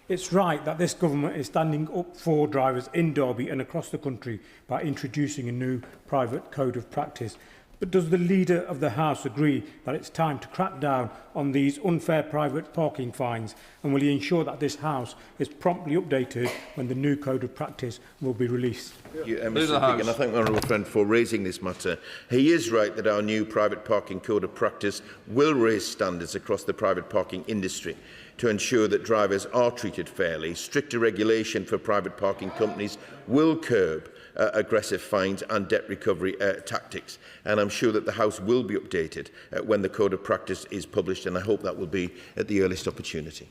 It's right that this government is standing up for drivers in Derby and across the country by introducing a new private code of practice. But does the Leader of the House agree that it's time to crack down on these unfair private parking fines? And will he ensure that this House is promptly updated when the new code of practice will be released? Thank you, Mr. Speaker, and I thank the honourable friend for raising this matter. He is right that our new private parking code of practice will raise standards across the private parking industry to ensure that drivers are treated fairly. Stricter regulation for private parking companies will curb aggressive fines and debt recovery tactics, and I'm sure that the House will be updated when the code of practice is published, and I hope that will be at the earliest opportunity.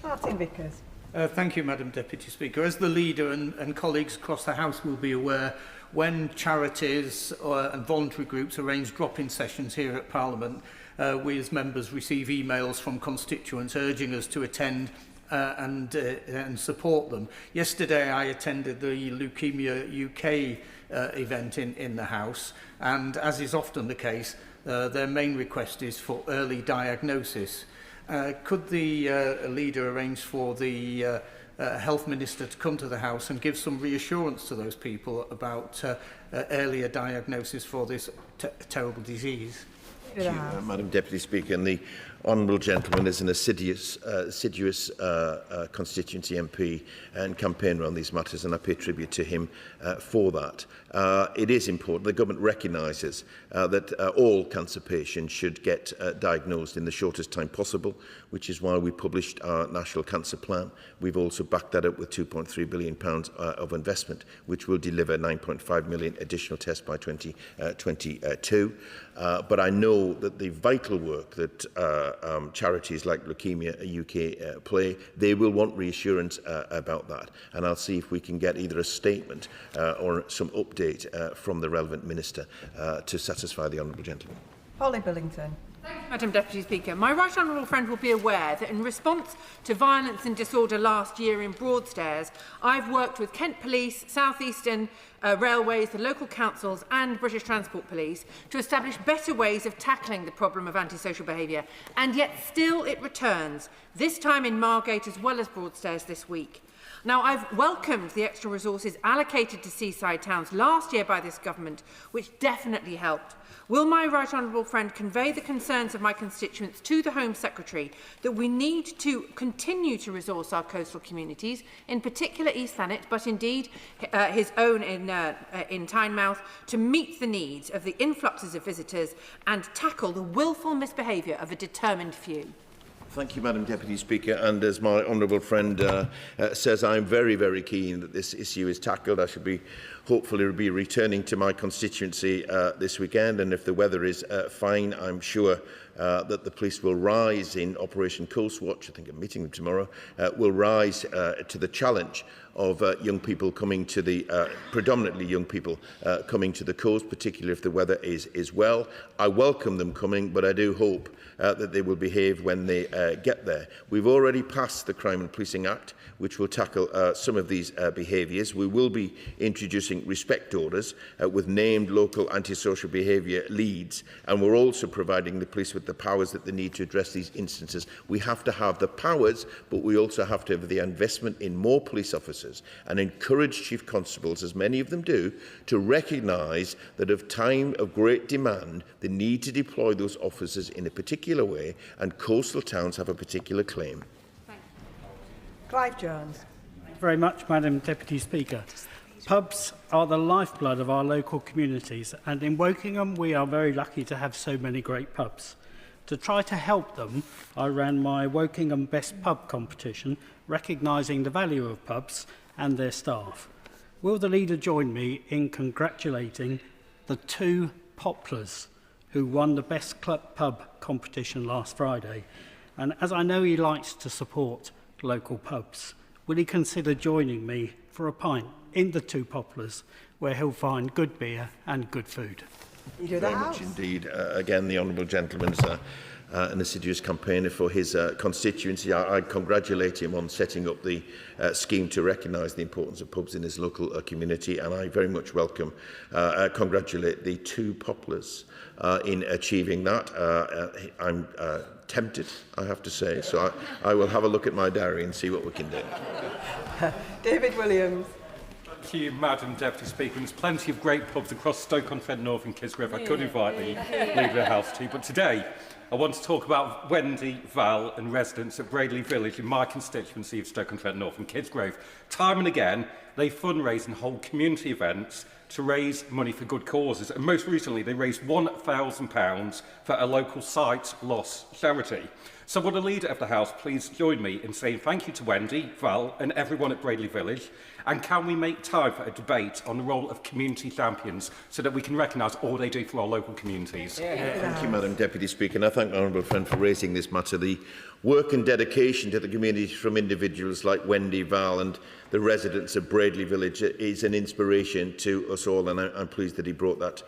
Martin Vickers. Thank you, Madam Deputy Speaker. As the Leader and colleagues across the House will be aware, when charities and voluntary groups arrange drop-in sessions here at Parliament, we as members receive emails from constituents urging us to attend and support them. Yesterday I attended the Leukemia UK event in the House, and as is often the case, their main request is for early diagnosis. Could the Leader arrange for the Health Minister to come to the House and give some reassurance to those people about earlier diagnosis for this terrible disease? Madam Deputy Speaker, and the honourable gentleman is an assiduous constituency MP and campaigner on these matters, and I pay tribute to him for that. It is important. The government recognises that all cancer patients should get diagnosed in the shortest time possible, which is why we published our National Cancer Plan. We've also backed that up with £2.3 billion of investment, which will deliver 9.5 million additional tests by 2022. But I know that the vital work that charities like Leukemia UK play, they will want reassurance about that. And I'll see if we can get either a statement or some update from the relevant minister to satisfy the honourable gentleman. Holly Billington. Thank you, Madam Deputy Speaker. My right honourable friend will be aware that in response to violence and disorder last year in Broadstairs, I've worked with Kent Police, South Eastern Railways, the local councils and British Transport Police to establish better ways of tackling the problem of antisocial behaviour, and yet still it returns, this time in Margate as well as Broadstairs this week. Now, I've welcomed the extra resources allocated to seaside towns last year by this government, which definitely helped. Will my right honourable friend convey the concerns of my constituents to the Home Secretary that we need to continue to resource our coastal communities, in particular East Thanet, but indeed his own in Tynemouth, to meet the needs of the influxes of visitors and tackle the willful misbehaviour of a determined few? Thank you, Madam Deputy Speaker. And as my honourable friend says, I'm very, very keen that this issue is tackled. I should hopefully be returning to my constituency this weekend, and if the weather is fine, I'm sure that the police will rise in Operation Coast Watch. I think I'm meeting them tomorrow. Will rise to the challenge of young people coming to the, predominantly young people coming to the coast, particularly if the weather is well. I welcome them coming, but I do hope that they will behave when they get there. We've already passed the Crime and Policing Act, which will tackle some of these behaviours. We will be introducing respect orders with named local antisocial behaviour leads, and we're also providing the police with the powers that they need to address these instances. We have to have the powers, but we also have to have the investment in more police officers and encourage chief constables, as many of them do, to recognise that at time of great demand, they need to deploy those officers in a particular way, and coastal towns have a particular claim. Clive Jones. Thank you very much, Madam Deputy Speaker. Pubs are the lifeblood of our local communities, and in Wokingham we are very lucky to have so many great pubs. To try to help them, I ran my Wokingham Best Pub competition, recognising the value of pubs and their staff. Will the Leader join me in congratulating the two Poplars who won the Best Club Pub competition last Friday? And as I know he likes to support local pubs, will he consider joining me for a pint in the two Poplars, where he'll find good beer and good food? Leader of the House. Very much indeed. Again, the honourable gentleman's an assiduous campaigner for his constituency. I congratulate him on setting up the scheme to recognise the importance of pubs in his local community, and I very much congratulate the two poplars in achieving that. I'm tempted, I have to say, so I will have a look at my diary and see what we can do. David Williams. Thank you, Madam Deputy Speaker. There's plenty of great pubs across Stoke-on-Trent North and Kisgrove I could invite the Leader of the House to, but today I want to talk about Wendy, Val and residents at Bradley Village in my constituency of Stoke-on-Trent North and Kisgrove. Time and again, they fundraise and hold community events to raise money for good causes, and most recently they raised £1,000 for a local sight loss charity. So would the Leader of the House please join me in saying thank you to Wendy, Val and everyone at Bradley Village, and can we make time for a debate on the role of community champions so that we can recognise all they do for our local communities? Thank you, Madam Deputy Speaker, and I thank my honourable friend for raising this matter. The work and dedication to the community from individuals like Wendy, Val and the residents of Bradley Village is an inspiration to us all, and I'm pleased that he brought that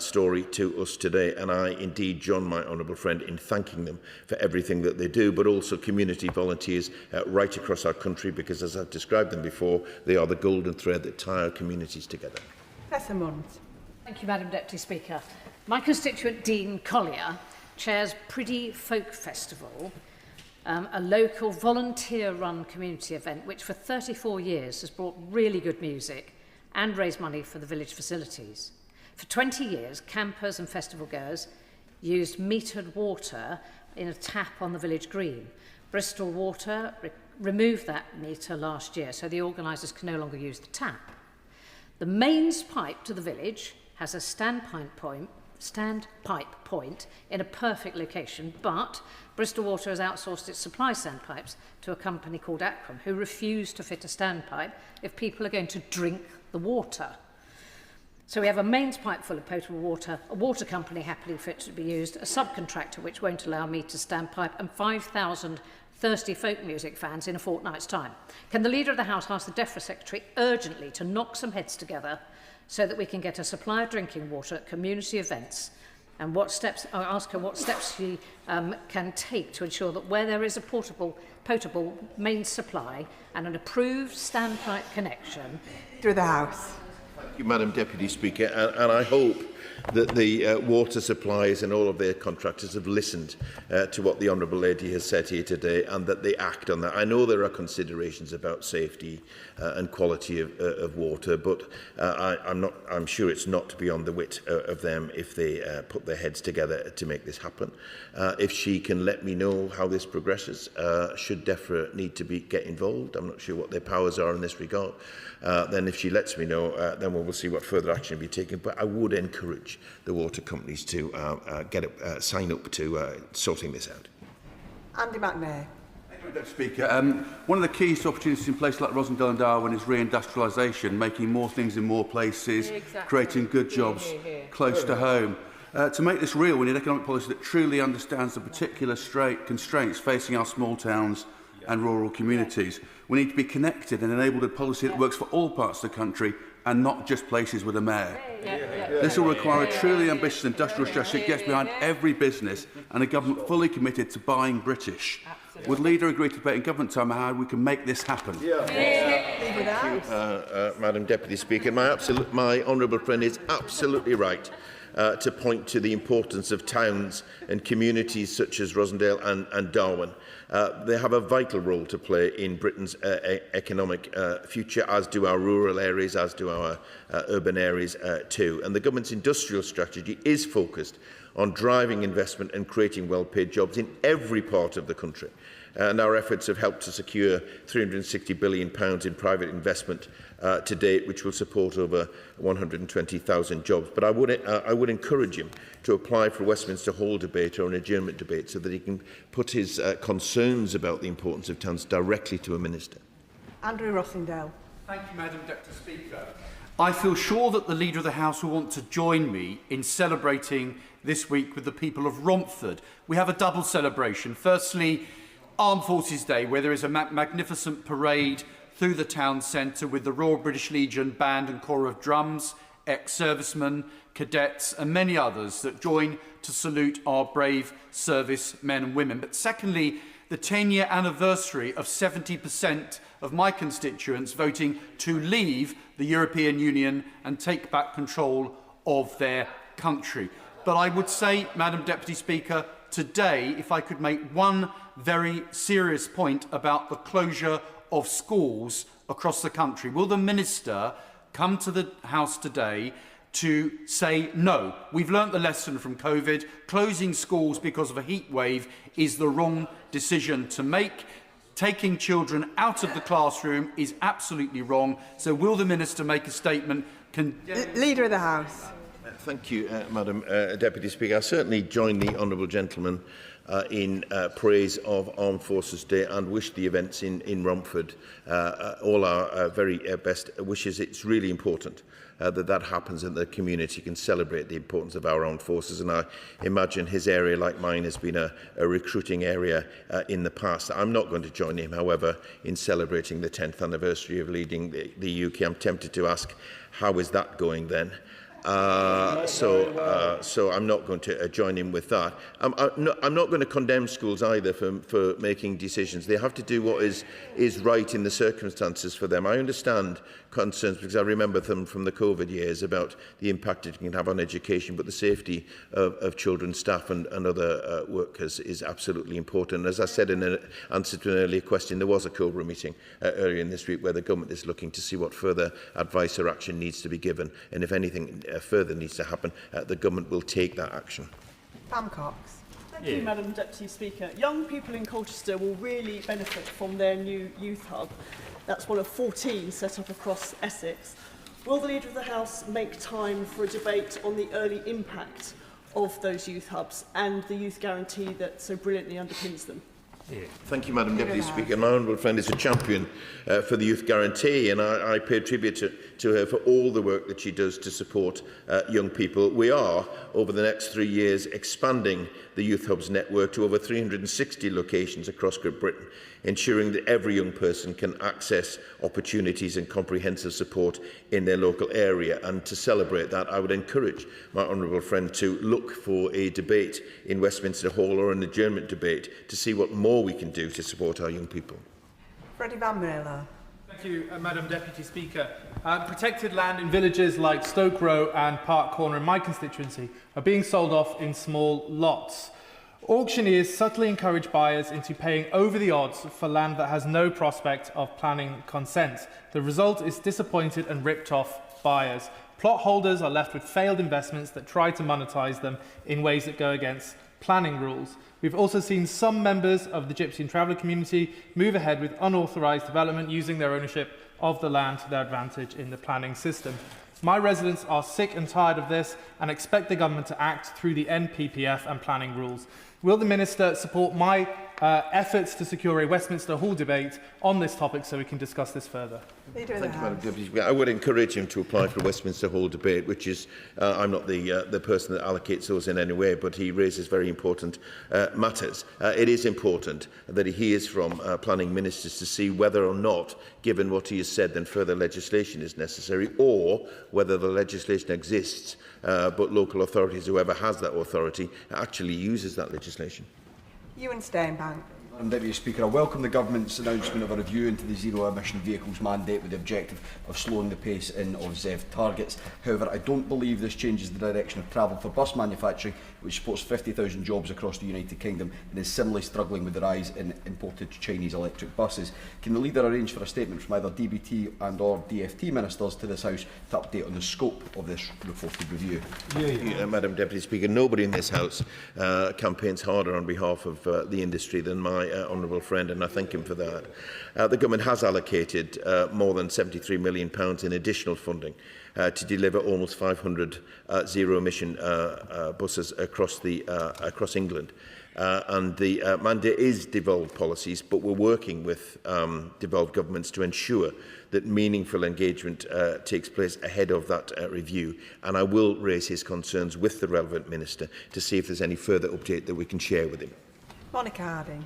story to us today. And I indeed join my honourable friend in thanking them for everything that they do, but also community volunteers right across our country, because as I've described them before, they are the golden thread that tie our communities together. Tessa Munt. Thank you, Madam Deputy Speaker. My constituent Dean Collier chairs Pretty Folk Festival, a local volunteer-run community event which for 34 years has brought really good music and raised money for the village facilities. For 20 years, campers and festival goers used metered water in a tap on the village green. Bristol Water removed that meter last year, so the organisers can no longer use the tap. The mains pipe to the village has a standpipe point in a perfect location, but Bristol Water has outsourced its supply sandpipes to a company called Akram, who refuse to fit a standpipe if people are going to drink the water. So we have a mains pipe full of potable water, a water company happily fit to be used, a subcontractor which won't allow me to standpipe, and 5,000 thirsty folk music fans in a fortnight's time. Can the Leader of the House ask the DEFRA Secretary urgently to knock some heads together so that we can get a supply of drinking water at community events, and I ask her what steps she can take to ensure that where there is a potable mains supply and an approved standpipe connection. Through the House. Thank you, Madam Deputy Speaker, and I hope that the water suppliers and all of their contractors have listened to what the Honourable Lady has said here today, and that they act on that. I know there are considerations about safety and quality of water, but I'm sure it's not beyond the wit of them if they put their heads together to make this happen. If she can let me know how this progresses, should DEFRA need to get involved, I'm not sure what their powers are in this regard, then if she lets me know, then we will see what further action will be taken. But I would encourage the water companies to sign up to sorting this out. Andy McNair. Thank you, Deputy Speaker. One of the keys to opportunities in places like Rosendale and Darwin is reindustrialisation, making more things in more places, creating good jobs close to home. To make this real, we need economic policy that truly understands the particular constraints facing our small towns and rural communities. We need to be connected and enabled a policy that works for all parts of the country and not just places with a mayor. This will require a truly ambitious industrial strategy that gets behind every business and a government fully committed to buying British. Would Leader agree to debate in government time how we can make this happen? Thank you, Madam Deputy Speaker. My honourable friend is absolutely right to point to the importance of towns and communities such as Rosendale and Darwin. They have a vital role to play in Britain's economic future, as do our rural areas, as do our urban areas too. And the government's industrial strategy is focused on driving investment and creating well-paid jobs in every part of the country. And our efforts have helped to secure £360 billion in private investment to date, which will support over 120,000 jobs. But I would encourage him to apply for a Westminster Hall debate or an adjournment debate so that he can put his concerns about the importance of towns directly to a minister. Andrew Rossendale. Thank you, Madam Deputy Speaker. I feel sure that the Leader of the House will want to join me in celebrating this week with the people of Romford. We have a double celebration. Firstly, Armed Forces Day, where there is a magnificent parade through the town centre with the Royal British Legion Band and Corps of Drums, ex-servicemen, cadets and many others that join to salute our brave service men and women. But secondly, the 10-year anniversary of 70% of my constituents voting to leave the European Union and take back control of their country. But I would say, Madam Deputy Speaker, today, if I could make one very serious point about the closure of schools across the country, will the Minister come to the House today to say no? We've learnt the lesson from COVID. Closing schools because of a heat wave is the wrong decision to make. Taking children out of the classroom is absolutely wrong. So will the Minister make a statement? Leader of the House. Thank you, Madam Deputy Speaker. I certainly join the honourable gentleman in praise of Armed Forces Day and wish the events in Romford all our very best wishes. It's really important that happens and the community can celebrate the importance of our armed forces. And I imagine his area, like mine, has been a recruiting area in the past. I'm not going to join him, however, in celebrating the 10th anniversary of leading the UK. I'm tempted to ask, how is that going then? So I'm not going to join in with that. I'm not going to condemn schools either for making decisions. They have to do what is right in the circumstances for them. I understand concerns, because I remember them from the COVID years, about the impact it can have on education, but the safety of children, staff and other workers is absolutely important. As I said in an answer to an earlier question, there was a COBRA meeting earlier in this week where the government is looking to see what further advice or action needs to be given, and if anything further needs to happen, the government will take that action. Pam Cox. Thank you, Madam Deputy Speaker. Young people in Colchester will really benefit from their new youth hub. That's one of 14 set up across Essex. Will the Leader of the House make time for a debate on the early impact of those youth hubs and the youth guarantee that so brilliantly underpins them? Thank you, Madam Deputy Speaker. My honourable friend is a champion for the Youth Guarantee, and I pay tribute to her for all the work that she does to support young people. We are, over the next 3 years, expanding the Youth Hubs network to over 360 locations across Great Britain, ensuring that every young person can access opportunities and comprehensive support in their local area. And to celebrate that, I would encourage my honourable friend to look for a debate in Westminster Hall or an adjournment debate to see what more we can do to support our young people. Freddie Van Mierlo. Thank you, Madam Deputy Speaker. Protected land in villages like Stoke Row and Park Corner in my constituency are being sold off in small lots. Auctioneers subtly encourage buyers into paying over the odds for land that has no prospect of planning consent. The result is disappointed and ripped off buyers. Plot holders are left with failed investments that try to monetise them in ways that go against planning rules. We've also seen some members of the Gypsy and Traveller community move ahead with unauthorised development using their ownership of the land to their advantage in the planning system. My residents are sick and tired of this and expect the government to act through the NPPF and planning rules. Will the Minister support my efforts to secure a Westminster Hall debate on this topic so we can discuss this further? Thank you, Madam Deputy Speaker. I would encourage him to apply for a Westminster Hall debate, which is, I'm not the person that allocates those in any way, but he raises very important matters. It is important that he hears from planning ministers to see whether or not, given what he has said, then further legislation is necessary, or whether the legislation exists, but local authorities, whoever has that authority, actually uses that legislation. Ewan Steinbank. Madam Deputy Speaker, I welcome the Government's announcement of a review into the zero-emission vehicles mandate with the objective of slowing the pace in of ZEV targets. However, I don't believe this changes the direction of travel for bus manufacturing, which supports 50,000 jobs across the United Kingdom and is similarly struggling with the rise in imported Chinese electric buses. Can the Leader arrange for a statement from either DBT and or DFT ministers to this House to update on the scope of this reported review? Madam Deputy Speaker, nobody in this House campaigns harder on behalf of the industry than my honourable friend, and I thank him for that. The government has allocated more than £73 million in additional funding to deliver almost 500 zero-emission buses across England. And the mandate is devolved policies, but we're working with devolved governments to ensure that meaningful engagement takes place ahead of that review. And I will raise his concerns with the relevant minister to see if there's any further update that we can share with him. Monica Harding.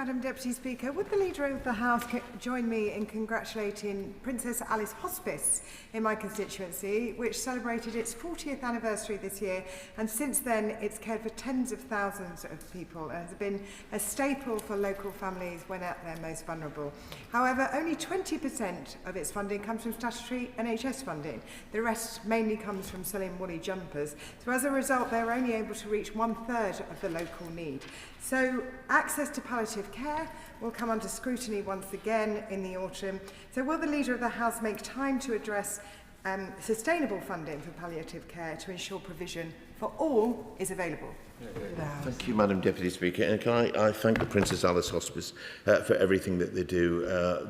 Madam Deputy Speaker, would the Leader of the House join me in congratulating Princess Alice Hospice in my constituency, which celebrated its 40th anniversary this year, and since then it's cared for tens of thousands of people and has been a staple for local families when at their most vulnerable. However, only 20% of its funding comes from statutory NHS funding. The rest mainly comes from selling woolly jumpers. So as a result, they were only able to reach 1/3 of the local need. So access to palliative care will come under scrutiny once again in the autumn. So will the Leader of the House make time to address sustainable funding for palliative care to ensure provision for all is available? Thank you, Madam Deputy Speaker. And can I thank the Princess Alice Hospice for everything that they do.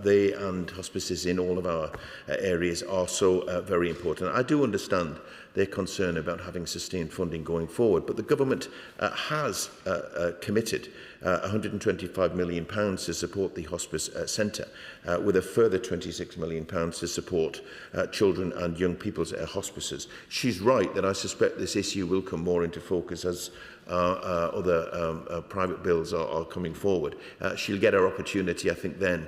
They and hospices in all of our areas are so very important. I do understand their concern about having sustained funding going forward, but the government has committed £125 million to support the hospice centre, with a further £26 million to support children and young people's hospices. She's right that I suspect this issue will come more into focus as other private bills are coming forward. She'll get her opportunity, I think, then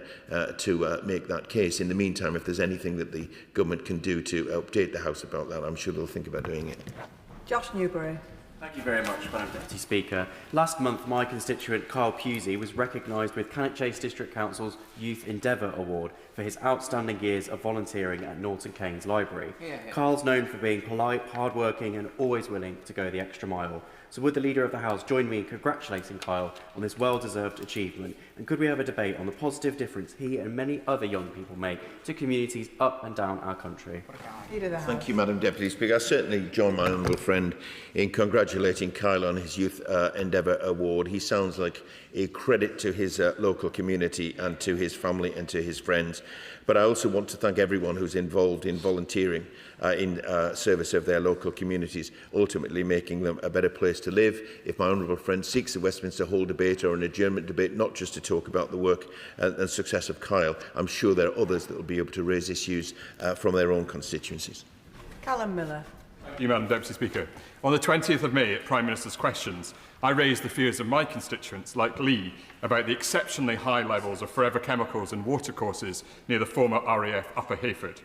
to make that case. In the meantime, if there's anything that the government can do to update the House about that, I'm sure they'll think about doing it. Josh Newbury. Thank you very much, Madam Deputy Speaker. Last month, my constituent Carl Pusey was recognised with Cannock Chase District Council's Youth Endeavour Award for his outstanding years of volunteering at Norton Keynes Library. Carl's known for being polite, hard-working and always willing to go the extra mile. So would the Leader of the House join me in congratulating Kyle on this well-deserved achievement? And could we have a debate on the positive difference he and many other young people make to communities up and down our country? Thank you, Madam Deputy Speaker. I certainly join my honourable friend in congratulating Kyle on his Youth Endeavour Award. He sounds like a credit to his local community and to his family and to his friends. But I also want to thank everyone who's involved in volunteering in service of their local communities, ultimately making them a better place to live. If my honourable friend seeks a Westminster Hall debate or an adjournment debate, not just to talk about the work and success of Kyle, I'm sure there are others that will be able to raise issues from their own constituencies. Callum Miller. Thank you, Madam Deputy Speaker. On the 20th of May at Prime Minister's Questions, I raised the fears of my constituents, like Lee, about the exceptionally high levels of forever chemicals in watercourses near the former RAF Upper Hayford.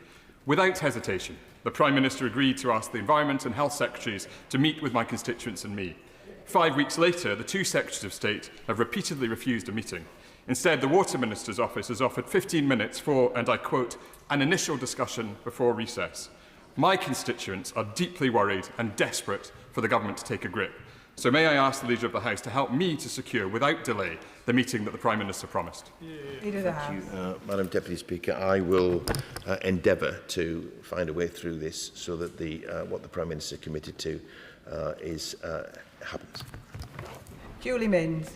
Without hesitation, the Prime Minister agreed to ask the Environment and Health Secretaries to meet with my constituents and me. 5 weeks later, the two Secretaries of State have repeatedly refused a meeting. Instead, the Water Minister's office has offered 15 minutes for, and I quote, an initial discussion before recess. My constituents are deeply worried and desperate for the government to take a grip. So may I ask the Leader of the House to help me to secure, without delay, the meeting that the Prime Minister promised? Leader of the House. Thank you, Madam Deputy Speaker. I will endeavour to find a way through this so that what the Prime Minister committed to happens. Julie Minns.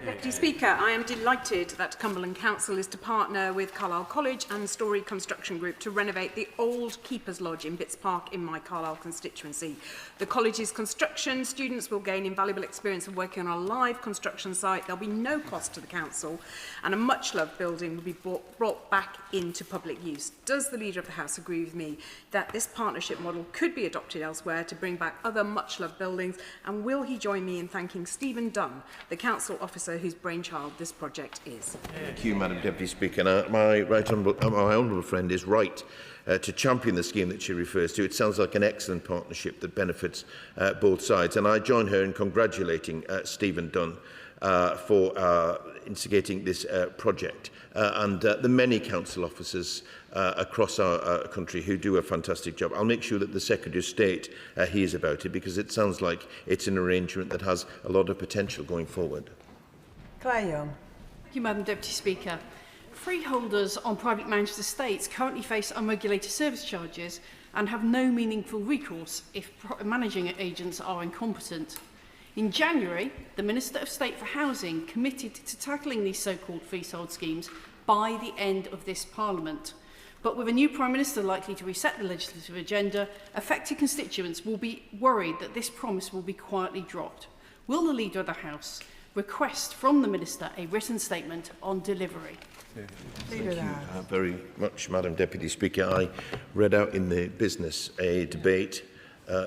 Deputy Speaker, I am delighted that Cumberland Council is to partner with Carlisle College and Story Construction Group to renovate the old Keeper's Lodge in Bitts Park in my Carlisle constituency. The college's construction students will gain invaluable experience of working on a live construction site. There'll be no cost to the council, and a much-loved building will be brought back into public use. Does the Leader of the House agree with me that this partnership model could be adopted elsewhere to bring back other much-loved buildings, and will he join me in thanking Stephen Dunn, the council officer whose brainchild this project is? Thank you, Madam Deputy Speaker. Now, my honourable friend is right to champion the scheme that she refers to. It sounds like an excellent partnership that benefits both sides, and I join her in congratulating Stephen Dunn for instigating this project and the many council officers across our country who do a fantastic job. I'll make sure that the Secretary of State hears about it, because it sounds like it's an arrangement that has a lot of potential going forward. Claire Young. Thank you, Madam Deputy Speaker. Freeholders on private managed estates currently face unregulated service charges and have no meaningful recourse if managing agents are incompetent. In January, the Minister of State for Housing committed to tackling these so-called freehold schemes by the end of this Parliament. But with a new Prime Minister likely to reset the legislative agenda, affected constituents will be worried that this promise will be quietly dropped. Will the Leader of the House request from the Minister a written statement on delivery? Thank you very much, Madam Deputy Speaker. I read out in the Business a debate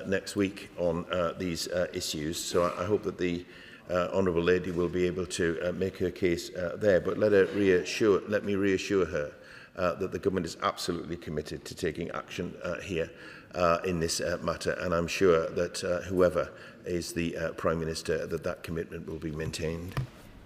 next week on these issues, so I hope that the honourable lady will be able to make her case there. But let me reassure her that the government is absolutely committed to taking action here in this matter, and I'm sure that whoever is the Prime Minister, that commitment will be maintained.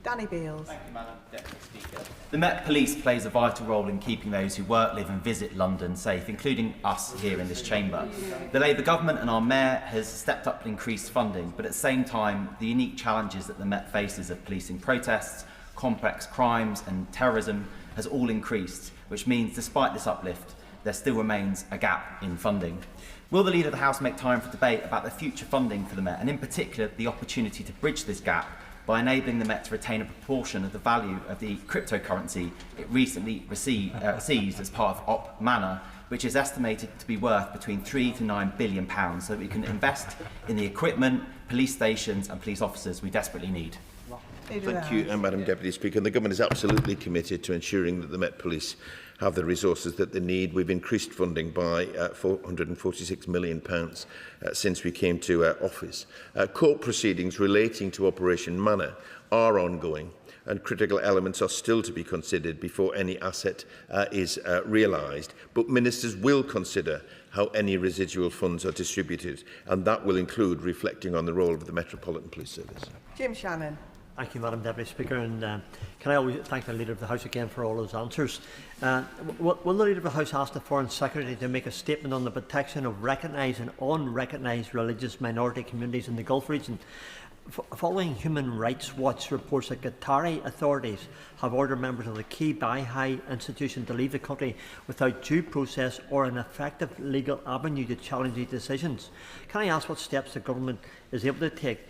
Danny Beales. Thank you, Madam Deputy Speaker. The Met Police plays a vital role in keeping those who work, live and visit London safe, including us here in this chamber. The Labour government and our Mayor has stepped up and increased funding, but at the same time, the unique challenges that the Met faces of policing protests, complex crimes and terrorism has all increased, which means despite this uplift, there still remains a gap in funding. Will the Leader of the House make time for debate about the future funding for the Met, and in particular the opportunity to bridge this gap by enabling the Met to retain a proportion of the value of the cryptocurrency it recently seized as part of Op Manor, which is estimated to be worth between £3 to £9 billion, so that we can invest in the equipment, police stations and police officers we desperately need? Thank you, Madam Deputy Speaker. The Government is absolutely committed to ensuring that the Met Police have the resources that they need. We've increased funding by £446 million since we came to office. Court proceedings relating to Operation Manor are ongoing, and critical elements are still to be considered before any asset is realised. But ministers will consider how any residual funds are distributed, and that will include reflecting on the role of the Metropolitan Police Service. Jim Shannon. Thank you, Madam Deputy Speaker, and can I always thank the Leader of the House again for all those answers. Will the Leader of the House ask the Foreign Secretary to make a statement on the protection of recognised and unrecognised religious minority communities in the Gulf region? Following Human Rights Watch reports that Qatari authorities have ordered members of the key Baha'i institution to leave the country without due process or an effective legal avenue to challenge these decisions, can I ask what steps the government is able to take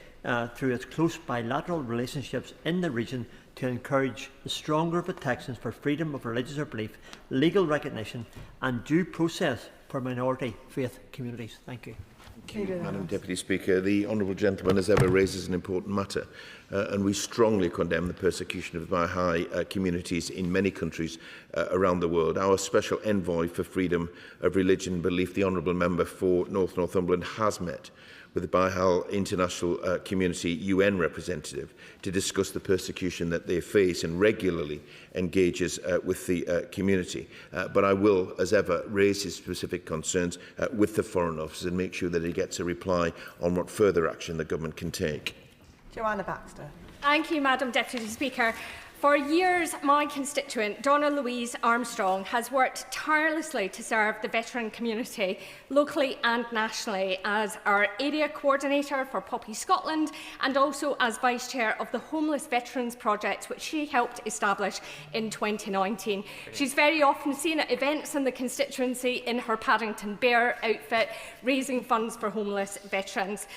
through its close bilateral relationships in the region to encourage stronger protections for freedom of religious or belief, legal recognition and due process for minority faith communities? Thank you. Thank you, Madam Deputy Speaker. The honourable gentleman, as ever, raises an important matter, and we strongly condemn the persecution of Baha'i communities in many countries around the world. Our Special Envoy for Freedom of Religion and Belief, the Honourable Member for North Northumberland, has met with the Baha'i International Community UN representative to discuss the persecution that they face, and regularly engages with the community. But I will, as ever, raise his specific concerns with the Foreign Office and make sure that he gets a reply on what further action the government can take. Joanna Baxter. Thank you, Madam Deputy Speaker. For years, my constituent, Donna Louise Armstrong, has worked tirelessly to serve the veteran community, locally and nationally, as our area coordinator for Poppy Scotland and also as Vice Chair of the Homeless Veterans Project, which she helped establish in 2019. She's very often seen at events in the constituency in her Paddington Bear outfit, raising funds for homeless veterans.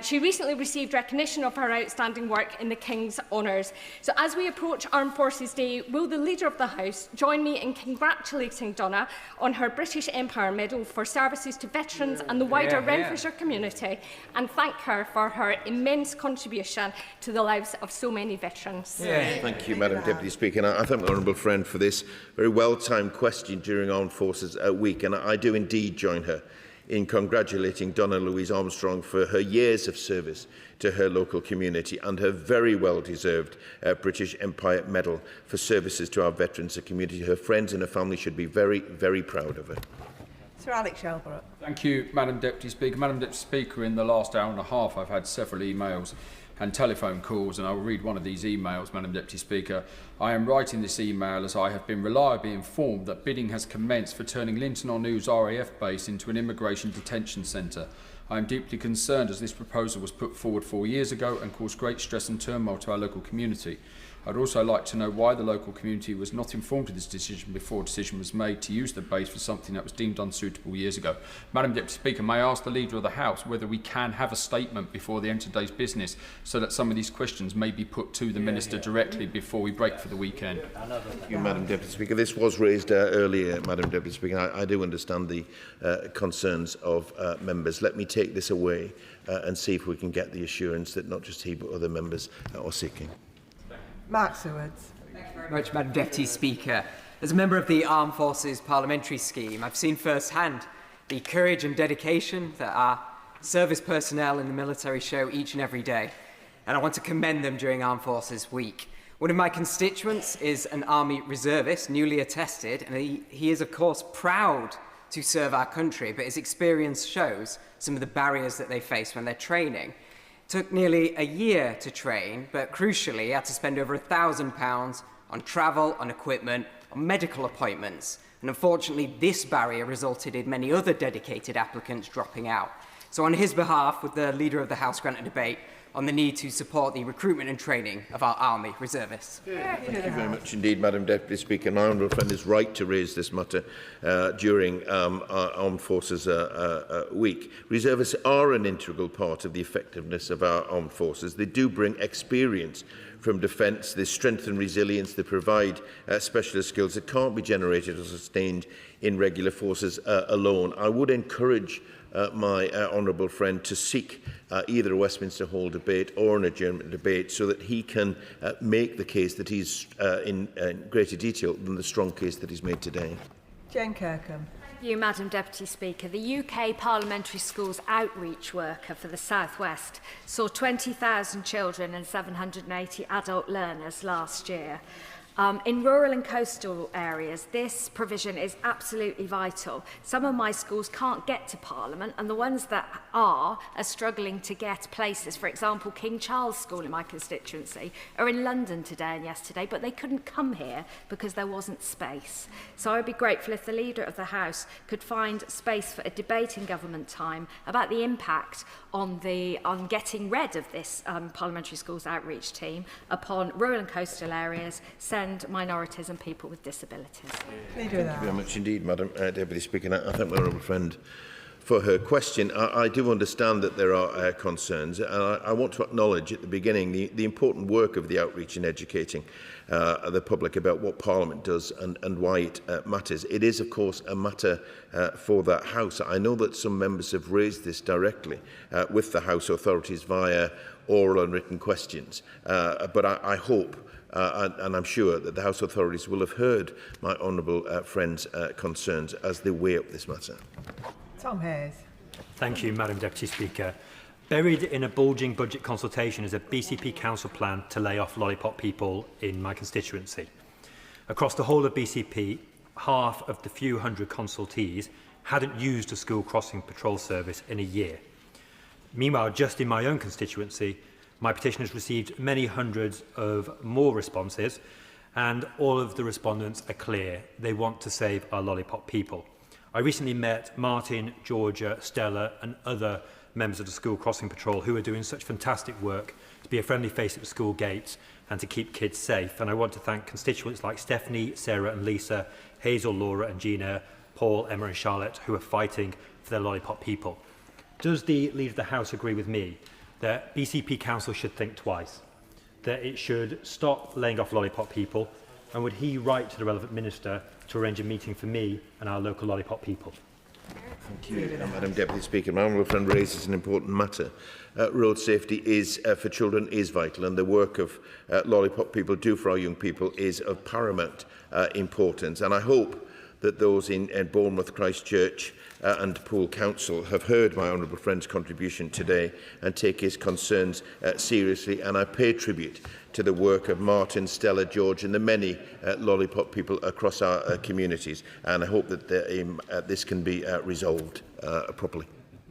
She recently received recognition of her outstanding work in the King's Honours. So as we approach Armed Forces Day, will the Leader of the House join me in congratulating Donna on her British Empire Medal for services to veterans and the wider Renfrewshire community, and thank her for her immense contribution to the lives of so many veterans? Thank you, Madam Deputy Speaker. And I thank the honourable friend for this very well-timed question during Armed Forces Week, and I do indeed join her in congratulating Donna Louise Armstrong for her years of service to her local community and her very well-deserved British Empire Medal for services to our veterans and community. Her friends and her family should be very, very proud of her. Sir Alex Shelborough. Thank you, Madam Deputy Speaker. Madam Deputy Speaker, in the last hour and a half I've had several emails and telephone calls, and I will read one of these emails, Madam Deputy Speaker. I am writing this email as I have been reliably informed that bidding has commenced for turning Linton-on-Ouse RAF base into an immigration detention centre. I am deeply concerned as this proposal was put forward 4 years ago and caused great stress and turmoil to our local community. I'd also like to know why the local community was not informed of this decision before a decision was made to use the base for something that was deemed unsuitable years ago. Madam Deputy Speaker, may I ask the Leader of the House whether we can have a statement before the end of today's business so that some of these questions may be put to the Minister directly before we break for the weekend? Thank you, Madam Deputy Speaker. This was raised earlier, Madam Deputy Speaker. I do understand the concerns of members. Let me take this away and see if we can get the assurance that not just he but other members are seeking. Mark Sewards. Thank you very much, Madam Deputy Speaker. As a member of the Armed Forces Parliamentary Scheme, I've seen firsthand the courage and dedication that our service personnel in the military show each and every day. and I want to commend them during Armed Forces Week. One of my constituents is an Army reservist, newly attested, and he is, of course, proud to serve our country, but his experience shows some of the barriers that they face when they're training. It took nearly a year to train, but crucially, he had to spend over £1,000 on travel, on equipment, on medical appointments. And unfortunately, this barrier resulted in many other dedicated applicants dropping out. So on his behalf, would the Leader of the House grant a debate on the need to support the recruitment and training of our Army reservists? Thank you very much indeed, Madam Deputy Speaker. My honourable friend is right to raise this matter during our Armed Forces Week. Reservists are an integral part of the effectiveness of our armed forces. They do bring experience from defence, they strengthen resilience, they provide specialist skills that can't be generated or sustained in regular forces alone. I would encourage my honourable friend to seek either a Westminster Hall debate or an adjournment debate so that he can make the case that he's in greater detail than the strong case that he's made today. Jane Kirkham. Thank you, Madam Deputy Speaker. The UK Parliamentary Schools outreach worker for the South West saw 20,000 children and 780 adult learners last year. In rural and coastal areas, this provision is absolutely vital. Some of my schools can't get to Parliament, and the ones that are struggling to get places. For example, King Charles School in my constituency are in London today and yesterday, but they couldn't come here because there wasn't space. So I would be grateful if the Leader of the House could find space for a debate in government time about the impact on getting rid of this Parliamentary Schools outreach team upon rural and coastal areas, send minorities and people with disabilities. Thank you very much indeed, Madam Deputy Speaker. I thank my honourable friend for her question. I do understand that there are concerns, and I want to acknowledge at the beginning the important work of the outreach and educating the public about what Parliament does and why it matters. It is, of course, a matter for that House. I know that some members have raised this directly with the House authorities via oral and written questions, but I hope and I'm sure that the House authorities will have heard my honourable friend's concerns as they weigh up this matter. Tom Hayes. Thank you, Madam Deputy Speaker. Buried in a bulging budget consultation is a BCP council plan to lay off lollipop people in my constituency. Across the whole of BCP, half of the few hundred consultees hadn't used a school crossing patrol service in a year. Meanwhile, just in my own constituency, my petition has received many hundreds of more responses, and all of the respondents are clear. They want to save our lollipop people. I recently met Martin, Georgia, Stella and other members of the School Crossing Patrol who are doing such fantastic work to be a friendly face at the school gates and to keep kids safe. And I want to thank constituents like Stephanie, Sarah and Lisa, Hazel, Laura and Gina, Paul, Emma and Charlotte who are fighting for their lollipop people. Does the Leader of the House agree with me that BCP Council should think twice, that it should stop laying off lollipop people, and would he write to the relevant minister to arrange a meeting for me and our local lollipop people? Thank you, Madam Deputy Speaker. My honourable friend raises an important matter. Road safety is for children is vital, and the work of lollipop people do for our young people is of paramount importance. And I hope that those in Bournemouth, Christchurch and Poole Council have heard my honourable friend's contribution today and take his concerns seriously, and I pay tribute to the work of Martin, Stella, George and the many lollipop people across our communities, and I hope that this can be resolved properly.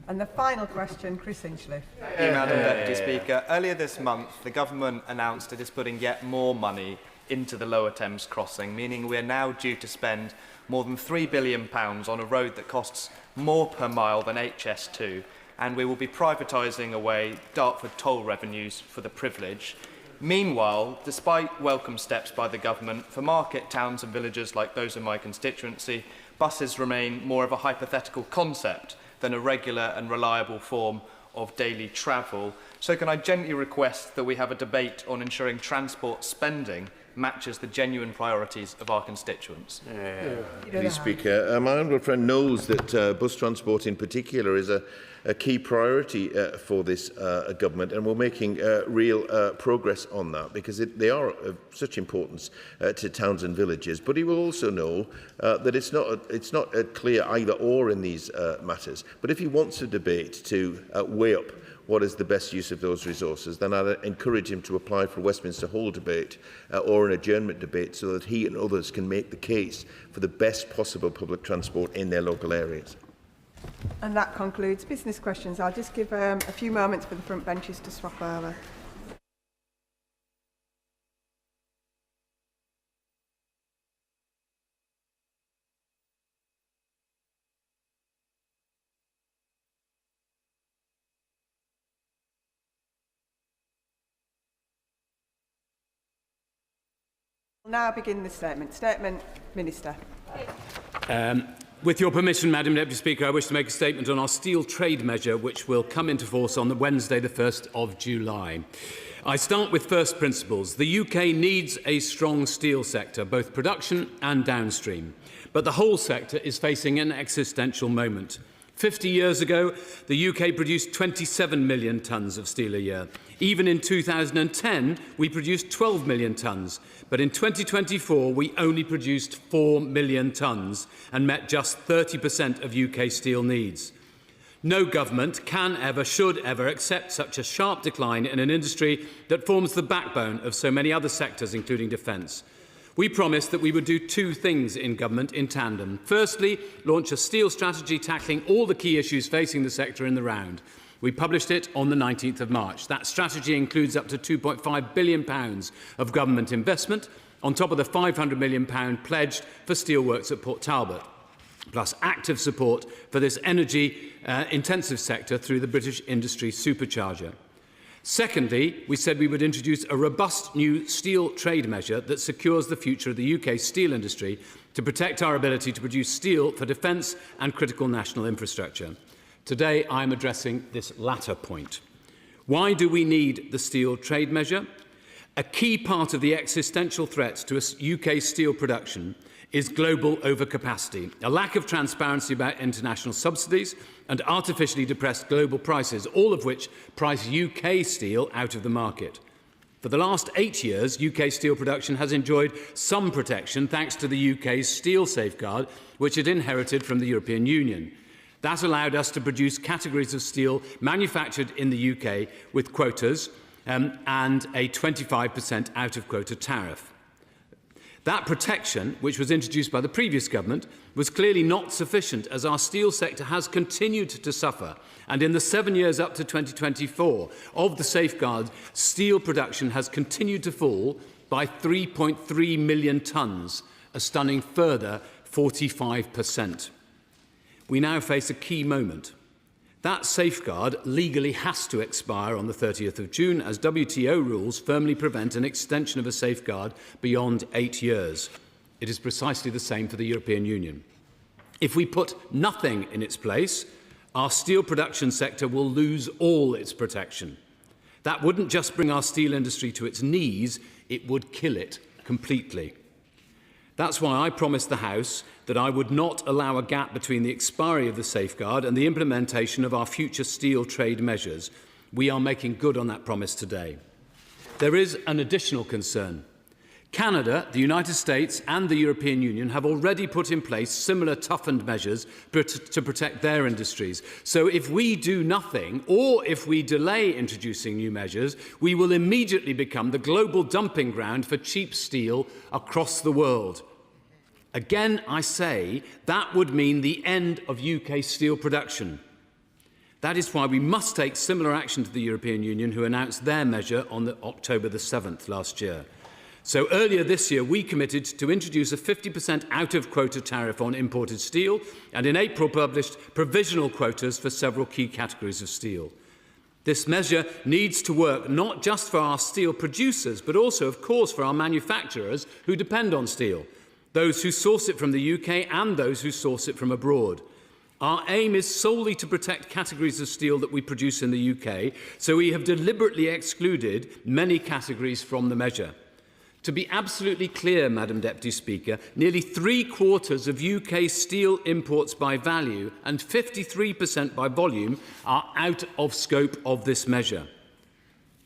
And the final question, Chris Hinchliffe. Thank you, Madam Deputy Speaker. Earlier this month, the government announced it is putting yet more money into the Lower Thames crossing, meaning we are now due to spend more than £3 billion on a road that costs more per mile than HS2, and we will be privatising away Dartford toll revenues for the privilege. Meanwhile, despite welcome steps by the government, for market towns and villages like those in my constituency, buses remain more of a hypothetical concept than a regular and reliable form of daily travel. So can I gently request that we have a debate on ensuring transport spending matches the genuine priorities of our constituents? Please, Speaker. My honourable friend knows that bus transport in particular is a key priority for this government, and we're making real progress on that because they are of such importance to towns and villages. But he will also know that it's not a clear either or in these matters. But if he wants a debate to weigh up what is the best use of those resources, then I'd encourage him to apply for a Westminster Hall debate or an adjournment debate so that he and others can make the case for the best possible public transport in their local areas. And that concludes business questions. I'll just give a few moments for the front benches to swap over. We'll now begin the statement. Statement, Minister. With your permission, Madam Deputy Speaker, I wish to make a statement on our steel trade measure, which will come into force on the Wednesday, the 1st of July. I start with first principles. The UK needs a strong steel sector, both production and downstream. But the whole sector is facing an existential moment. 50 years ago, the UK produced 27 million tonnes of steel a year. Even in 2010, we produced 12 million tonnes. But in 2024, we only produced 4 million tonnes and met just 30% of UK steel needs. No government can ever, should ever accept such a sharp decline in an industry that forms the backbone of so many other sectors, including defence. We promised that we would do two things in government in tandem. Firstly, launch a steel strategy tackling all the key issues facing the sector in the round. We published it on the 19th of March. That strategy includes up to £2.5 billion of government investment, on top of the £500 million pledged for steelworks at Port Talbot, plus active support for this energy-intensive sector through the British Industry Supercharger. Secondly, we said we would introduce a robust new steel trade measure that secures the future of the UK steel industry to protect our ability to produce steel for defence and critical national infrastructure. Today, I am addressing this latter point. Why do we need the steel trade measure? A key part of the existential threat to UK steel production is global overcapacity, a lack of transparency about international subsidies and artificially depressed global prices, all of which price UK steel out of the market. For the last 8 years, UK steel production has enjoyed some protection thanks to the UK's steel safeguard, which it inherited from the European Union. That allowed us to produce categories of steel manufactured in the UK with quotas and a 25% out-of-quota tariff. That protection, which was introduced by the previous government, was clearly not sufficient as our steel sector has continued to suffer. And in the 7 years up to 2024 of the safeguard, steel production has continued to fall by 3.3 million tonnes, a stunning further 45%. We now face a key moment. That safeguard legally has to expire on the 30th of June, as WTO rules firmly prevent an extension of a safeguard beyond 8 years. It is precisely the same for the European Union. If we put nothing in its place, our steel production sector will lose all its protection. That wouldn't just bring our steel industry to its knees, it would kill it completely. That's why I promised the House that I would not allow a gap between the expiry of the safeguard and the implementation of our future steel trade measures. We are making good on that promise today. There is an additional concern. Canada, the United States and the European Union have already put in place similar toughened measures to protect their industries. So if we do nothing, or if we delay introducing new measures, we will immediately become the global dumping ground for cheap steel across the world. Again, I say, that would mean the end of UK steel production. That is why we must take similar action to the European Union, who announced their measure on October the 7th last year. So earlier this year, we committed to introduce a 50% out-of-quota tariff on imported steel, and in April published provisional quotas for several key categories of steel. This measure needs to work not just for our steel producers, but also, of course, for our manufacturers who depend on steel, those who source it from the UK and those who source it from abroad. Our aim is solely to protect categories of steel that we produce in the UK, so we have deliberately excluded many categories from the measure. To be absolutely clear, Madam Deputy Speaker, nearly 3/4 of UK steel imports by value and 53% by volume are out of scope of this measure.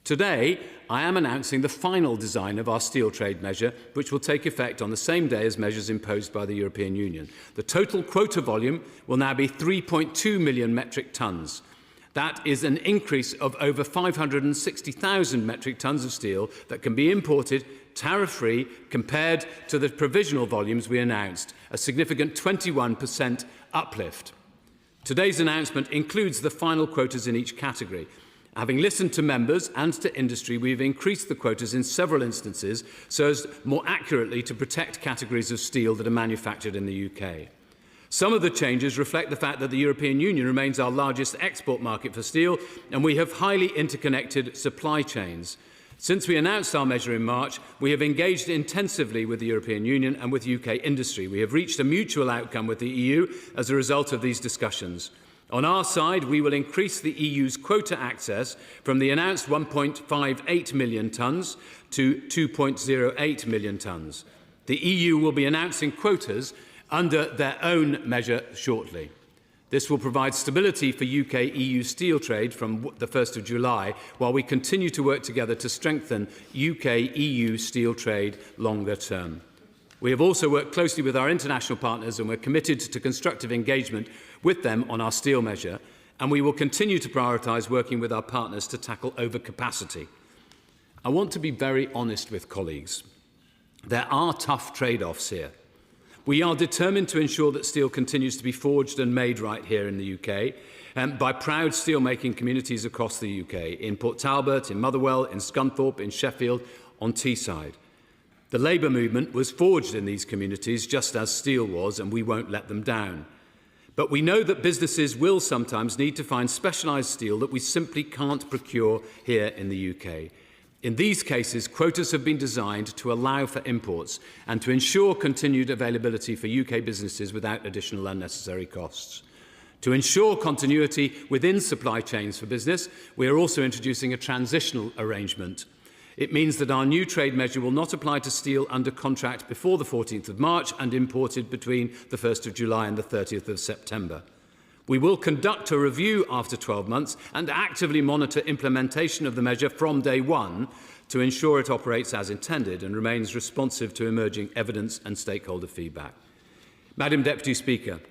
Today, I am announcing the final design of our steel trade measure, which will take effect on the same day as measures imposed by the European Union. The total quota volume will now be 3.2 million metric tonnes. That is an increase of over 560,000 metric tonnes of steel that can be imported tariff-free compared to the provisional volumes we announced, a significant 21% uplift. Today's announcement includes the final quotas in each category. Having listened to members and to industry, we have increased the quotas in several instances so as more accurately to protect categories of steel that are manufactured in the UK. Some of the changes reflect the fact that the European Union remains our largest export market for steel, and we have highly interconnected supply chains. Since we announced our measure in March, we have engaged intensively with the European Union and with UK industry. We have reached a mutual outcome with the EU as a result of these discussions. On our side, we will increase the EU's quota access from the announced 1.58 million tonnes to 2.08 million tonnes. The EU will be announcing quotas under their own measure shortly. This will provide stability for UK-EU steel trade from the 1st of July, while we continue to work together to strengthen UK-EU steel trade longer term. We have also worked closely with our international partners, and we're committed to constructive engagement with them on our steel measure, and we will continue to prioritise working with our partners to tackle overcapacity. I want to be very honest with colleagues. There are tough trade-offs here. We are determined to ensure that steel continues to be forged and made right here in the UK by proud steelmaking communities across the UK, in Port Talbot, in Motherwell, in Scunthorpe, in Sheffield, on Teesside. The labour movement was forged in these communities just as steel was, and we won't let them down. But we know that businesses will sometimes need to find specialised steel that we simply can't procure here in the UK. In these cases, quotas have been designed to allow for imports and to ensure continued availability for UK businesses without additional unnecessary costs. To ensure continuity within supply chains for business, we are also introducing a transitional arrangement. It means that our new trade measure will not apply to steel under contract before the 14th of March and imported between the 1st of July and the 30th of September. We will conduct a review after 12 months and actively monitor implementation of the measure from day one to ensure it operates as intended and remains responsive to emerging evidence and stakeholder feedback. Madam Deputy Speaker,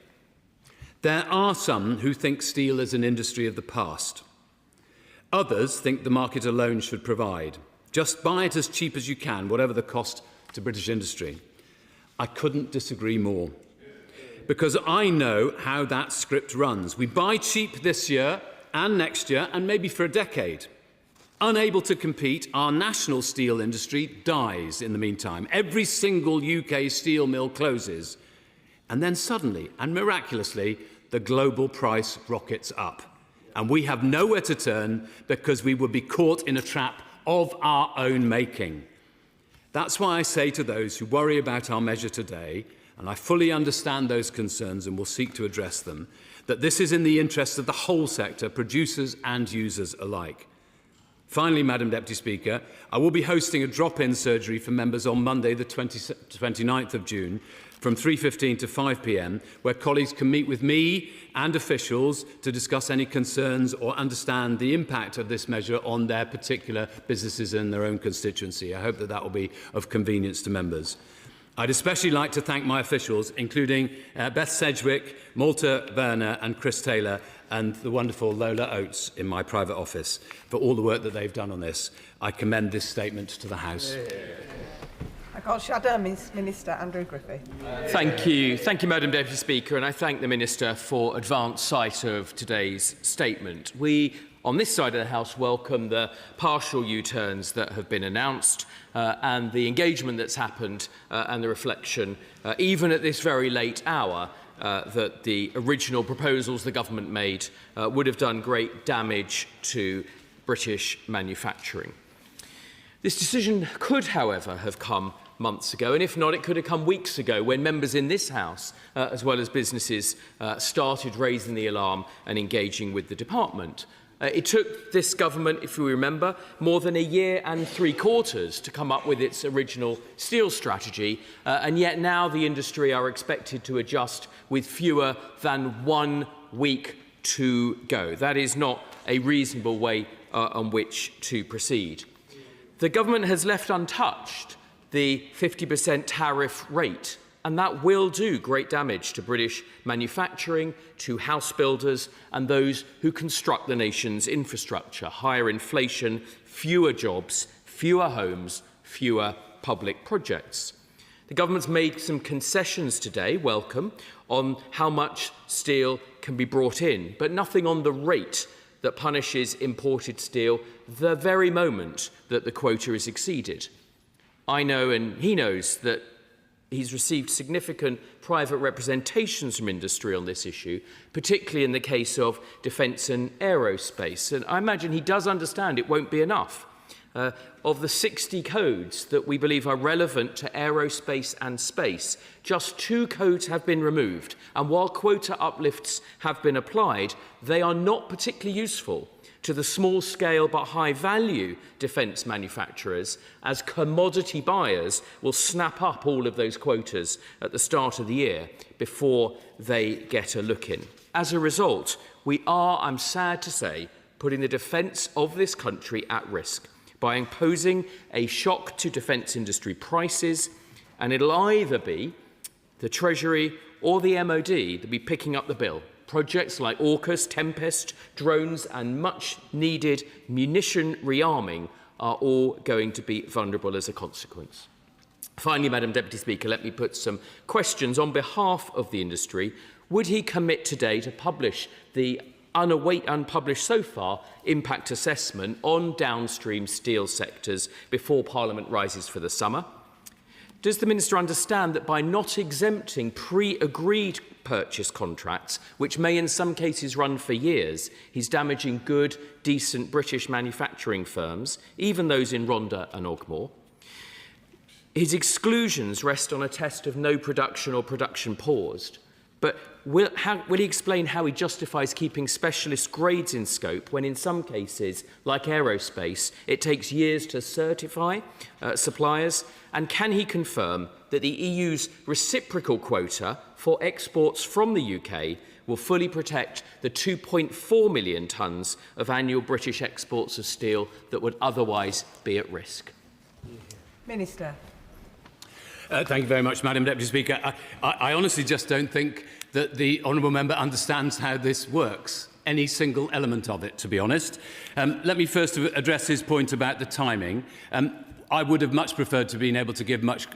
there are some who think steel is an industry of the past. Others think the market alone should provide. Just buy it as cheap as you can, whatever the cost to British industry. I couldn't disagree more, because I know how that script runs. We buy cheap this year and next year and maybe for a decade. Unable to compete, our national steel industry dies in the meantime. Every single UK steel mill closes. And then suddenly and miraculously, the global price rockets up. And we have nowhere to turn because we would be caught in a trap of our own making. That's why I say to those who worry about our measure today, and I fully understand those concerns and will seek to address them, that this is in the interest of the whole sector, producers and users alike. Finally, Madam Deputy Speaker, I will be hosting a drop-in surgery for members on Monday, the 29th of June, from 3:15 to 5 p.m, where colleagues can meet with me and officials to discuss any concerns or understand the impact of this measure on their particular businesses in their own constituency. I hope that that will be of convenience to members. I'd especially like to thank my officials, including Beth Sedgwick, Malta Werner and Chris Taylor, and the wonderful Lola Oates in my private office, for all the work that they've done on this. I commend this statement to the House. I got Shadow Minister Andrew Griffith. Thank you, Madam Deputy Speaker, and I thank the Minister for advance sight of today's statement. We, on this side of the House, welcome the partial U-turns that have been announced and the engagement that's happened and the reflection, even at this very late hour, that the original proposals the government made would have done great damage to British manufacturing. This decision could, however, have come months ago, and if not, it could have come weeks ago, when members in this House, as well as businesses, started raising the alarm and engaging with the department. It took this government, if you remember, more than 1 year and 3/4 to come up with its original steel strategy, and yet now the industry are expected to adjust with fewer than 1 week to go. That is not a reasonable way on which to proceed. The government has left untouched the 50% tariff rate and that will do great damage to British manufacturing, to house builders and those who construct the nation's infrastructure. Higher inflation, fewer jobs, fewer homes, fewer public projects. The government's made some concessions today, welcome, on how much steel can be brought in, but nothing on the rate that punishes imported steel the very moment that the quota is exceeded. I know, and he knows, that he's received significant private representations from industry on this issue, particularly in the case of defence and aerospace. And I imagine he does understand it won't be enough. Of the 60 codes that we believe are relevant to aerospace and space, just 2 codes have been removed. And while quota uplifts have been applied, they are not particularly useful to the small-scale but high-value defence manufacturers, as commodity buyers will snap up all of those quotas at the start of the year before they get a look in. As a result, we are, I'm sad to say, putting the defence of this country at risk by imposing a shock to defence industry prices, and it'll either be the Treasury or the MOD that'll be picking up the bill. Projects like AUKUS, Tempest, drones and much-needed munition rearming are all going to be vulnerable as a consequence. Finally, Madam Deputy Speaker, let me put some questions on behalf of the industry. Would he commit today to publish the unpublished so far impact assessment on downstream steel sectors before Parliament rises for the summer? Does the Minister understand that by not exempting pre-agreed purchase contracts, which may in some cases run for years, he's damaging good, decent British manufacturing firms, even those in Rhondda and Ogmore? His exclusions rest on a test of no production or production paused. But will he explain how he justifies keeping specialist grades in scope when in some cases, like aerospace, it takes years to certify suppliers? And can he confirm that the EU's reciprocal quota for exports from the UK will fully protect the 2.4 million tonnes of annual British exports of steel that would otherwise be at risk? Minister. Thank you very much, Madam Deputy Speaker. I honestly just don't think that the honourable member understands how this works, any single element of it, to be honest. Let me first address his point about the timing. I would have much preferred to have been able to give much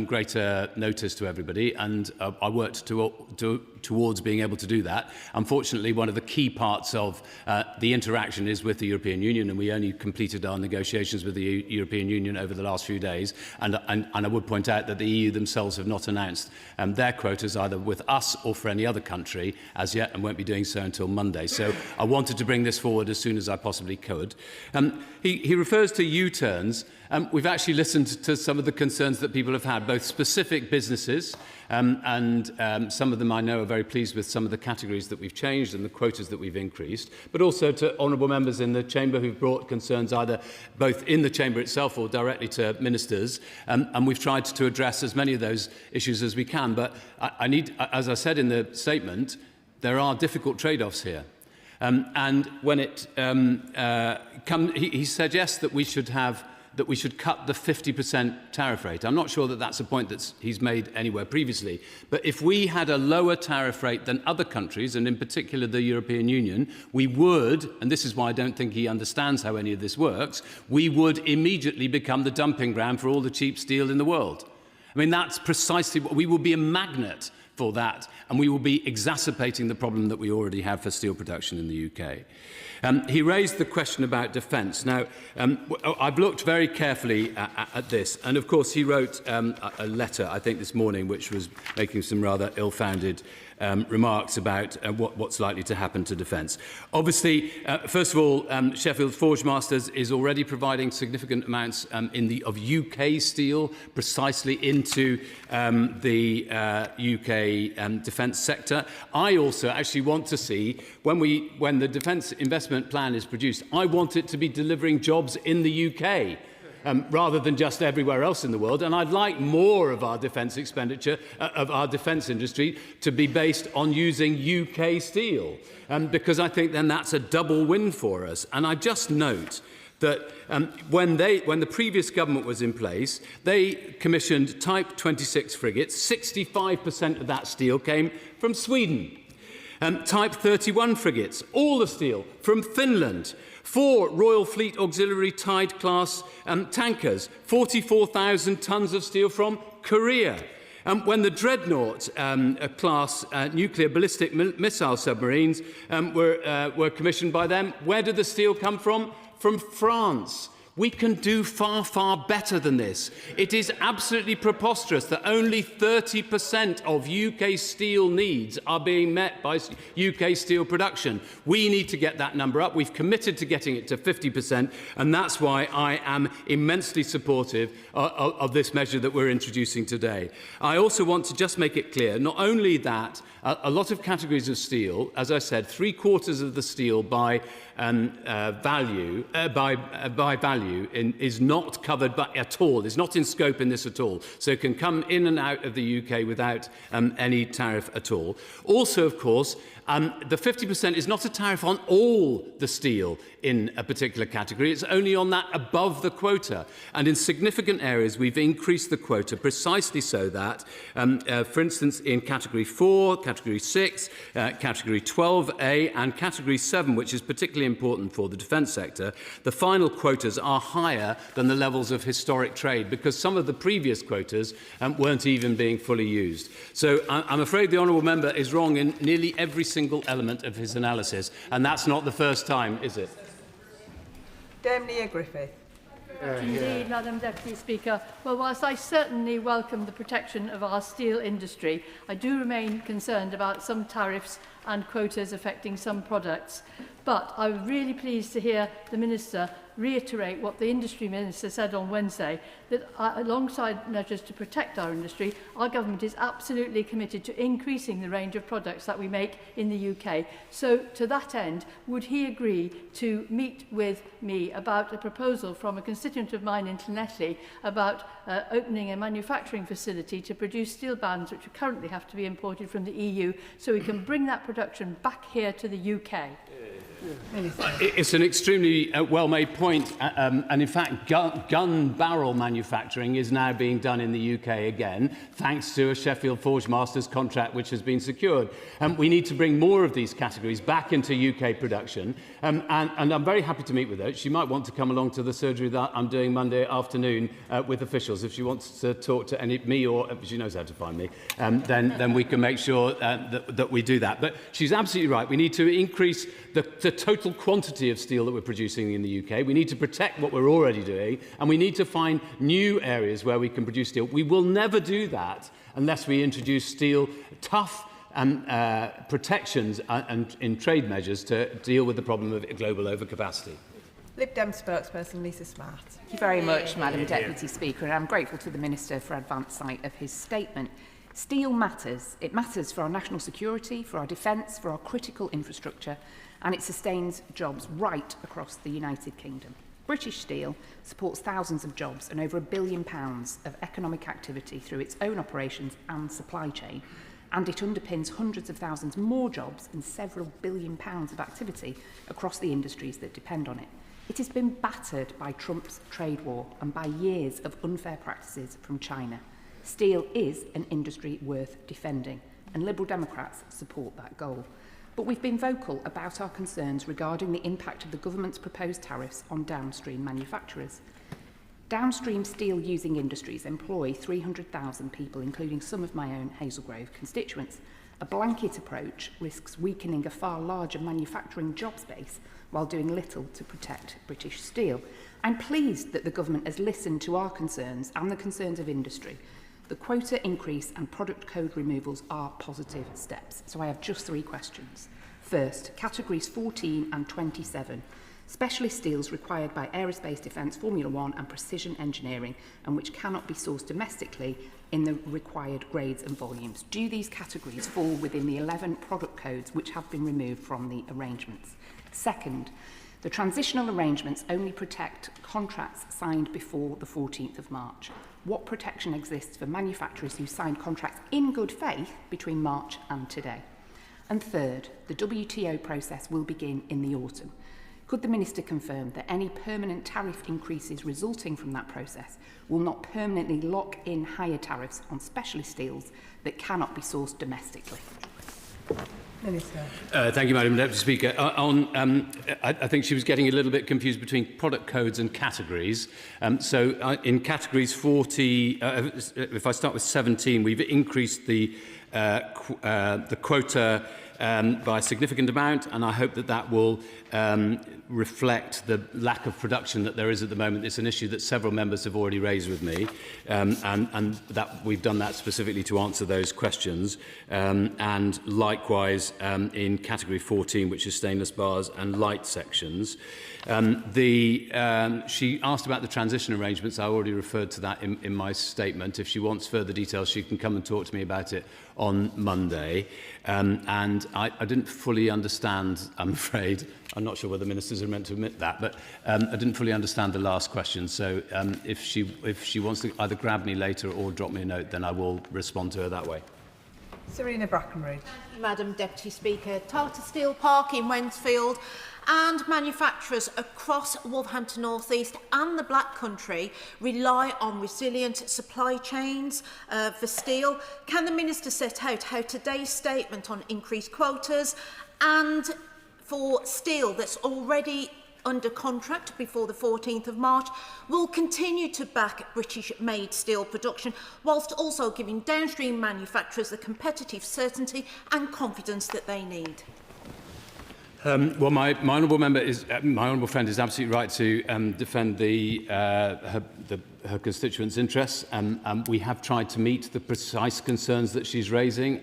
greater notice to everybody, and I worked towards being able to do that. Unfortunately, one of the key parts of the interaction is with the European Union, and we only completed our negotiations with the European Union over the last few days. And I would point out that the EU themselves have not announced their quotas either with us or for any other country as yet, and won't be doing so until Monday. So I wanted to bring this forward as soon as I possibly could. He refers to U-turns. We've actually listened to some of the concerns that people have had, both specific businesses, and some of them I know are very pleased with some of the categories that we've changed and the quotas that we've increased, but also to honourable members in the Chamber who've brought concerns either both in the Chamber itself or directly to ministers, and we've tried to address as many of those issues as we can. But I need, as I said in the statement, there are difficult trade-offs here. And when it he suggests that we should cut the 50% tariff rate. I'm not sure that that's a point that he's made anywhere previously. But if we had a lower tariff rate than other countries, and in particular the European Union, we would, and this is why I don't think he understands how any of this works, we would immediately become the dumping ground for all the cheap steel in the world. I mean, that's precisely what we will be, a magnet for that, and we will be exacerbating the problem that we already have for steel production in the UK. He raised the question about defence. Now, I've looked very carefully at this, and of course he wrote a letter, I think this morning, which was making some rather ill-founded remarks about what's likely to happen to defence. Obviously, first of all, Sheffield Forgemasters is already providing significant amounts of UK steel precisely into the UK defence sector. I also actually want to see, when the defence investment plan is produced, I want it to be delivering jobs in the UK. Rather than just everywhere else in the world. And I'd like more of our defence expenditure, of our defence industry, to be based on using UK steel, because I think then that's a double win for us. And I just note that when the previous government was in place, they commissioned Type 26 frigates. 65% of that steel came from Sweden. Type 31 frigates, all the steel from Finland. 4 Royal Fleet Auxiliary Tide-class tankers, 44,000 tonnes of steel from Korea. When the Dreadnought class nuclear ballistic missile submarines were commissioned by them, where did the steel come from? From France. We can do far, far better than this. It is absolutely preposterous that only 30% of UK steel needs are being met by UK steel production. We need to get that number up. We've committed to getting it to 50%, and that's why I am immensely supportive of this measure that we're introducing today. I also want to just make it clear, not only that a lot of categories of steel, as I said, 3/4 of the steel by value is not covered at all, is not in scope in this at all. So it can come in and out of the UK without any tariff at all. Also, of course, the 50% is not a tariff on all the steel in a particular category. It's only on that above the quota. And in significant areas, we've increased the quota precisely so that, for instance, in Category 4, Category 6, Category 12A and Category 7, which is particularly important for the defence sector, the final quotas are higher than the levels of historic trade because some of the previous quotas weren't even being fully used. So I'm afraid the honourable member is wrong in nearly every single element of his analysis, and that's not the first time, is it? Nia Griffith. Indeed, Madam Deputy Speaker. Well, whilst I certainly welcome the protection of our steel industry, I do remain concerned about some tariffs and quotas affecting some products. But I was really pleased to hear the Minister reiterate what the Industry Minister said on Wednesday, that alongside measures to protect our industry, our government is absolutely committed to increasing the range of products that we make in the UK. So to that end, would he agree to meet with me about a proposal from a constituent of mine in Llanelli about opening a manufacturing facility to produce steel bands which currently have to be imported from the EU, so we can bring that production back here to the UK? It's an extremely well-made point, and in fact gun barrel manufacturing is now being done in the UK again, thanks to a Sheffield Forge Masters contract which has been secured. We need to bring more of these categories back into UK production, and I'm very happy to meet with her. She might want to come along to the surgery that I'm doing Monday afternoon with officials. If she wants to talk to me, or she knows how to find me, then we can make sure that we do that. But she's absolutely right. We need to increase the total quantity of steel that we're producing in the UK. We need to protect what we're already doing, and we need to find new areas where we can produce steel. We will never do that unless we introduce steel tough protections and in trade measures to deal with the problem of global overcapacity. Lib Dem spokesperson Lisa Smart. Thank you very much, Madam Deputy Speaker, and I'm grateful to the Minister for advance sight of his statement. Steel matters. It matters for our national security, for our defence, for our critical infrastructure, and it sustains jobs right across the United Kingdom. British Steel supports thousands of jobs and over £1 billion of economic activity through its own operations and supply chain, and it underpins hundreds of thousands more jobs and several £1 billion of activity across the industries that depend on it. It has been battered by Trump's trade war and by years of unfair practices from China. Steel is an industry worth defending, and Liberal Democrats support that goal. But we've been vocal about our concerns regarding the impact of the government's proposed tariffs on downstream manufacturers. Downstream steel-using industries employ 300,000 people, including some of my own Hazel Grove constituents. A blanket approach risks weakening a far larger manufacturing jobs base while doing little to protect British steel. I'm pleased that the government has listened to our concerns and the concerns of industry. The quota increase and product code removals are positive steps. So I have just 3 questions. First, categories 14 and 27. Specialist steels required by aerospace defence, Formula 1 and precision engineering, and which cannot be sourced domestically in the required grades and volumes. Do these categories fall within the 11 product codes which have been removed from the arrangements? Second, the transitional arrangements only protect contracts signed before the 14th of March. What protection exists for manufacturers who signed contracts in good faith between March and today? And third, the WTO process will begin in the autumn. Could the Minister confirm that any permanent tariff increases resulting from that process will not permanently lock in higher tariffs on specialist steels that cannot be sourced domestically? Minister. Thank you, Madam Deputy Speaker. I think she was getting a little bit confused between product codes and categories. In categories 40, if I start with 17, we've increased the quota by a significant amount, and I hope that that will reflect the lack of production that there is at the moment. It's an issue that several members have already raised with me, and that we've done that specifically to answer those questions. And likewise, in category 14, which is stainless bars and light sections. She asked about the transition arrangements. I already referred to that in my statement. If she wants further details, she can come and talk to me about it on Monday. And I didn't fully understand, I'm afraid. I'm not sure whether ministers are meant to admit that, but I didn't fully understand the last question. So if she wants to either grab me later or drop me a note, then I will respond to her that way. Serena Brackenridge. Thank you, Madam Deputy Speaker. Tata Steel Park in Wensfield and manufacturers across Wolverhampton North East and the Black Country rely on resilient supply chains for steel. Can the Minister set out how today's statement on increased quotas and for steel that's already under contract before the 14th of March will continue to back British-made steel production, whilst also giving downstream manufacturers the competitive certainty and confidence that they need? Well, my honourable friend is absolutely right to defend her constituents' interests. We have tried to meet the precise concerns that she's raising.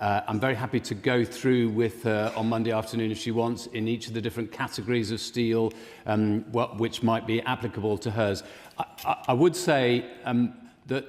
I'm very happy to go through with her on Monday afternoon if she wants in each of the different categories of steel which might be applicable to hers. I would say that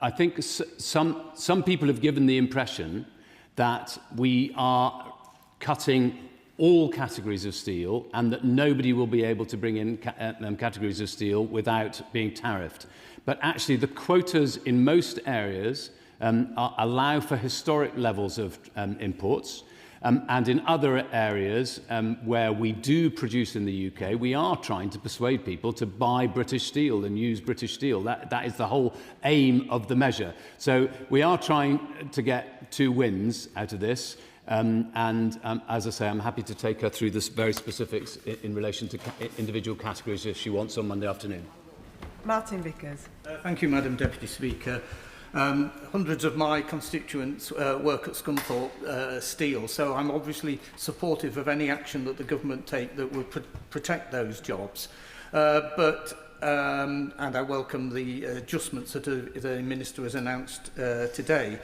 I think some people have given the impression that we are cutting all categories of steel and that nobody will be able to bring in categories of steel without being tariffed. But actually the quotas in most areas allow for historic levels of imports. And in other areas where we do produce in the UK, we are trying to persuade people to buy British steel and use British steel. That is the whole aim of the measure. So we are trying to get two wins out of this. As I say, I'm happy to take her through the very specifics in relation to individual categories if she wants on Monday afternoon. Martin Vickers. Thank you, Madam Deputy Speaker. Hundreds of my constituents work at Scunthorpe Steel, so I'm obviously supportive of any action that the government take that would protect those jobs. And I welcome the adjustments that the Minister has announced today.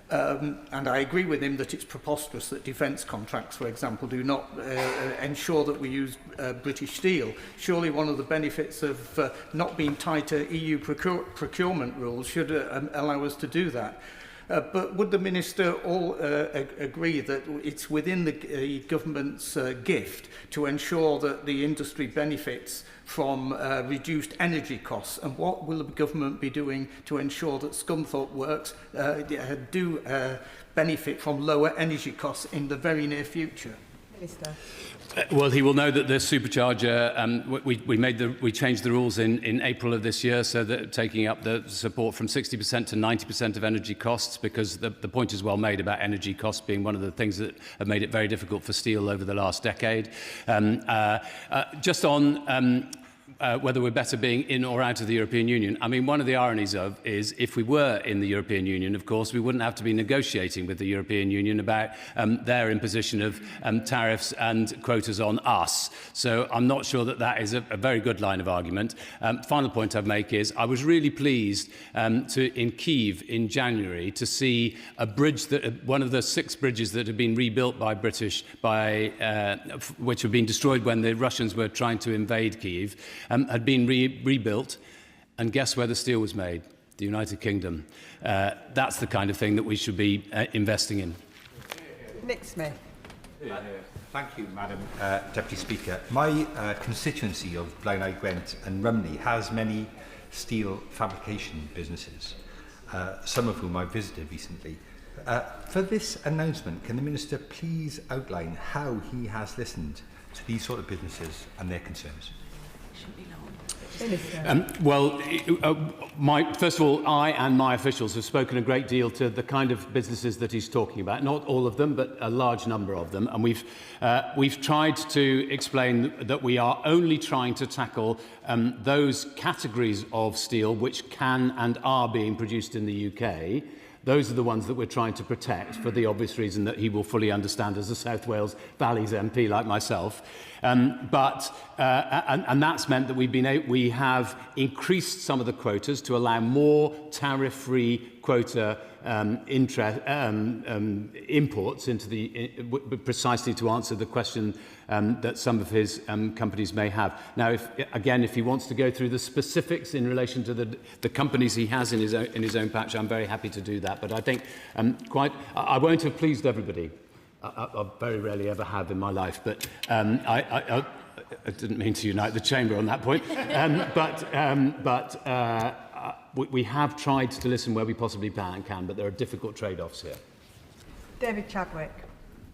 And I agree with him that it's preposterous that defence contracts, for example, do not ensure that we use British steel. Surely one of the benefits of not being tied to EU procurement rules should allow us to do that. But would the Minister all agree that it's within the government's gift to ensure that the industry benefits from reduced energy costs? And what will the government be doing to ensure that Scunthorpe works do benefit from lower energy costs in the very near future? Minister. Well, he will know that the supercharger, we changed the rules in April of this year, so that taking up the support from 60% to 90% of energy costs, because the point is well made about energy costs being one of the things that have made it very difficult for steel over the last decade. Just on whether we're better being in or out of the European Union. I mean, one of the ironies is if we were in the European Union, of course, we wouldn't have to be negotiating with the European Union about their imposition of tariffs and quotas on us. So I'm not sure that that is a very good line of argument. Final point I'd make is I was really pleased in Kyiv in January to see a bridge, one of the 6 bridges that had been rebuilt by which had been destroyed when the Russians were trying to invade Kyiv, had been rebuilt, and guess where the steel was made? The United Kingdom. That's the kind of thing that we should be investing in. Nick Smith. Thank you, Madam Deputy Speaker. My constituency of Blaenau Gwent and Rumney has many steel fabrication businesses, some of whom I visited recently. For this announcement, can the Minister please outline how he has listened to these sort of businesses and their concerns? First of all, I and my officials have spoken a great deal to the kind of businesses that he's talking about. Not all of them, but a large number of them. And we've tried to explain that we are only trying to tackle those categories of steel which can and are being produced in the UK. Those are the ones that we're trying to protect for the obvious reason that he will fully understand as a South Wales Valleys MP like myself. And that's meant that we have increased some of the quotas to allow more tariff-free quota imports into precisely to answer the question that some of his companies may have. Now, if he wants to go through the specifics in relation to the companies he has in his own patch, I'm very happy to do that. But I think I won't have pleased everybody. I very rarely ever have in my life, but I didn't mean to unite the chamber on that point. We have tried to listen where we possibly can, but there are difficult trade-offs here. David Chadwick.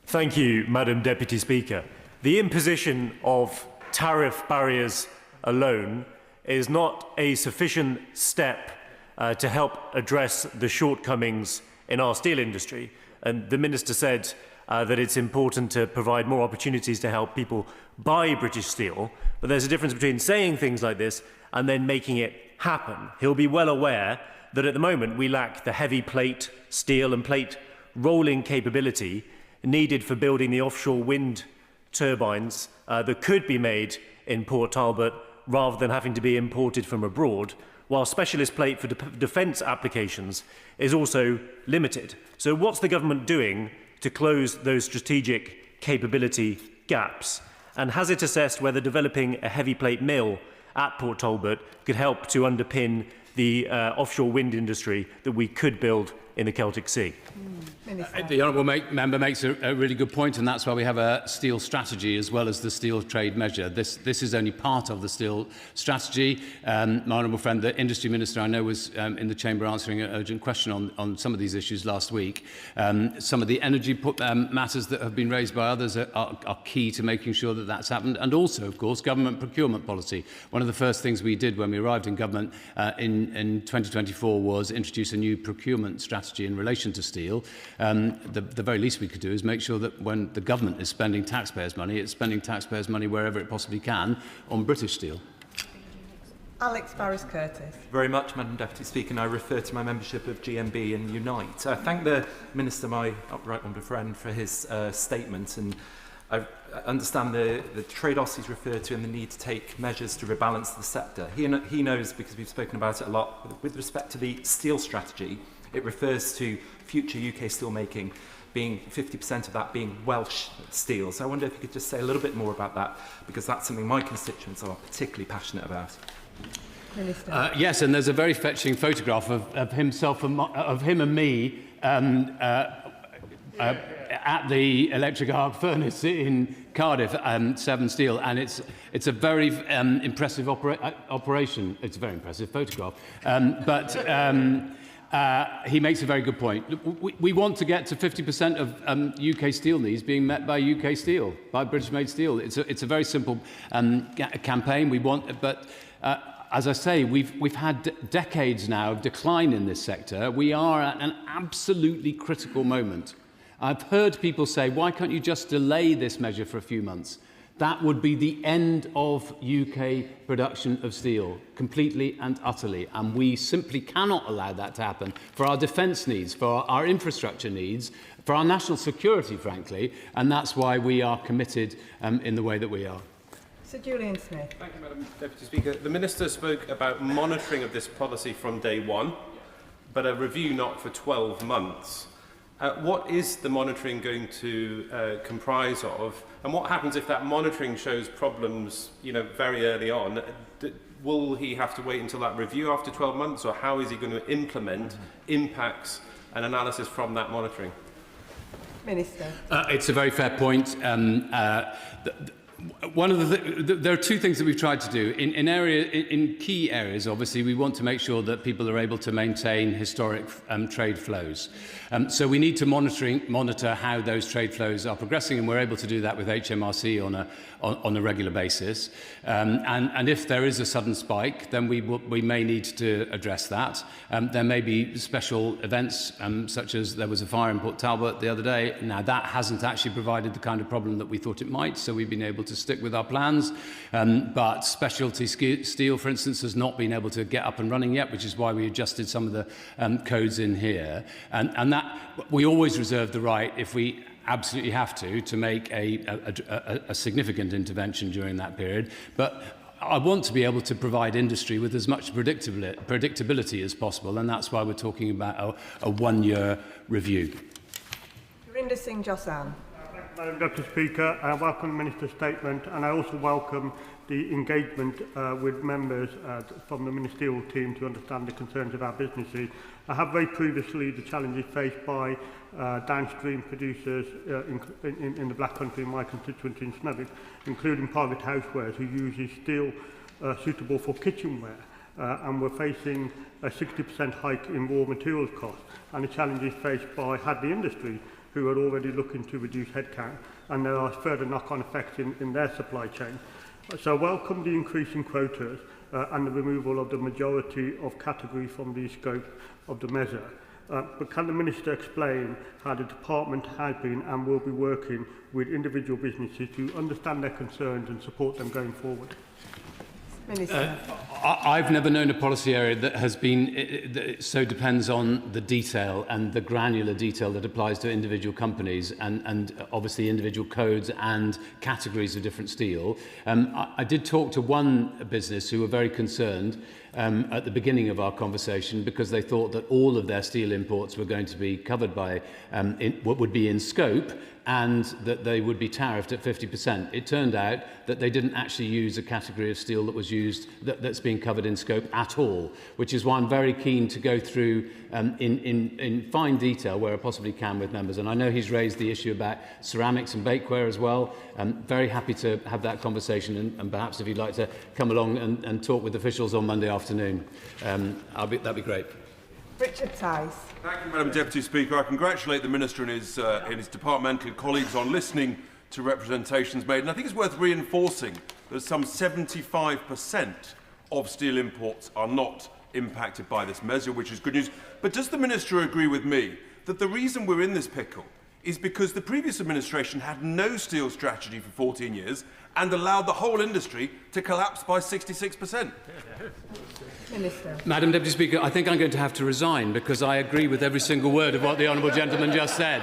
Thank you, Madam Deputy Speaker. The imposition of tariff barriers alone is not a sufficient step to help address the shortcomings in our steel industry. And the Minister said that it's important to provide more opportunities to help people buy British steel. But there's a difference between saying things like this and then making it happen. He'll be well aware that at the moment we lack the heavy plate steel and plate rolling capability needed for building the offshore wind turbines that could be made in Port Talbot rather than having to be imported from abroad, while specialist plate for defence applications is also limited. So what's the government doing to close those strategic capability gaps? And has it assessed whether developing a heavy plate mill at Port Talbot could help to underpin the offshore wind industry that we could build in the Celtic Sea? The honourable member makes a really good point, and that's why we have a steel strategy as well as the steel trade measure. This is only part of the steel strategy. My honourable friend, the industry minister, I know was in the chamber answering an urgent question on some of these issues last week. Some of the energy matters that have been raised by others are key to making sure that that's happened, and also, of course, government procurement policy. One of the first things we did when we arrived in government in 2024 was introduce a new procurement strategy in relation to steel. The very least we could do is make sure that when the government is spending taxpayers' money, it's spending taxpayers' money wherever it possibly can on British steel. Alex Barris-Curtis. Very much, Madam Deputy Speaker, and I refer to my membership of GMB and Unite. I thank the Minister, my upright honourable friend, for his statement, and I understand the trade-offs he's referred to and the need to take measures to rebalance the sector. He knows, because we've spoken about it a lot, with respect to the steel strategy, it refers to future UK steelmaking being 50% of that being Welsh steel. So I wonder if you could just say a little bit more about that, because that's something my constituents are particularly passionate about. Yes, and there's a very fetching photograph of him and me at the electric arc furnace in Cardiff, Severn Steel, and it's a very impressive operation. It's a very impressive photograph, he makes a very good point. We want to get to 50% of UK steel needs being met by UK steel, by British-made steel. It's a very simple campaign. We want, but as I say, we've had decades now of decline in this sector. We are at an absolutely critical moment. I've heard people say, why can't you just delay this measure for a few months? That would be the end of UK production of steel, completely and utterly. And we simply cannot allow that to happen for our defence needs, for our infrastructure needs, for our national security, frankly. And that's why we are committed in the way that we are. Sir Julian Smith. Thank you, Madam Deputy Speaker. The Minister spoke about monitoring of this policy from day one, but a review not for 12 months. What is the monitoring going to comprise of, and what happens if that monitoring shows problems, very early on? Will he have to wait until that review after 12 months, or how is he going to implement impacts and analysis from that monitoring? Minister. It's a very fair point. One of there are two things that we've tried to do. In key areas, obviously, we want to make sure that people are able to maintain historic trade flows. So we need to monitor how those trade flows are progressing, and we're able to do that with HMRC on a regular basis. And if there is a sudden spike, then we may need to address that. There may be special events, such as there was a fire in Port Talbot the other day. Now, that hasn't actually provided the kind of problem that we thought it might, so we've been able to stick with our plans. But specialty steel, for instance, has not been able to get up and running yet, which is why we adjusted some of the codes in here. And that we always reserve the right, if we absolutely have to make a significant intervention during that period. But I want to be able to provide industry with as much predictability as possible, and that's why we're talking about a one-year review. Gurinder Singh Josan. Madam Deputy Speaker, I welcome the Minister's statement, and I also welcome the engagement with members from the ministerial team to understand the concerns of our businesses. I have raised previously the challenges faced by downstream producers in the Black Country, in my constituency in Snevik, including private housewares who use steel suitable for kitchenware. And we're facing a 60% hike in raw materials costs, and the challenges faced by Hadley Industries, who are already looking to reduce headcount, and there are further knock-on effects in their supply chain. So I welcome the increase in quotas and the removal of the majority of categories from the scope of the measure. But can the Minister explain how the Department has been and will be working with individual businesses to understand their concerns and support them going forward? I've never known a policy area that has been so depends on the detail and the granular detail that applies to individual companies and obviously individual codes and categories of different steel. I did talk to one business who were very concerned at the beginning of our conversation because they thought that all of their steel imports were going to be covered by what would be in scope, and that they would be tariffed at 50%. It turned out that they didn't actually use a category of steel that was used that's being covered in scope at all, which is why I'm very keen to go through in fine detail where I possibly can with members. And I know he's raised the issue about ceramics and bakeware as well. I'm very happy to have that conversation, and perhaps if you'd like to come along and talk with officials on Monday afternoon, that'd be great. Richard Tice. Thank you, Madam Deputy Speaker. I congratulate the Minister and his departmental colleagues on listening to representations made. And I think it's worth reinforcing that some 75% of steel imports are not impacted by this measure, which is good news. But does the Minister agree with me that the reason we're in this pickle is because the previous administration had no steel strategy for 14 years and allowed the whole industry to collapse by 66%? Minister. Madam Deputy Speaker, I think I'm going to have to resign because I agree with every single word of what the honourable gentleman just said.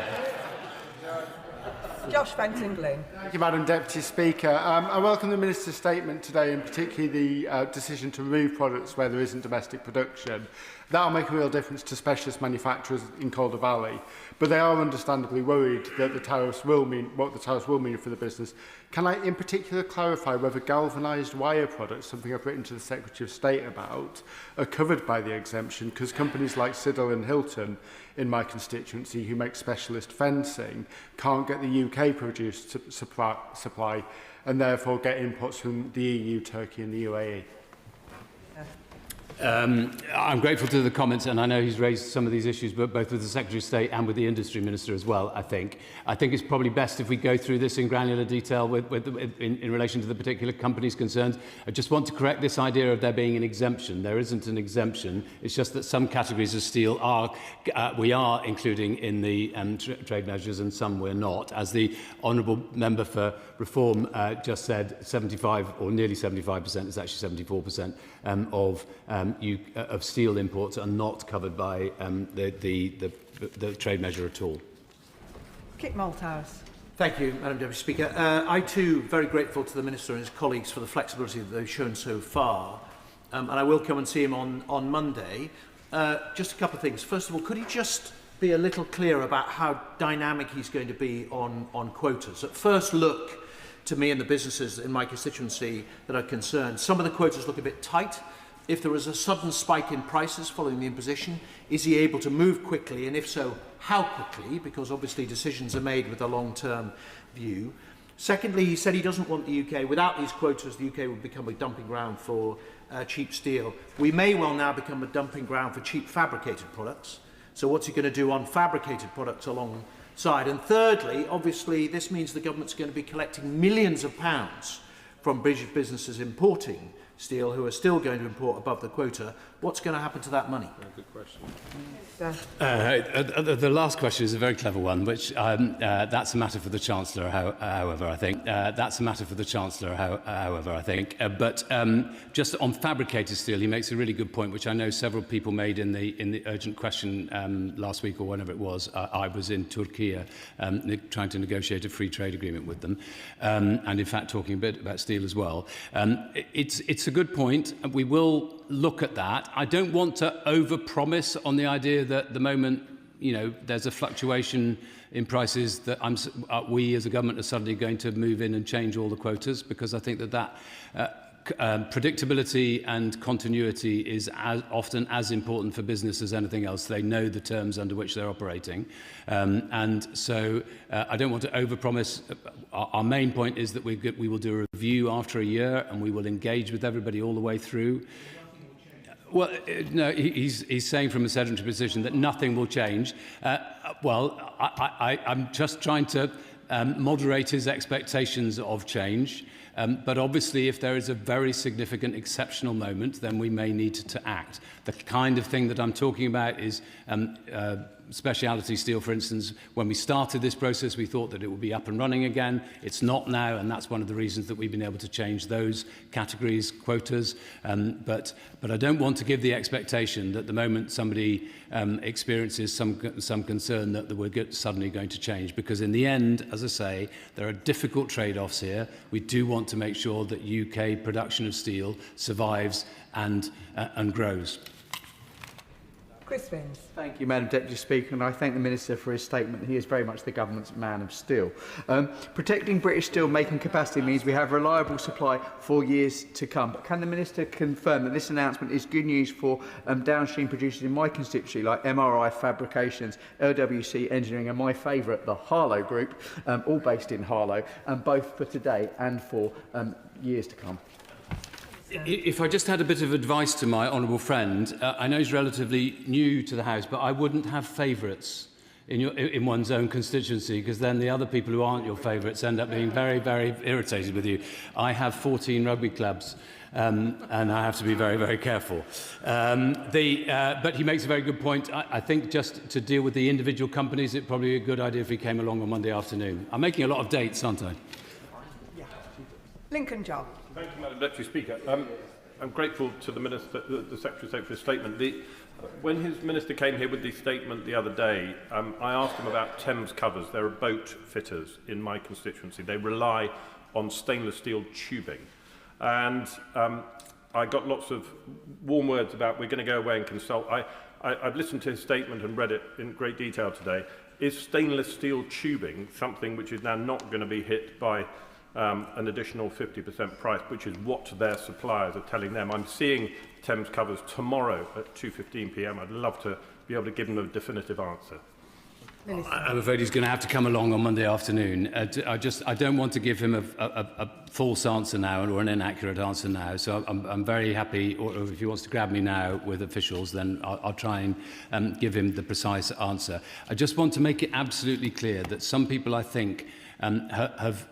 Josh Fenton-Glynn. Thank you, Madam Deputy Speaker. I welcome the Minister's statement today, and particularly the decision to remove products where there isn't domestic production. That will make a real difference to specialist manufacturers in Calder Valley, but they are understandably worried that the tariffs will mean what the tariffs will mean for the business. Can I in particular clarify whether galvanised wire products, something I've written to the Secretary of State about, are covered by the exemption, because companies like Siddle and Hilton in my constituency who make specialist fencing can't get the UK produced supply and therefore get inputs from the EU, Turkey and the UAE? I'm grateful to the comments, and I know he's raised some of these issues, but both with the Secretary of State and with the Industry Minister as well, I think it's probably best if we go through this in granular detail in relation to the particular company's concerns. I just want to correct this idea of there being an exemption. There isn't an exemption. It's just that some categories of steel we are including in the trade measures and some we're not. As the Honourable Member for Reform just said, 75 or nearly 75%, it's actually 74% of steel imports are not covered by the trade measure at all. Kit Malthouse. Thank you, Madam Deputy Speaker. I too very grateful to the Minister and his colleagues for the flexibility that they've shown so far. And I will come and see him on Monday. Just a couple of things. First of all, could he just be a little clearer about how dynamic he's going to be on quotas? At first look, to me and the businesses in my constituency that are concerned, some of the quotas look a bit tight. If there is a sudden spike in prices following the imposition, is he able to move quickly? And if so, how quickly? Because obviously decisions are made with a long-term view. Secondly, he said he doesn't want the UK, without these quotas, the UK would become a dumping ground for cheap steel. We may well now become a dumping ground for cheap fabricated products. So what's he going to do on fabricated products alongside? And thirdly, obviously, this means the government's going to be collecting millions of pounds from British businesses importing steel, who are still going to import above the quota. What's going to happen to that money? Good question. The last question is a very clever one, which that's a matter for the Chancellor, however, I think. That's a matter for the Chancellor, however, I think. But just on fabricated steel, he makes a really good point, which I know several people made in the urgent question last week or whenever it was. I was in Turkey trying to negotiate a free trade agreement with them, and in fact talking a bit about steel as well. It's a good point. We will look at that. I don't want to overpromise on the idea that at the moment, you know, there's a fluctuation in prices that we as a government are suddenly going to move in and change all the quotas, because I think that predictability and continuity is often as important for business as anything else. They know the terms under which they're operating. And so I don't want to overpromise. Our main point is that we will do a review after a year, and we will engage with everybody all the way through. Well, no, he's saying from a sedentary position that nothing will change. Well, I'm just trying to moderate his expectations of change. But obviously, if there is a very significant exceptional moment, then we may need to act. The kind of thing that I'm talking about is speciality steel, for instance. When we started this process, we thought that it would be up and running again. It's not now, and that's one of the reasons that we've been able to change those categories, quotas. But I don't want to give the expectation that the moment somebody experiences some concern that we're suddenly going to change. Because in the end, as I say, there are difficult trade-offs here. We do want to make sure that UK production of steel survives and grows. Chris Vins. Thank you, Madam Deputy Speaker, and I thank the Minister for his statement. He is very much the government's man of steel. Protecting British steel-making capacity means we have reliable supply for years to come. But can the Minister confirm that this announcement is good news for downstream producers in my constituency, like MRI Fabrications, LWC Engineering, and my favourite, the Harlow Group, all based in Harlow, and both for today and for years to come? If I just had a bit of advice to my honourable friend, I know he's relatively new to the House, but I wouldn't have favourites in one's own constituency, because then the other people who aren't your favourites end up being very, very irritated with you. I have 14 rugby clubs, and I have to be very, very careful. But he makes a very good point. I think just to deal with the individual companies, it'd probably be a good idea if he came along on Monday afternoon. I'm making a lot of dates, aren't I? Lincoln Job. Thank you, Madam Deputy Speaker. I'm grateful to the Minister, the Secretary of State, for his statement. When his Minister came here with the statement the other day, I asked him about Thames covers. There are boat fitters in my constituency. They rely on stainless steel tubing. And I got lots of warm words about we're going to go away and consult. I've listened to his statement and read it in great detail today. Is stainless steel tubing something which is now not going to be hit by an additional 50% price, which is what their suppliers are telling them? I'm seeing Thames covers tomorrow at 2:15 p.m. I'd love to be able to give them a definitive answer. I'm afraid he's going to have to come along on Monday afternoon. I don't want to give him a false answer now or an inaccurate answer now. So I'm very happy, or if he wants to grab me now with officials, then I'll try and give him the precise answer. I just want to make it absolutely clear that some people, I think, have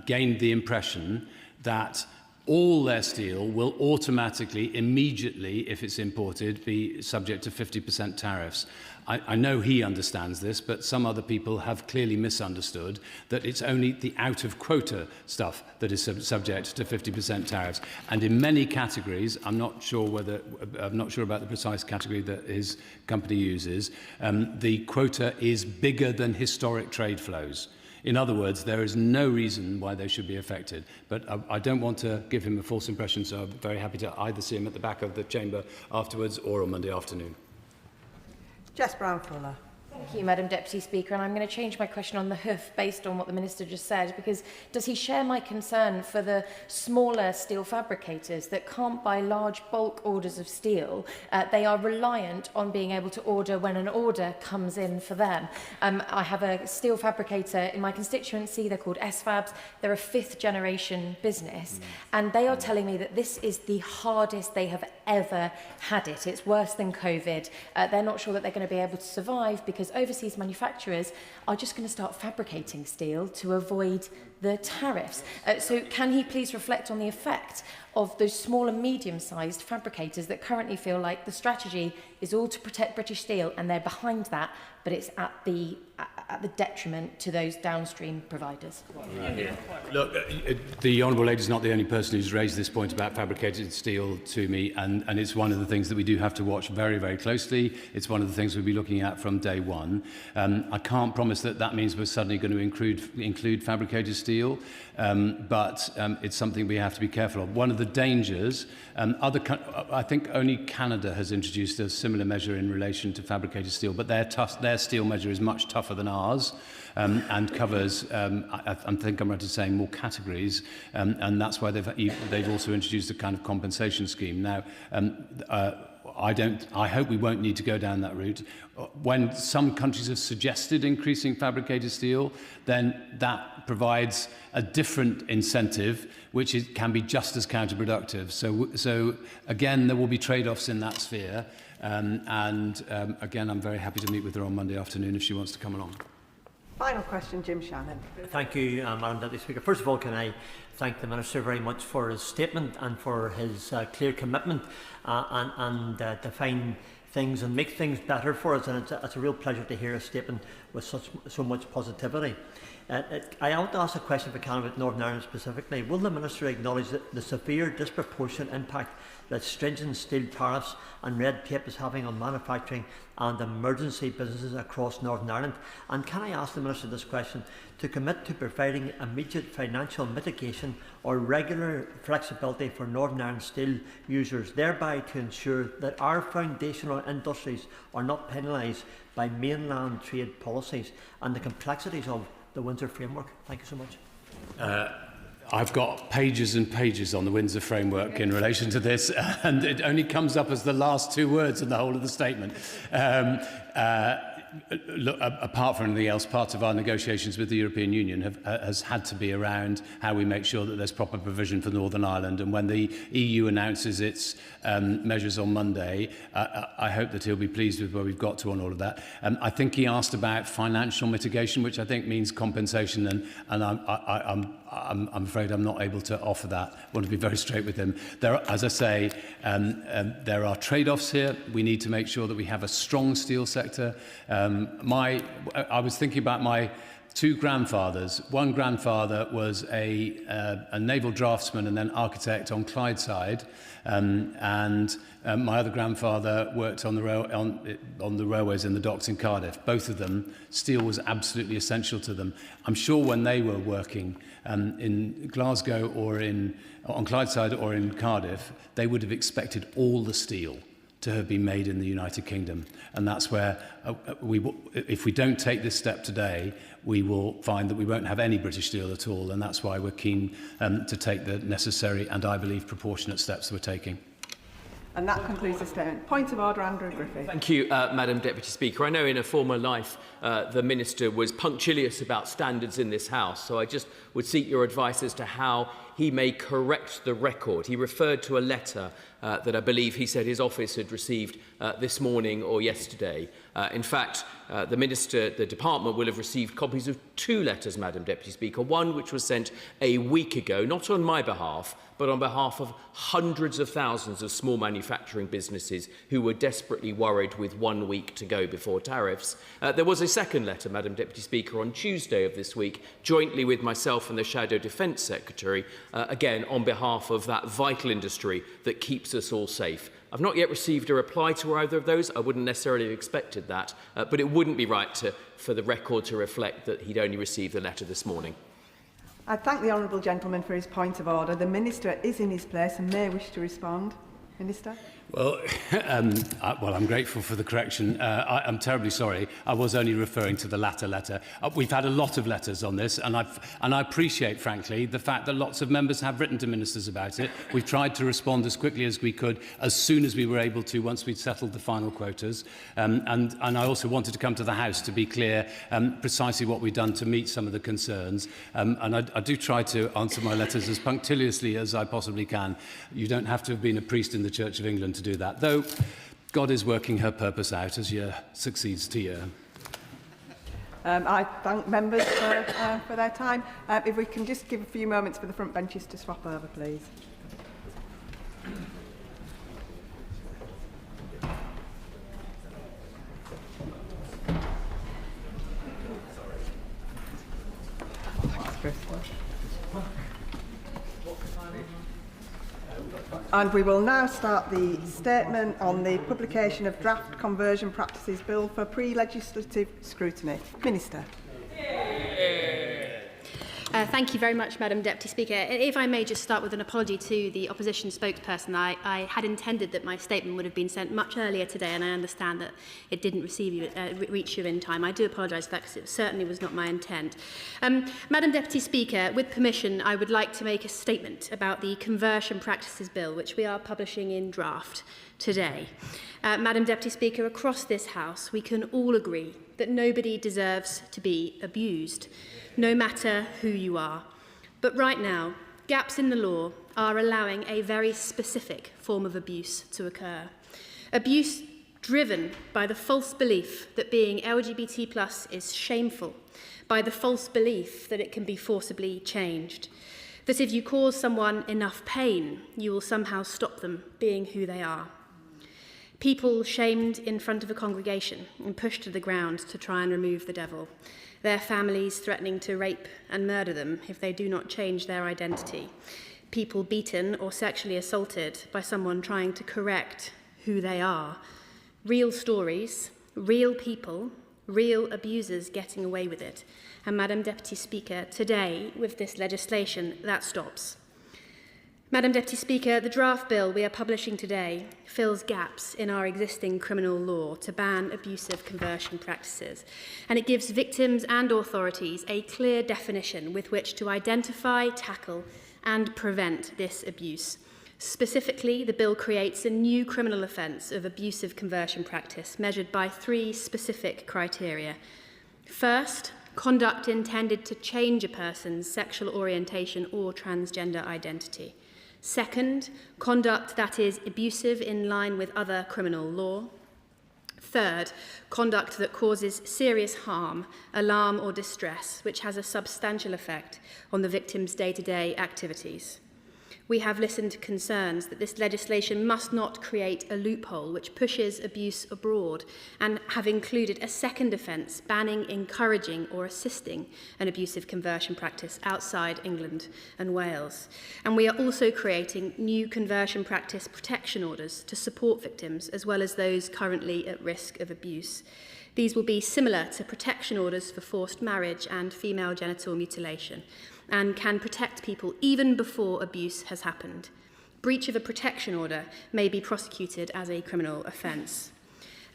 gained the impression that all their steel will automatically, immediately, if it's imported, be subject to 50% tariffs. I know he understands this, but some other people have clearly misunderstood that it's only the out-of-quota stuff that is subject to 50% tariffs. And in many categories, I'm not sure about the precise category that his company uses, the quota is bigger than historic trade flows. In other words, there is no reason why they should be affected. But I don't want to give him a false impression, so I'm very happy to either see him at the back of the chamber afterwards or on Monday afternoon. Jess Brown-Fuller. Thank you, Madam Deputy Speaker, and I'm going to change my question on the hoof based on what the Minister just said, because does he share my concern for the smaller steel fabricators that can't buy large bulk orders of steel? They are reliant on being able to order when an order comes in for them. I have a steel fabricator in my constituency. They're called SFABs. They're a fifth-generation business, and they are telling me that this is the hardest they have ever had it. It's worse than COVID. They're not sure that they're going to be able to survive because overseas manufacturers are just going to start fabricating steel to avoid the tariffs. So can he please reflect on the effect of those small and medium-sized fabricators that currently feel like the strategy is all to protect British steel and they're behind that, but it's at the detriment to those downstream providers? Look, the Honourable Lady is not the only person who's raised this point about fabricated steel to me, and it's one of the things that we do have to watch very, very closely. It's one of the things we'll be looking at from day one. I can't promise that that means we're suddenly going to include fabricated steel, but it's something we have to be careful of. One of the dangers, I think only Canada has introduced a similar measure in relation to fabricated steel, but their steel measure is much tougher than ours. And covers, I think I'm right in saying, more categories, and that's why they've also introduced a kind of compensation scheme. Now, I hope we won't need to go down that route. When some countries have suggested increasing fabricated steel, then that provides a different incentive, which can be just as counterproductive. So again, there will be trade-offs in that sphere. Again, I'm very happy to meet with her on Monday afternoon if she wants to come along. Final question, Jim Shannon. Thank you, Madam Deputy Speaker. First of all, can I thank the Minister very much for his statement and for his clear commitment and define things and make things better for us. And it's a real pleasure to hear a statement with so much positivity. I want to ask a question for Canada about Northern Ireland specifically. Will the Minister acknowledge that the severe disproportionate impact that stringent steel tariffs and red tape is having on manufacturing and emergency businesses across Northern Ireland? And can I ask the Minister this question, to commit to providing immediate financial mitigation or regular flexibility for Northern Ireland steel users, thereby to ensure that our foundational industries are not penalised by mainland trade policies and the complexities of the Windsor Framework? Thank you so much. I've got pages and pages on the Windsor Framework in relation to this, and it only comes up as the last two words in the whole of the statement. Look, apart from anything else, part of our negotiations with the European Union has had to be around how we make sure that there's proper provision for Northern Ireland. And when the EU announces its measures on Monday, I hope that he'll be pleased with where we've got to on all of that. I think he asked about financial mitigation, which I think means compensation, and I'm afraid I'm not able to offer that. I want to be very straight with him. As I say, there are trade-offs here. We need to make sure that we have a strong steel sector. I was thinking about my two grandfathers. One grandfather was a naval draftsman and then architect on Clydeside, and my other grandfather worked on the railways in the docks in Cardiff. Both of them, steel was absolutely essential to them. I'm sure when they were working in Glasgow or on Clydeside or in Cardiff, they would have expected all the steel to have been made in the United Kingdom. And that's where, if we don't take this step today, we will find that we won't have any British steel at all. And that's why we're keen to take the necessary and, I believe, proportionate steps we're taking. And that concludes the statement. Point of order, Andrew Griffith. Thank you, Madam Deputy Speaker. I know in a former life the Minister was punctilious about standards in this House, so I just would seek your advice as to how he may correct the record. He referred to a letter that I believe he said his office had received this morning or yesterday. In fact, the department will have received copies of two letters, Madam Deputy Speaker. One which was sent a week ago, not on my behalf, but on behalf of hundreds of thousands of small manufacturing businesses who were desperately worried with 1 week to go before tariffs. There was a second letter, Madam Deputy Speaker, on Tuesday of this week, jointly with myself and the Shadow Defence Secretary, again on behalf of that vital industry that keeps us all safe. I've not yet received a reply to either of those. I wouldn't necessarily have expected that, but it wouldn't be right for the record to reflect that he'd only received the letter this morning. I thank the honourable gentleman for his point of order. The Minister is in his place and may wish to respond. Minister. Well, I'm grateful for the correction. I'm terribly sorry. I was only referring to the latter letter. We've had a lot of letters on this, and I appreciate, frankly, the fact that lots of members have written to ministers about it. We've tried to respond as quickly as we could, as soon as we were able to, once we'd settled the final quotas. And I also wanted to come to the House to be clear precisely what we've done to meet some of the concerns. And I do try to answer my letters as punctiliously as I possibly can. You don't have to have been a priest in the Church of England to do that, though God is working her purpose out as year succeeds to year. I thank members for their time. If we can just give a few moments for the front benches to swap over, please. And we will now start the statement on the publication of draft conversion practices bill for pre-legislative scrutiny. Minister. Thank you very much, Madam Deputy Speaker. If I may just start with an apology to the opposition spokesperson. I had intended that my statement would have been sent much earlier today, and I understand that it didn't reach you in time. I do apologise for that, because it certainly was not my intent. Madam Deputy Speaker, with permission, I would like to make a statement about the Conversion Practices Bill, which we are publishing in draft today. Madam Deputy Speaker, across this House, we can all agree that nobody deserves to be abused, no matter who you are. But right now, gaps in the law are allowing a very specific form of abuse to occur. Abuse driven by the false belief that being LGBT+ is shameful, by the false belief that it can be forcibly changed, that if you cause someone enough pain, you will somehow stop them being who they are. People shamed in front of a congregation and pushed to the ground to try and remove the devil. Their families threatening to rape and murder them if they do not change their identity. People beaten or sexually assaulted by someone trying to correct who they are. Real stories, real people, real abusers getting away with it. And Madam Deputy Speaker, today, with this legislation, that stops. Madam Deputy Speaker, the draft bill we are publishing today fills gaps in our existing criminal law to ban abusive conversion practices, and it gives victims and authorities a clear definition with which to identify, tackle, and prevent this abuse. Specifically, the bill creates a new criminal offence of abusive conversion practice measured by 3 specific criteria. First, conduct intended to change a person's sexual orientation or transgender identity. Second, conduct that is abusive in line with other criminal law. Third, conduct that causes serious harm, alarm or distress, which has a substantial effect on the victim's day-to-day activities. We have listened to concerns that this legislation must not create a loophole which pushes abuse abroad, and have included a second offence banning encouraging or assisting an abusive conversion practice outside England and Wales. And we are also creating new conversion practice protection orders to support victims as well as those currently at risk of abuse. These will be similar to protection orders for forced marriage and female genital mutilation, and can protect people even before abuse has happened. Breach of a protection order may be prosecuted as a criminal offence.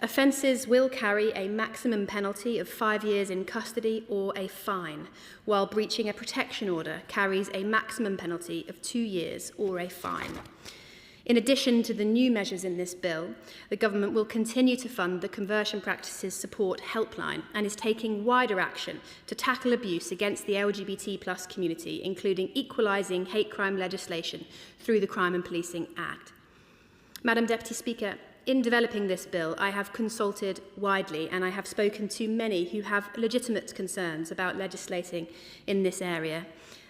Offences will carry a maximum penalty of 5 years in custody or a fine, while breaching a protection order carries a maximum penalty of 2 years or a fine. In addition to the new measures in this bill, the government will continue to fund the Conversion Practices Support Helpline and is taking wider action to tackle abuse against the LGBT+ community, including equalising hate crime legislation through the Crime and Policing Act. Madam Deputy Speaker, in developing this bill, I have consulted widely and I have spoken to many who have legitimate concerns about legislating in this area.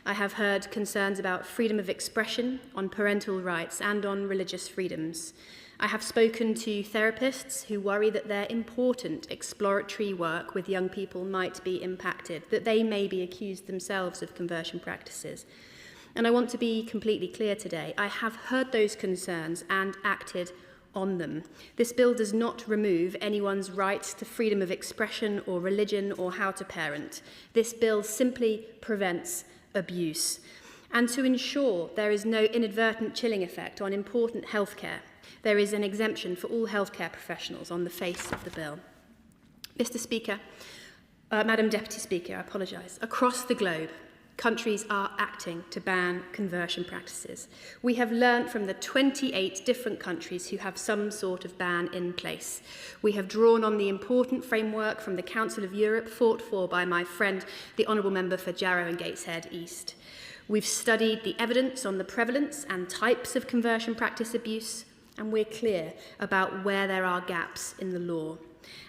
I have heard concerns about freedom of expression, on parental rights and on religious freedoms. I have spoken to therapists who worry that their important exploratory work with young people might be impacted, that they may be accused themselves of conversion practices. And I want to be completely clear today. I have heard those concerns and acted on them. This bill does not remove anyone's right to freedom of expression or religion or how to parent. This bill simply prevents abuse. And to ensure there is no inadvertent chilling effect on important healthcare, There is an exemption for all healthcare professionals on the face of the bill. Mr. Speaker, Madam Deputy Speaker, I apologise. Across the globe, countries are acting to ban conversion practices. We have learnt from the 28 different countries who have some sort of ban in place. We have drawn on the important framework from the Council of Europe fought for by my friend, the Honourable Member for Jarrow and Gateshead East. We've studied the evidence on the prevalence and types of conversion practice abuse, and we're clear about where there are gaps in the law.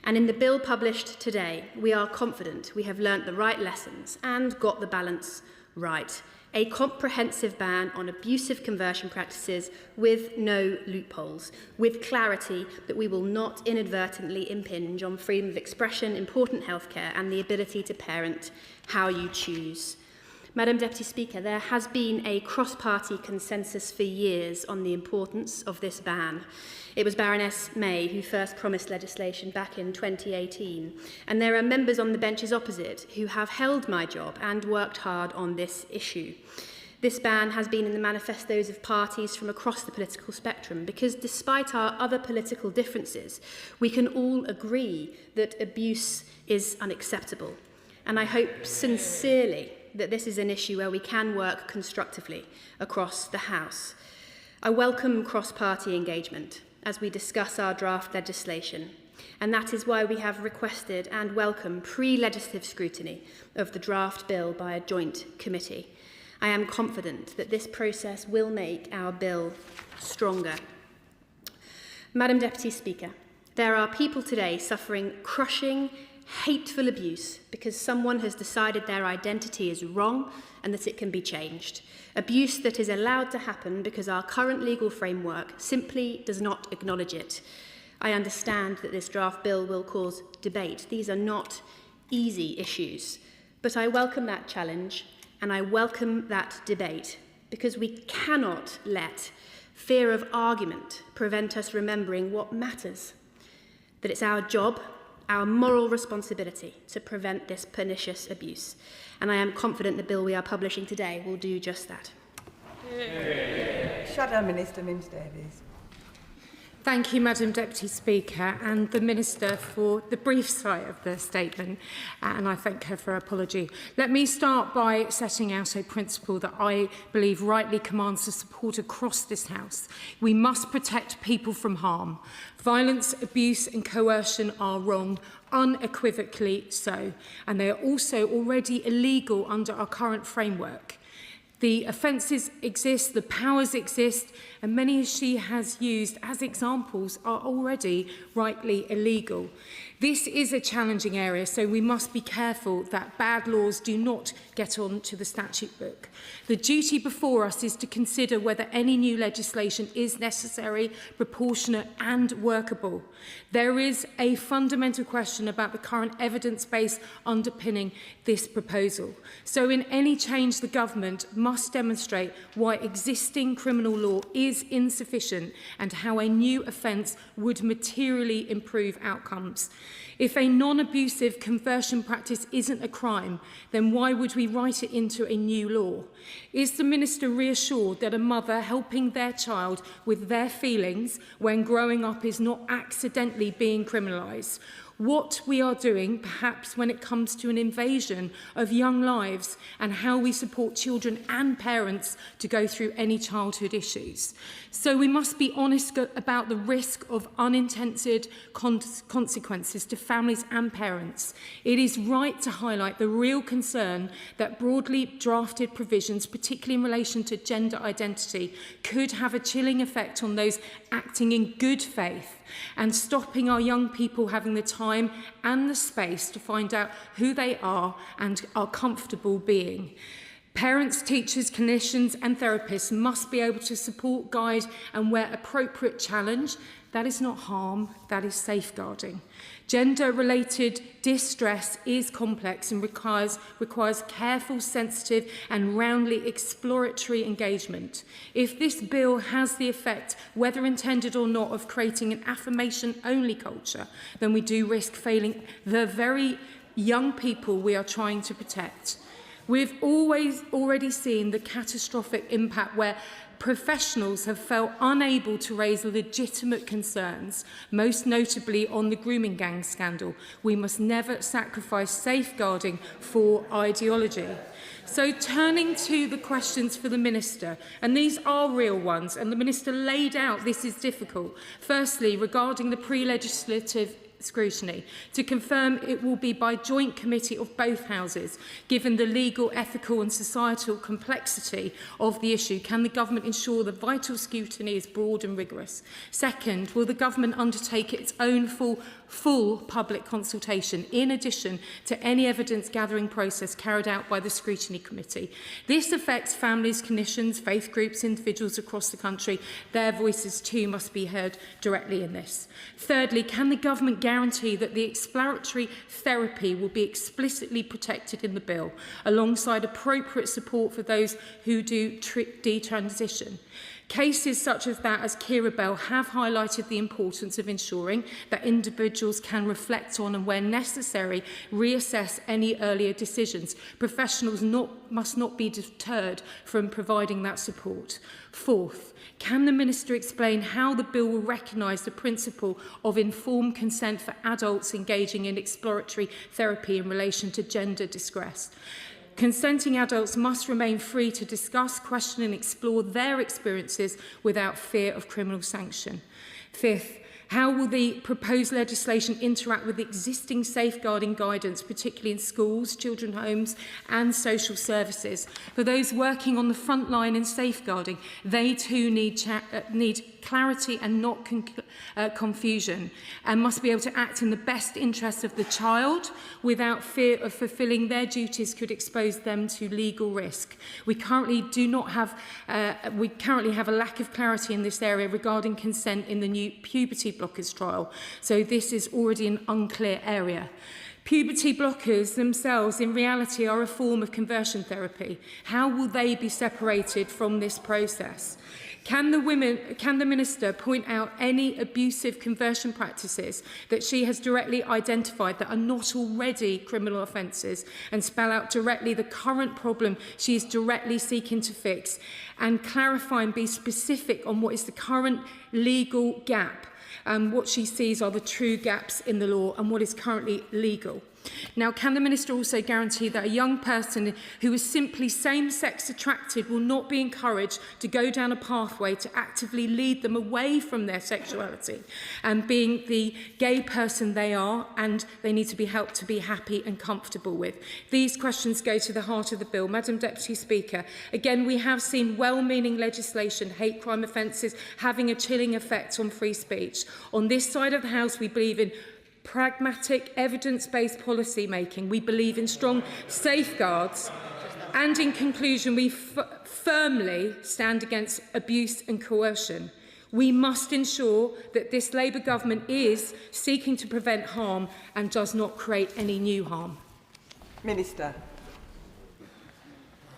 And in the bill published today, we are confident we have learnt the right lessons and got the balance right. A comprehensive ban on abusive conversion practices with no loopholes, with clarity that we will not inadvertently impinge on freedom of expression, important healthcare, and the ability to parent how you choose. Madam Deputy Speaker, there has been a cross-party consensus for years on the importance of this ban. It was Baroness May who first promised legislation back in 2018, and there are members on the benches opposite who have held my job and worked hard on this issue. This ban has been in the manifestos of parties from across the political spectrum because despite our other political differences, we can all agree that abuse is unacceptable. And I hope sincerely that this is an issue where we can work constructively across the House. I welcome cross-party engagement as we discuss our draft legislation, and that is why we have requested and welcome pre-legislative scrutiny of the draft bill by a joint committee. I am confident that this process will make our bill stronger. Madam Deputy Speaker, there are people today suffering crushing, hateful abuse because someone has decided their identity is wrong and that it can be changed. Abuse that is allowed to happen because our current legal framework simply does not acknowledge it. I understand that this draft bill will cause debate. These are not easy issues, but I welcome that challenge and I welcome that debate because we cannot let fear of argument prevent us remembering what matters, that it's our job, our moral responsibility to prevent this pernicious abuse. And I am confident the bill we are publishing today will do just that. Shadow Minister Minns-Davies. Thank you, Madam Deputy Speaker, and the Minister for the brief side of the statement, and I thank her for her apology. Let me start by setting out a principle that I believe rightly commands the support across this House. We must protect people from harm. Violence, abuse and coercion are wrong, unequivocally so, and they are also already illegal under our current framework. The offences exist, the powers exist, and many she has used as examples are already rightly illegal. This is a challenging area, so we must be careful that bad laws do not get on to the statute book. The duty before us is to consider whether any new legislation is necessary, proportionate and workable. There is a fundamental question about the current evidence base underpinning this proposal. So in any change, the government must demonstrate why existing criminal law is insufficient and how a new offence would materially improve outcomes. If a non-abusive conversion practice isn't a crime, then why would we write it into a new law? Is the Minister reassured that a mother helping their child with their feelings when growing up is not accidentally being criminalised? What we are doing, perhaps, when it comes to an invasion of young lives and how we support children and parents to go through any childhood issues. So we must be honest about the risk of unintended consequences to families and parents. It is right to highlight the real concern that broadly drafted provisions, particularly in relation to gender identity, could have a chilling effect on those acting in good faith and stopping our young people having the time and the space to find out who they are and are comfortable being. Parents, teachers, clinicians and therapists must be able to support, guide and where appropriate challenge. That is not harm, that is safeguarding. Gender-related distress is complex and requires careful, sensitive and roundly exploratory engagement. If this bill has the effect, whether intended or not, of creating an affirmation-only culture, then we do risk failing the very young people we are trying to protect. We've already seen the catastrophic impact where professionals have felt unable to raise legitimate concerns, most notably on the grooming gang scandal. We must never sacrifice safeguarding for ideology. So turning to the questions for the Minister, and these are real ones, and the Minister laid out this is difficult. Firstly, regarding the pre-legislative scrutiny, to confirm it will be by joint committee of both houses. Given the legal, ethical and societal complexity of the issue, can the government ensure the vital scrutiny is broad and rigorous? Second, will the government undertake its own full public consultation in addition to any evidence gathering process carried out by the scrutiny committee? This affects families, clinicians, faith groups, individuals across the country. Their voices too must be heard directly in this. Thirdly, can the government guarantee that the exploratory therapy will be explicitly protected in the bill, alongside appropriate support for those who do detransition? Cases such as that as Kira Bell have highlighted the importance of ensuring that individuals can reflect on and, where necessary, reassess any earlier decisions. Professionals must not be deterred from providing that support. Fourth, can the Minister explain how the bill will recognise the principle of informed consent for adults engaging in exploratory therapy in relation to gender distress? Consenting adults must remain free to discuss, question and explore their experiences without fear of criminal sanction. Fifth, how will the proposed legislation interact with existing safeguarding guidance, particularly in schools, children's homes and social services? For those working on the front line in safeguarding, they too need clarity and not confusion, and must be able to act in the best interest of the child without fear of fulfilling their duties could expose them to legal risk. We currently have a lack of clarity in this area regarding consent in the new puberty blockers trial, so this is already an unclear area. Puberty blockers themselves in reality are a form of conversion therapy. How will they be separated from this process? Can the Minister point out any abusive conversion practices that she has directly identified that are not already criminal offences, and spell out directly the current problem she is directly seeking to fix, and clarify and be specific on what is the current legal gap and what she sees are the true gaps in the law and what is currently legal? Now, can the Minister also guarantee that a young person who is simply same-sex attracted will not be encouraged to go down a pathway to actively lead them away from their sexuality and being the gay person they are, and they need to be helped to be happy and comfortable with? These questions go to the heart of the bill. Madam Deputy Speaker, again, we have seen well-meaning legislation, hate crime offences, having a chilling effect on free speech. On this side of the House, we believe in pragmatic, evidence-based policy making. We believe in strong safeguards. And in conclusion, we firmly stand against abuse and coercion. We must ensure that this Labour government is seeking to prevent harm and does not create any new harm. Minister.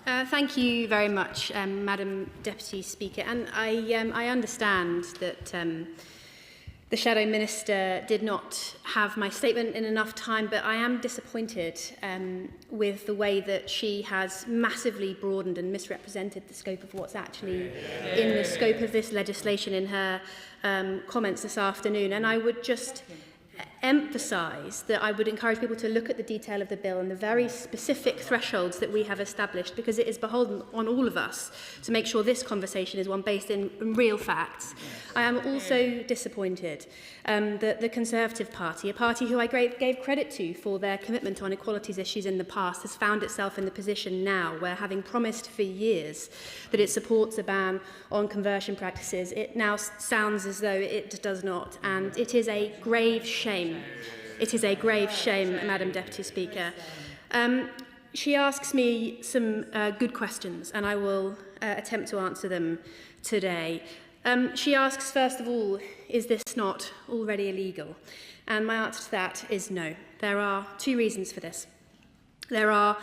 Thank you very much, Madam Deputy Speaker. And I understand that the Shadow Minister did not have my statement in enough time, but I am disappointed with the way that she has massively broadened and misrepresented the scope of what's actually in the scope of this legislation in her comments this afternoon. And I would just emphasise that I would encourage people to look at the detail of the bill and the very specific thresholds that we have established, because it is beholden on all of us to make sure this conversation is one based in real facts. I am also disappointed that the Conservative Party, a party who I gave credit to for their commitment on equalities issues in the past, has found itself in the position now where, having promised for years that it supports a ban on conversion practices, it now sounds as though it does not, and it is a grave shame. It is a grave shame, Madam Deputy Speaker. She asks me some good questions, and I will attempt to answer them today. She asks, first of all, is this not already illegal? And my answer to that is no. There are two reasons for this. There are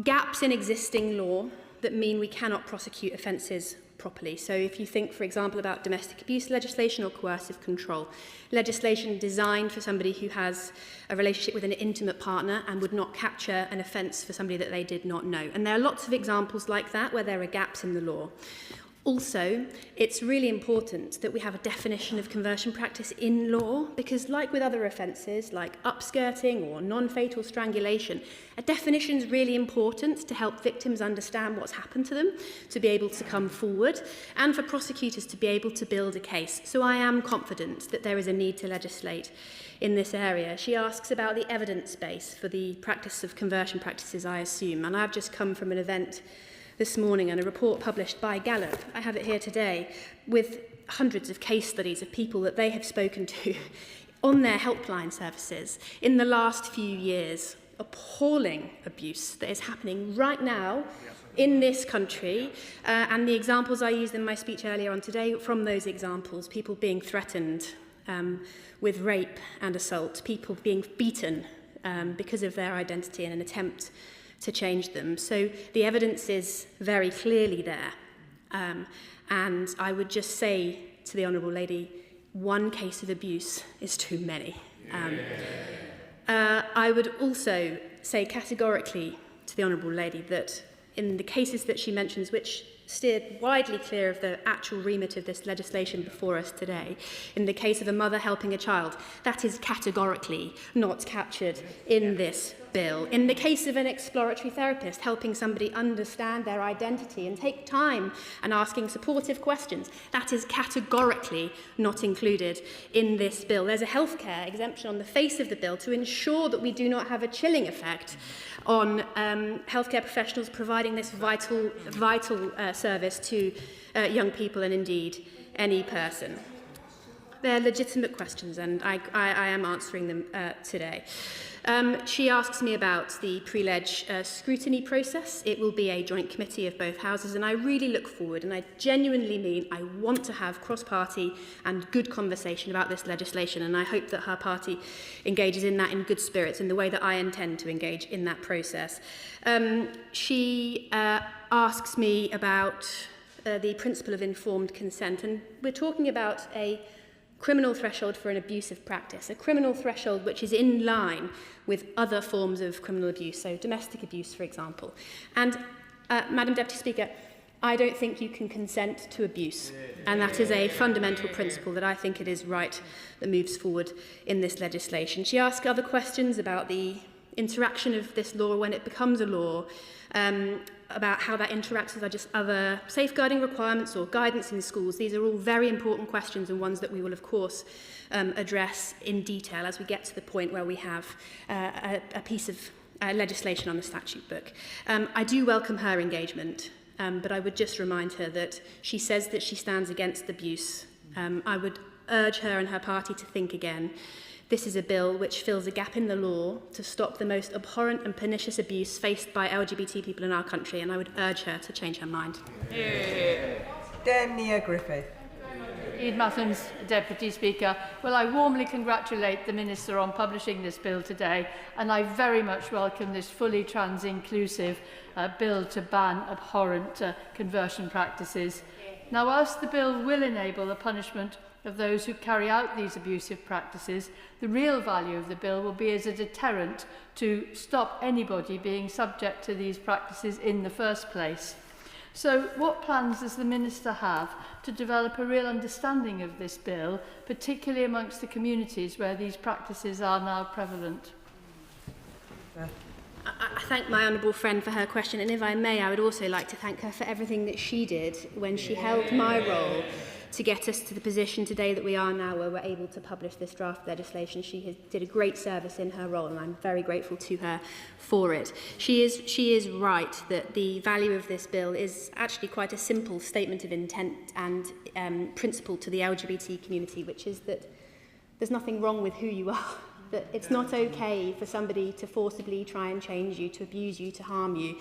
gaps in existing law that mean we cannot prosecute offences properly. So if you think, for example, about domestic abuse legislation or coercive control, legislation designed for somebody who has a relationship with an intimate partner and would not capture an offence for somebody that they did not know. And there are lots of examples like that where there are gaps in the law. Also, it's really important that we have a definition of conversion practice in law, because like with other offences like upskirting or non-fatal strangulation, a definition is really important to help victims understand what's happened to them, to be able to come forward, and for prosecutors to be able to build a case. So I am confident that there is a need to legislate in this area. She asks about the evidence base for the practice of conversion practices, I assume, and I've just come from an event this morning and a report published by Gallup, I have it here today, with hundreds of case studies of people that they have spoken to on their helpline services in the last few years. Appalling abuse that is happening right now in this country, and the examples I used in my speech earlier on today, from those examples, people being threatened with rape and assault, people being beaten because of their identity in an attempt to change them. So the evidence is very clearly there. And I would just say to the Honourable Lady, one case of abuse is too many. I would also say categorically to the Honourable Lady that in the cases that she mentions, which steered widely clear of the actual remit of this legislation before us today, in the case of a mother helping a child, that is categorically not captured in this bill. In the case of an exploratory therapist helping somebody understand their identity and take time and asking supportive questions, that is categorically not included in this bill. There's a healthcare exemption on the face of the bill to ensure that we do not have a chilling effect on healthcare professionals providing this vital service to young people and indeed any person. They're legitimate questions, and I am answering them today. She asks me about the pre-leg scrutiny process. It will be a joint committee of both houses, and I really look forward, and I genuinely mean I want to have cross-party and good conversation about this legislation, and I hope that her party engages in that in good spirits in the way that I intend to engage in that process. She asks me about the principle of informed consent, and we're talking about a criminal threshold for an abusive practice, a criminal threshold which is in line with other forms of criminal abuse, so domestic abuse, for example. And, Madam Deputy Speaker, I don't think you can consent to abuse, and that is a fundamental principle that I think it is right that moves forward in this legislation. She asks other questions about the interaction of this law when it becomes a law, about how that interacts with other safeguarding requirements or guidance in schools. These are all very important questions and ones that we will, of course, address in detail as we get to the point where we have a piece of legislation on the statute book. I do welcome her engagement, but I would just remind her that she says that she stands against abuse. I would urge her and her party to think again. This is a bill which fills a gap in the law to stop the most abhorrent and pernicious abuse faced by LGBT people in our country, and I would urge her to change her mind. Dania Griffith. Madam Deputy Speaker, well, I warmly congratulate the Minister on publishing this bill today, and I very much welcome this fully trans-inclusive bill to ban abhorrent conversion practices. Now, whilst the bill will enable the punishment of those who carry out these abusive practices, the real value of the bill will be as a deterrent to stop anybody being subject to these practices in the first place. So what plans does the Minister have to develop a real understanding of this bill, particularly amongst the communities where these practices are now prevalent? I thank my honourable friend for her question, and if I may, I would also like to thank her for everything that she did when she held my role to get us to the position today that we are now, where we're able to publish this draft legislation. She did a great service in her role, and I'm very grateful to her for it. She is right that the value of this bill is actually quite a simple statement of intent and principle to the LGBT community, which is that there's nothing wrong with who you are. That it's not okay for somebody to forcibly try and change you, to abuse you, to harm you.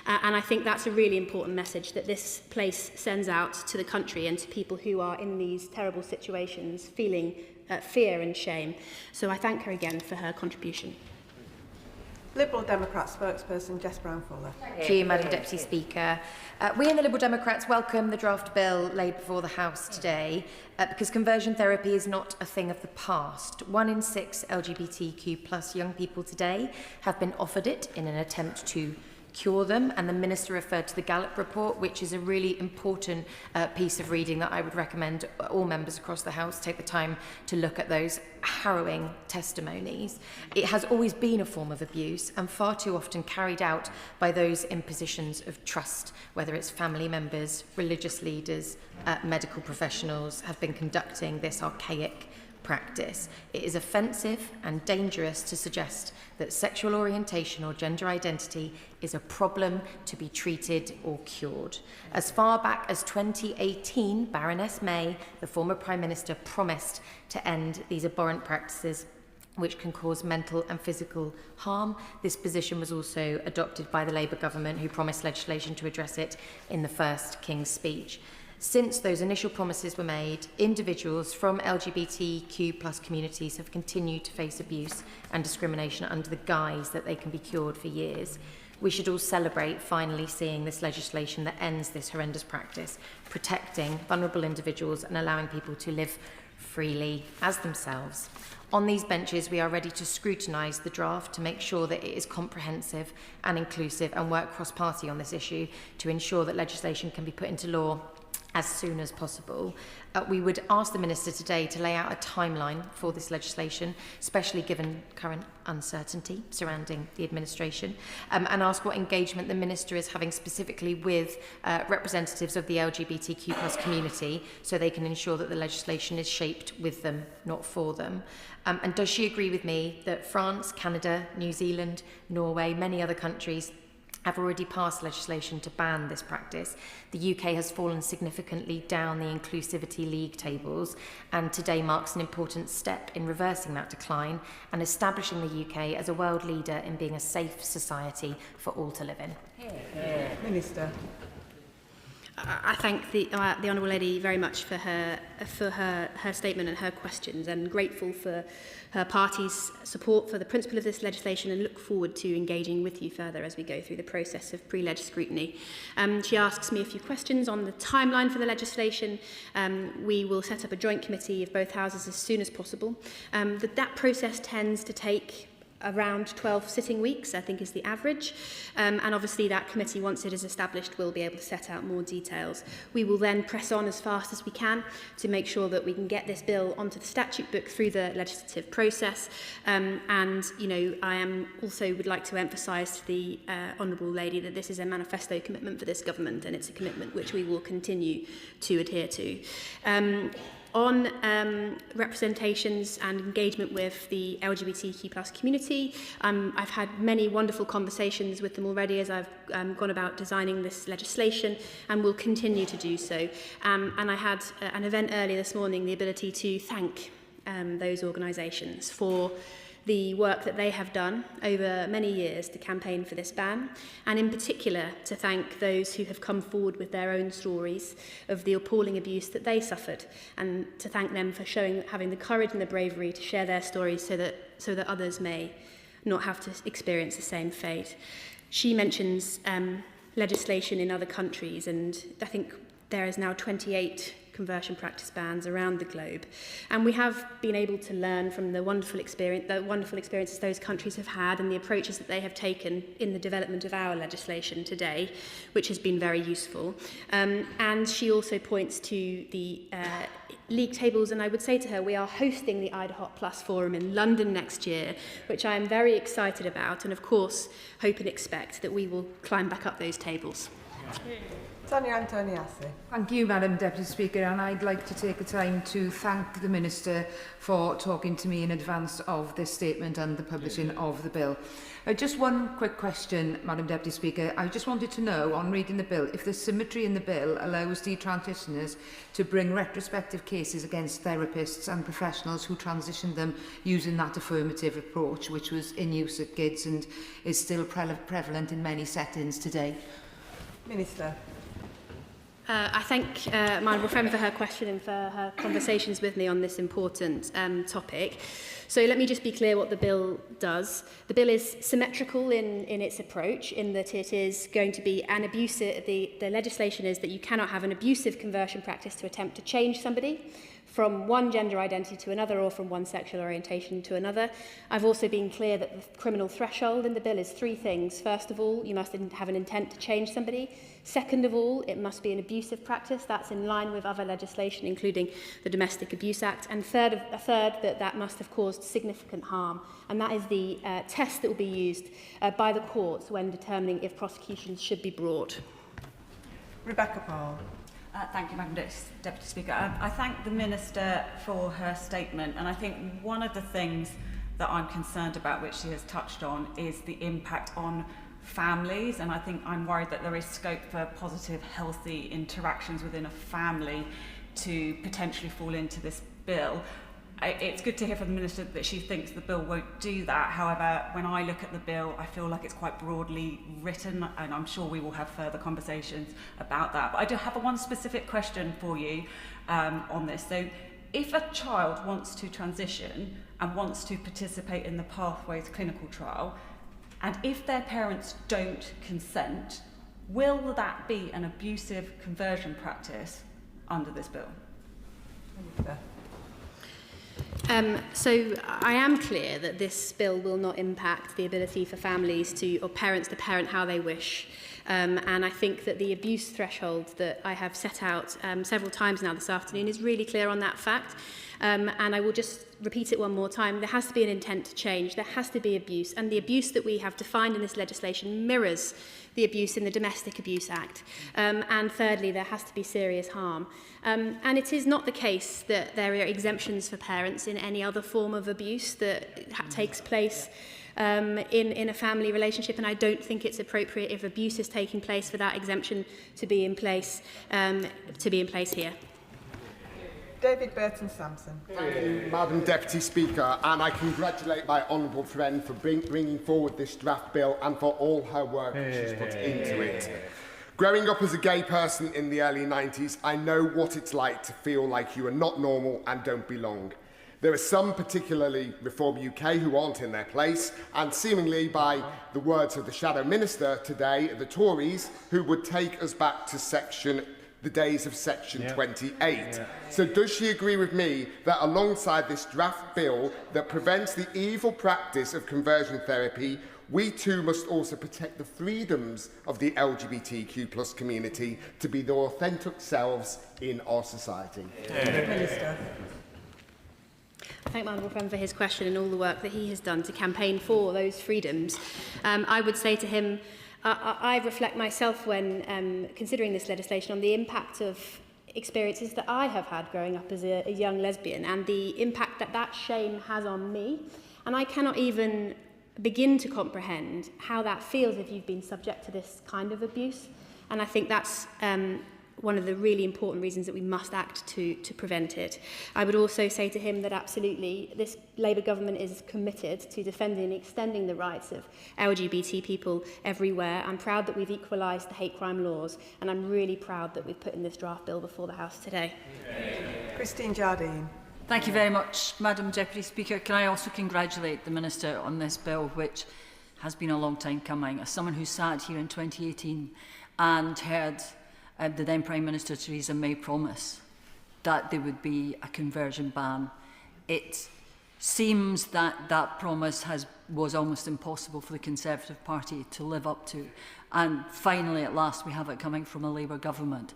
And I think that's a really important message that this place sends out to the country and to people who are in these terrible situations, feeling fear and shame. So I thank her again for her contribution. Liberal Democrat spokesperson Jess Brown-Fuller. Thank you, Madam Deputy Speaker. We in the Liberal Democrats welcome the draft bill laid before the House today because conversion therapy is not a thing of the past. 1 in 6 LGBTQ+ young people today have been offered it in an attempt to cure them. And the Minister referred to the Gallup report, which is a really important piece of reading that I would recommend all members across the House take the time to look at those harrowing testimonies. It has always been a form of abuse and far too often carried out by those in positions of trust, whether it's family members, religious leaders, medical professionals have been conducting this archaic practice. It is offensive and dangerous to suggest that sexual orientation or gender identity is a problem to be treated or cured. As far back as 2018, Baroness May, the former Prime Minister, promised to end these abhorrent practices which can cause mental and physical harm. This position was also adopted by the Labour government, who promised legislation to address it in the first King's Speech. Since those initial promises were made, individuals from LGBTQ+ communities have continued to face abuse and discrimination under the guise that they can be cured for years. We should all celebrate finally seeing this legislation that ends this horrendous practice, protecting vulnerable individuals and allowing people to live freely as themselves. On these benches, we are ready to scrutinise the draft to make sure that it is comprehensive and inclusive, and work cross-party on this issue to ensure that legislation can be put into law as soon as possible. We would ask the Minister today to lay out a timeline for this legislation, especially given current uncertainty surrounding the administration, and ask what engagement the Minister is having specifically with representatives of the LGBTQ+ community, so they can ensure that the legislation is shaped with them, not for them. And does she agree with me that France, Canada, New Zealand, Norway, many other countries have already passed legislation to ban this practice? The UK has fallen significantly down the inclusivity league tables, and today marks an important step in reversing that decline and establishing the UK as a world leader in being a safe society for all to live in. Minister. I thank the Honourable Lady very much for her statement and her questions, and grateful for her party's support for the principle of this legislation, and look forward to engaging with you further as we go through the process of pre-leg scrutiny. She asks me a few questions on the timeline for the legislation. We will set up a joint committee of both houses as soon as possible. That process tends to take around 12 sitting weeks, I think, is the average. And obviously that committee, once it is established, will be able to set out more details. We will then press on as fast as we can to make sure that we can get this bill onto the statute book through the legislative process. And, you know, I am also would like to emphasise to the Honourable Lady that this is a manifesto commitment for this government, and it's a commitment which we will continue to adhere to. On representations and engagement with the LGBTQ+ community, I've had many wonderful conversations with them already as I've gone about designing this legislation, and will continue to do so. And I had an event earlier this morning, the ability to thank those organisations for the work that they have done over many years to campaign for this ban, and in particular to thank those who have come forward with their own stories of the appalling abuse that they suffered, and to thank them for having the courage and the bravery to share their stories so that others may not have to experience the same fate. She mentions legislation in other countries, and I think there is now 28 conversion practice bans around the globe, and we have been able to learn from the wonderful experiences those countries have had, and the approaches that they have taken in the development of our legislation today, which has been very useful. And she also points to the league tables, and I would say to her, we are hosting the IDHOT Plus Forum in London next year, which I am very excited about, and of course hope and expect that we will climb back up those tables. Tanya Antoniassi. Thank you, Madam Deputy Speaker, and I'd like to take the time to thank the Minister for talking to me in advance of this statement and the publishing of the bill. Just one quick question, Madam Deputy Speaker. I just wanted to know, on reading the bill, if the symmetry in the bill allows detransitioners to bring retrospective cases against therapists and professionals who transitioned them using that affirmative approach, which was in use at GIDS and is still prevalent in many settings today. Minister. I thank my honourable friend for her question and for her conversations with me on this important topic. So let me just be clear what the bill does. The bill is symmetrical in its approach, in that it is going to be an abusive, the legislation is that you cannot have an abusive conversion practice to attempt to change somebody from one gender identity to another or from one sexual orientation to another. I've also been clear that the criminal threshold in the bill is 3 things. First of all, you must have an intent to change somebody. Second of all, it must be an abusive practice. That's in line with other legislation, including the Domestic Abuse Act. And third, that must have caused significant harm. And that is the test that will be used by the courts when determining if prosecutions should be brought. Rebecca Paul. Thank you, Madam Deputy Speaker. I thank the Minister for her statement, and I think one of the things that I'm concerned about, which she has touched on, is the impact on families, and I think I'm worried that there is scope for positive, healthy interactions within a family to potentially fall into this bill. It's good to hear from the Minister that she thinks the bill won't do that. However, when I look at the bill, I feel like it's quite broadly written, and I'm sure we will have further conversations about that. But I do have one specific question for you on this. So, if a child wants to transition and wants to participate in the Pathways clinical trial, and if their parents don't consent, will that be an abusive conversion practice under this bill? So I am clear that this bill will not impact the ability for families or parents to parent how they wish. And I think that the abuse threshold that I have set out several times now this afternoon is really clear on that fact. And I will just repeat it one more time. There has to be an intent to change. There has to be abuse. And the abuse that we have defined in this legislation mirrors the abuse in the Domestic Abuse Act. And thirdly, there has to be serious harm. And it is not the case that there are exemptions for parents in any other form of abuse that takes place in a family relationship, and I don't think it's appropriate if abuse is taking place for that exemption to be in place here. David Burton-Sampson. Thank you, Madam Deputy Speaker, and I congratulate my honourable friend for bringing forward this draft bill and for all her work she's put into it. Growing up as a gay person in the early 90s, I know what it's like to feel like you are not normal and don't belong. There are some, particularly Reform UK, who aren't in their place, and seemingly, by the words of the Shadow Minister today, the Tories, who would take us back to the days of Section 28. So does she agree with me that alongside this draft bill that prevents the evil practice of conversion therapy, we too must also protect the freedoms of the LGBTQ+ community to be their authentic selves in our society? Minister. I thank my honourable friend for his question and all the work that he has done to campaign for those freedoms. I would say to him, I reflect myself when considering this legislation on the impact of experiences that I have had growing up as a young lesbian and the impact that that shame has on me. And I cannot even begin to comprehend how that feels if you've been subject to this kind of abuse. And I think that's one of the really important reasons that we must act to prevent it. I would also say to him that absolutely this Labour government is committed to defending and extending the rights of LGBT people everywhere. I'm proud that we've equalised the hate crime laws, and I'm really proud that we've put in this draft bill before the House today. Christine Jardine. Thank you very much, Madam Deputy Speaker. Can I also congratulate the Minister on this bill, which has been a long time coming. As someone who sat here in 2018 and heard the then Prime Minister Theresa May promise that there would be a conversion ban, it seems that that promise was almost impossible for the Conservative Party to live up to. And finally, at last, we have it coming from a Labour government.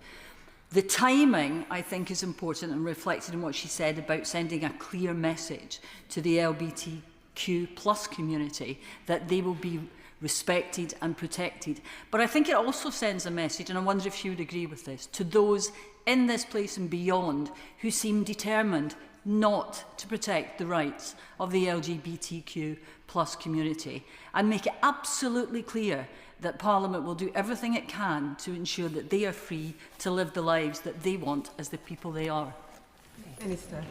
The timing, I think, is important and reflected in what she said about sending a clear message to the LGBTQ+ community that they will be respected and protected. But I think it also sends a message, and I wonder if she would agree with this, to those in this place and beyond who seem determined not to protect the rights of the LGBTQ+ community, and make it absolutely clear that Parliament will do everything it can to ensure that they are free to live the lives that they want as the people they are. Minister.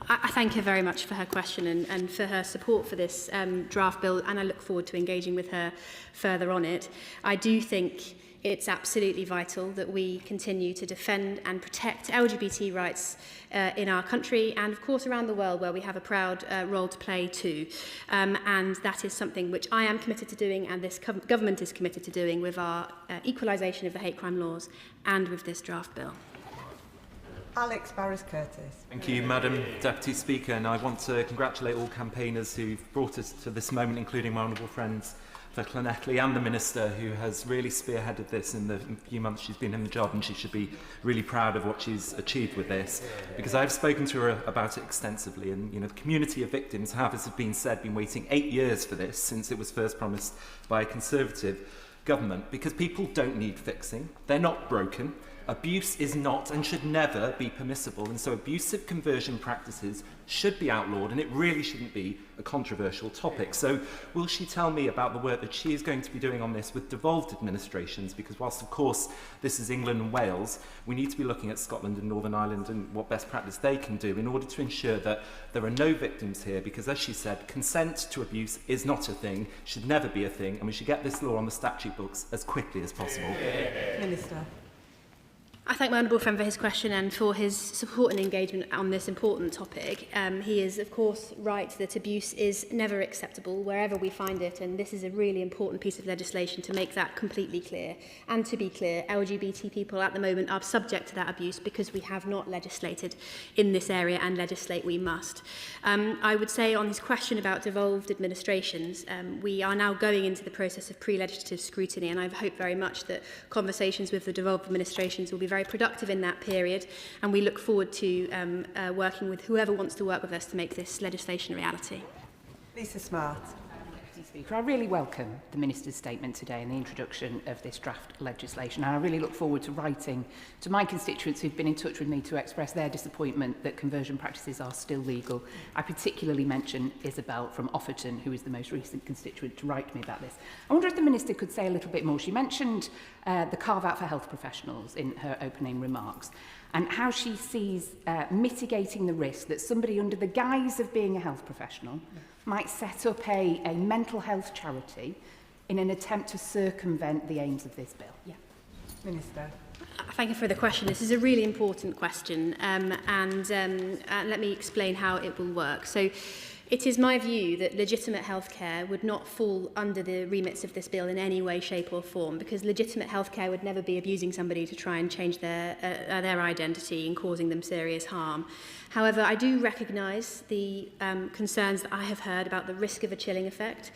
I thank her very much for her question and for her support for this draft bill, and I look forward to engaging with her further on it. I do think it's absolutely vital that we continue to defend and protect LGBT rights in our country and, of course, around the world, where we have a proud role to play too. And that is something which I am committed to doing, and this government is committed to doing, with our equalisation of the hate crime laws and with this draft bill. Alex Barris-Curtis. Thank you, Madam Deputy Speaker, and I want to congratulate all campaigners who've brought us to this moment, including my honourable friends for Llanelli and the Minister, who has really spearheaded this in the few months she's been in the job, and she should be really proud of what she's achieved with this, because I've spoken to her about it extensively, and the community of victims have, as has been said, been waiting 8 years for this since it was first promised by a Conservative government, because people don't need fixing, they're not broken. Abuse is not and should never be permissible, and so abusive conversion practices should be outlawed, and it really shouldn't be a controversial topic. So will she tell me about the work that she is going to be doing on this with devolved administrations? Because whilst of course this is England and Wales, we need to be looking at Scotland and Northern Ireland and what best practice they can do in order to ensure that there are no victims here, because as she said, consent to abuse is not a thing, should never be a thing, and we should get this law on the statute books as quickly as possible. Minister. I thank my honourable friend for his question and for his support and engagement on this important topic. He is, of course, right that abuse is never acceptable wherever we find it, and this is a really important piece of legislation to make that completely clear. And to be clear, LGBT people at the moment are subject to that abuse because we have not legislated in this area, and legislate we must. I would say on his question about devolved administrations, we are now going into the process of pre-legislative scrutiny, and I hope very much that conversations with the devolved administrations will be very productive in that period, and we look forward to working with whoever wants to work with us to make this legislation a reality. Lisa Smart. Speaker, I really welcome the Minister's statement today and the introduction of this draft legislation, and I really look forward to writing to my constituents who've been in touch with me to express their disappointment that conversion practices are still legal. I particularly mention Isabel from Offerton, who is the most recent constituent to write to me about this. I wonder if the Minister could say a little bit more. She mentioned the carve-out for health professionals in her opening remarks, and how she sees mitigating the risk that somebody under the guise of being a health professional might set up a mental health charity in an attempt to circumvent the aims of this bill. Yeah. Minister. Thank you for the question. This is a really important question, and let me explain how it will work. So, it is my view that legitimate healthcare would not fall under the remits of this bill in any way, shape or form, because legitimate healthcare would never be abusing somebody to try and change their identity and causing them serious harm. However, I do recognise the concerns that I have heard about the risk of a chilling effect.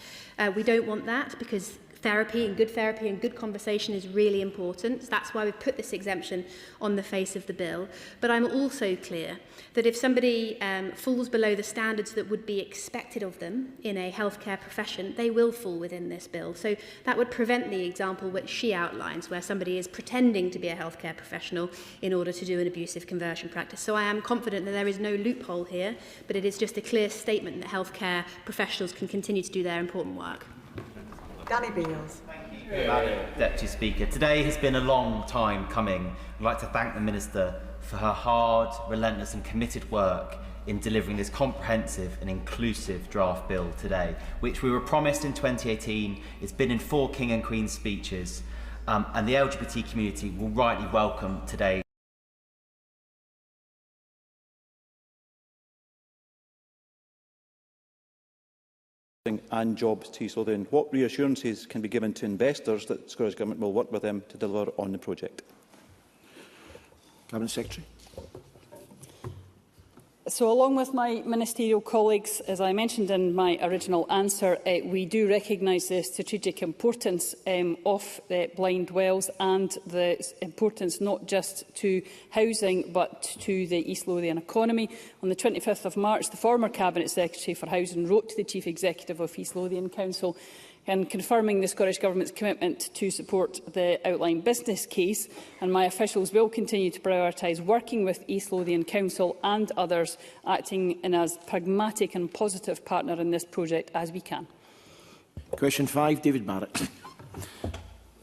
We don't want that, because therapy and good conversation is really important. That's why we've put this exemption on the face of the bill. But I'm also clear that if somebody falls below the standards that would be expected of them in a healthcare profession, they will fall within this bill. So that would prevent the example which she outlines, where somebody is pretending to be a healthcare professional in order to do an abusive conversion practice. So I am confident that there is no loophole here, but it is just a clear statement that healthcare professionals can continue to do their important work. Danny Beales. Madam Deputy Speaker, today has been a long time coming. I'd like to thank the Minister for her hard, relentless and committed work in delivering this comprehensive and inclusive draft bill today, which we were promised in 2018. It's been in 4 King and Queen speeches, and the LGBT community will rightly welcome today. And jobs to East Lothian. What reassurances can be given to investors that the Scottish Government will work with them to deliver on the project? Cabinet Secretary. So, along with my ministerial colleagues, as I mentioned in my original answer, we do recognise the strategic importance of blind wells and the importance not just to housing but to the East Lothian economy. On the 25th of March, the former Cabinet Secretary for Housing wrote to the Chief Executive of East Lothian Council and confirming the Scottish Government's commitment to support the outlined business case, and my officials will continue to prioritise working with East Lothian Council and others, acting in as pragmatic and positive partner in this project as we can. Question 5, David Barrett.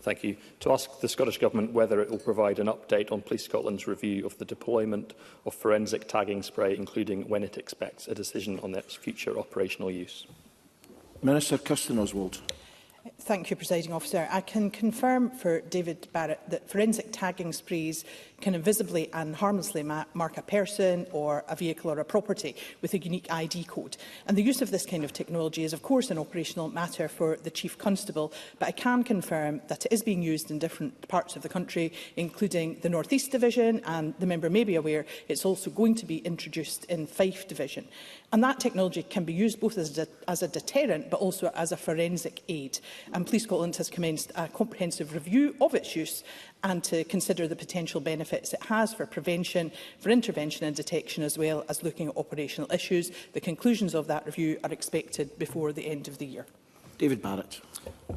Thank you. To ask the Scottish Government whether it will provide an update on Police Scotland's review of the deployment of forensic tagging spray, including when it expects a decision on its future operational use. Minister Kirsten Oswald. Thank you, Presiding Officer. I can confirm for David Barrett that forensic tagging sprays can invisibly and harmlessly mark a person or a vehicle or a property with a unique ID code. And the use of this kind of technology is, of course, an operational matter for the Chief Constable, but I can confirm that it is being used in different parts of the country, including the North East Division, and the member may be aware it's also going to be introduced in Fife Division. And that technology can be used both as a deterrent but also as a forensic aid. And Police Scotland has commenced a comprehensive review of its use and to consider the potential benefits it has for prevention, for intervention and detection, as well as looking at operational issues. The conclusions of that review are expected before the end of the year. David Barrett.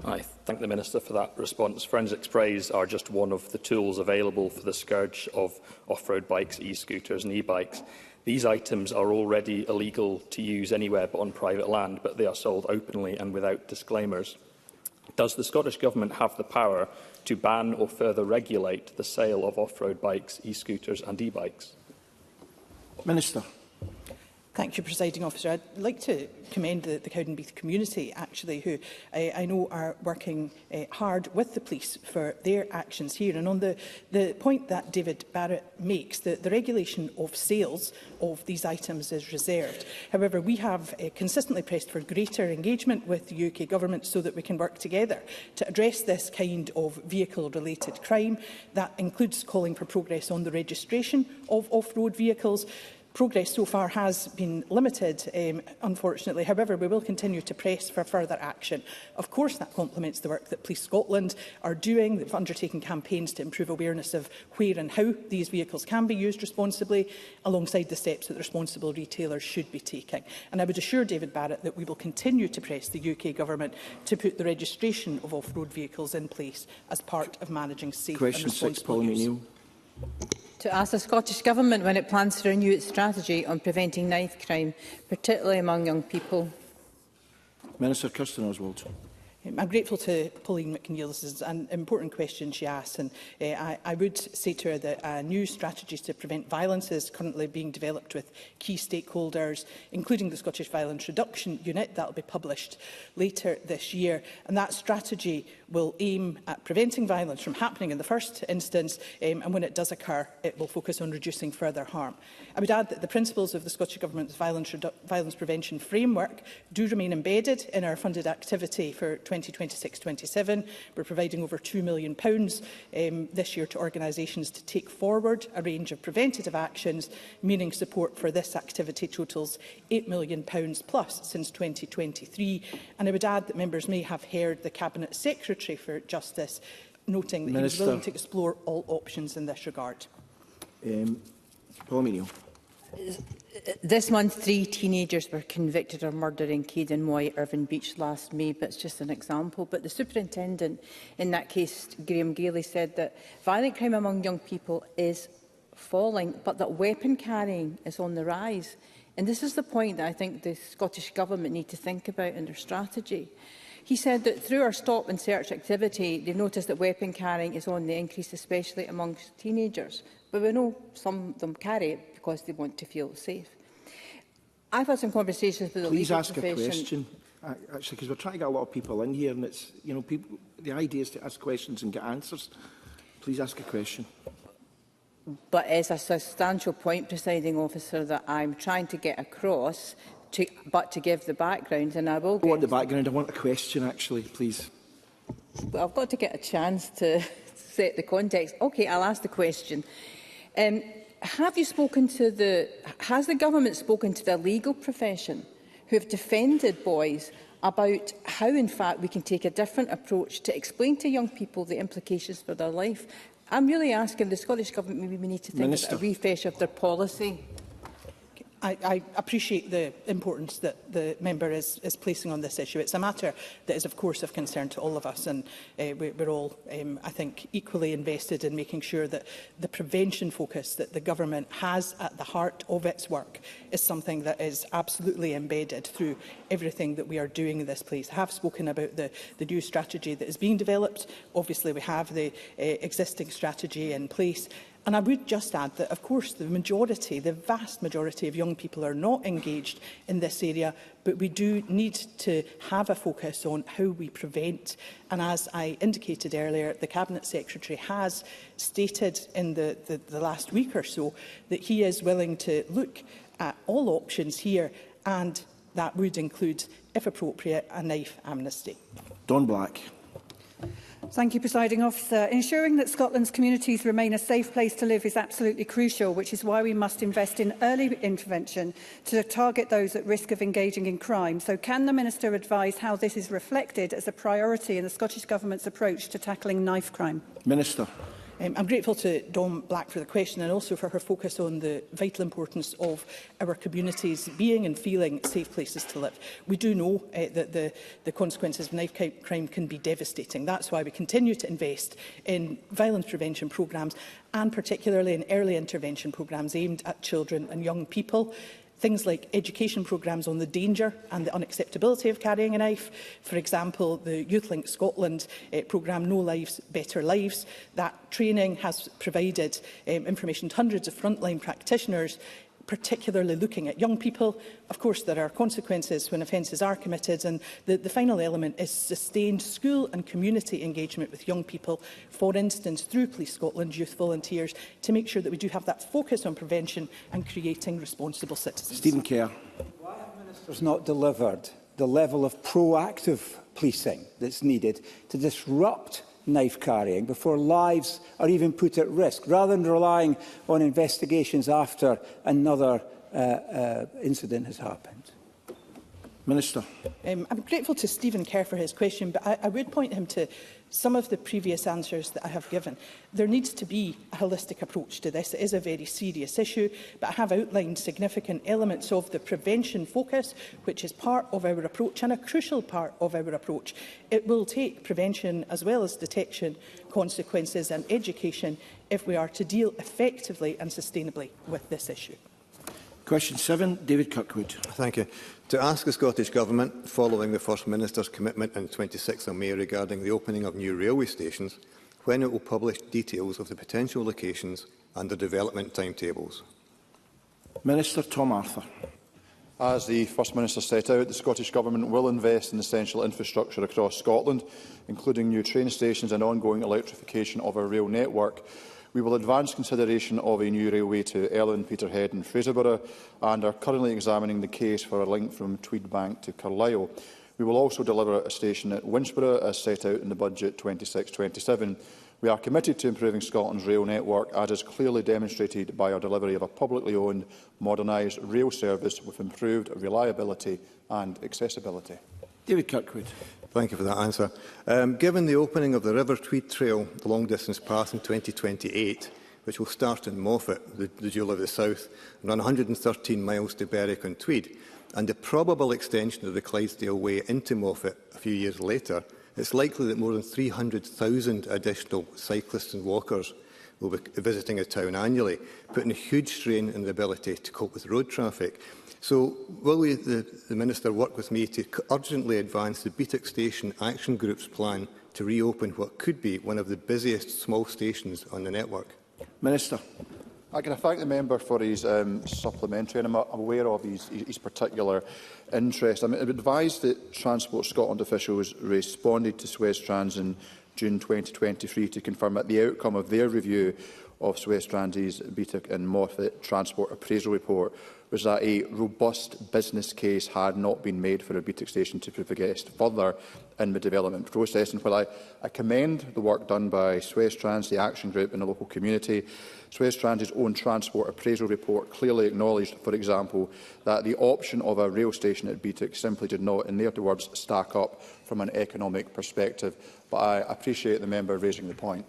I thank the Minister for that response. Forensic sprays are just one of the tools available for the scourge of off-road bikes, e-scooters and e-bikes. These items are already illegal to use anywhere but on private land, but they are sold openly and without disclaimers. Does the Scottish Government have the power to ban or further regulate the sale of off-road bikes, e-scooters and e-bikes? Minister. Thank you, Presiding Officer. I'd like to commend the Cowdenbeath community, actually, who I know are working hard with the police for their actions here. And on the point that David Barrett makes, the regulation of sales of these items is reserved. However, we have consistently pressed for greater engagement with the UK Government so that we can work together to address this kind of vehicle-related crime. That includes calling for progress on the registration of off-road vehicles. Progress so far has been limited, unfortunately. However, we will continue to press for further action. Of course, that complements the work that Police Scotland are doing. They've undertaken campaigns to improve awareness of where and how these vehicles can be used responsibly, alongside the steps that the responsible retailers should be taking. And I would assure David Barrett that we will continue to press the UK Government to put the registration of off-road vehicles in place as part of managing safe and responsible use. To ask the Scottish Government when it plans to renew its strategy on preventing knife crime, particularly among young people. Minister Kirsten Oswald. I'm grateful to Pauline McNeill. This is an important question she asked, and I would say to her that a new strategy to prevent violence is currently being developed with key stakeholders, including the Scottish Violence Reduction Unit. That will be published later this year, and that strategy will aim at preventing violence from happening in the first instance, and when it does occur, it will focus on reducing further harm. I would add that the principles of the Scottish Government's violence prevention framework do remain embedded in our funded activity for 2026-27. We're providing over £2 million this year to organisations to take forward a range of preventative actions, meaning support for this activity totals £8 million plus since 2023. And I would add that members may have heard the Cabinet Secretary for Justice noting that he was willing to explore all options in this regard. Paul Menial. This month, 3 teenagers were convicted of murdering Caden Moy at Irvine Beach last May, but it's just an example. But the superintendent in that case, Graham Gailey, said that violent crime among young people is falling, but that weapon carrying is on the rise. And this is the point that I think the Scottish Government need to think about in their strategy. He said that through our stop and search activity, they've noticed that weapon carrying is on the increase, especially amongst teenagers. But we know some of them carry it because they want to feel safe. I've had some conversations with the legal profession. Please ask a question, actually, because we're trying to get a lot of people in here, and it's, you know, people, the idea is to ask questions and get answers. Please ask a question. But it's a substantial point, Presiding Officer, that I'm trying to get across, but to give the background, and I will. I want the background. I want a question, actually, please. Well, I've got to get a chance to set the context. OK, I'll ask the question. Has the Government spoken to the legal profession who have defended boys about how, in fact, we can take a different approach to explain to young people the implications for their life? I'm really asking the Scottish Government, maybe we need to think about a refresh of their policy. I appreciate the importance that the member is placing on this issue. It's a matter that is, of course, of concern to all of us, and we're all, I think, equally invested in making sure that the prevention focus that the Government has at the heart of its work is something that is absolutely embedded through everything that we are doing in this place. I have spoken about the new strategy that is being developed. Obviously, we have the existing strategy in place. And I would just add that, of course, the vast majority of young people are not engaged in this area, but we do need to have a focus on how we prevent. And as I indicated earlier, the Cabinet Secretary has stated in the last week or so that he is willing to look at all options here, and that would include, if appropriate, a knife amnesty. Don Black. Thank you, Presiding Officer. Ensuring that Scotland's communities remain a safe place to live is absolutely crucial, which is why we must invest in early intervention to target those at risk of engaging in crime. So can the Minister advise how this is reflected as a priority in the Scottish Government's approach to tackling knife crime? Minister. I'm grateful to Dawn Black for the question and also for her focus on the vital importance of our communities being and feeling safe places to live. We do know that the consequences of knife crime can be devastating. That's why we continue to invest in violence prevention programmes, and particularly in early intervention programmes aimed at children and young people. Things like education programmes on the danger and the unacceptability of carrying a knife. For example, the YouthLink Scotland programme, No Lives, Better Lives. That training has provided information to hundreds of frontline practitioners, particularly looking at young people. Of course, there are consequences when offences are committed, and the final element is sustained school and community engagement with young people, for instance, through Police Scotland youth volunteers, to make sure that we do have that focus on prevention and creating responsible citizens. Stephen Kerr. Why have ministers not delivered the level of proactive policing that's needed to disrupt knife carrying before lives are even put at risk, rather than relying on investigations after another incident has happened? Minister. I'm grateful to Stephen Kerr for his question, but I would point him to some of the previous answers that I have given. There needs to be a holistic approach to this. It is a very serious issue, but I have outlined significant elements of the prevention focus, which is part of our approach and a crucial part of our approach. It will take prevention as well as detection, consequences and education if we are to deal effectively and sustainably with this issue. Question 7, David Kirkwood. Thank you. To ask the Scottish Government, following the First Minister's commitment on 26th of May regarding the opening of new railway stations, when it will publish details of the potential locations and the development timetables. Minister Tom Arthur. As the First Minister set out, the Scottish Government will invest in essential infrastructure across Scotland, including new train stations and ongoing electrification of our rail network. We will advance consideration of a new railway to Ellon, Peterhead and Fraserburgh, and are currently examining the case for a link from Tweedbank to Carlisle. We will also deliver a station at Winsborough, as set out in the budget 26-27. We are committed to improving Scotland's rail network, as is clearly demonstrated by our delivery of a publicly owned, modernised rail service with improved reliability and accessibility. David Kirkwood. Thank you for that answer. Given the opening of the River Tweed Trail, the long-distance path in 2028, which will start in Moffat, the jewel of the south, and run 113 miles to Berwick-on-Tweed, and the probable extension of the Clydesdale Way into Moffat a few years later, it's likely that more than 300,000 additional cyclists and walkers will be visiting a town annually, putting a huge strain on the ability to cope with road traffic. So, will the Minister work with me to urgently advance the Badenoch Station Action Group's plan to reopen what could be one of the busiest small stations on the network? Minister. I can thank the member for his supplementary, and I'm aware of his particular interest. I'm advised that Transport Scotland officials responded to Suez Trans in June 2023 to confirm that the outcome of their review of Suez Trans' Badenoch and Moffat Transport Appraisal Report was that a robust business case had not been made for a Badenoch station to progress further in the development process. And while I commend the work done by Suez Trans, the Action Group and the local community, Suez Trans' own transport appraisal report clearly acknowledged, for example, that the option of a rail station at Badenoch simply did not, in their words, stack up from an economic perspective. But I appreciate the member raising the point.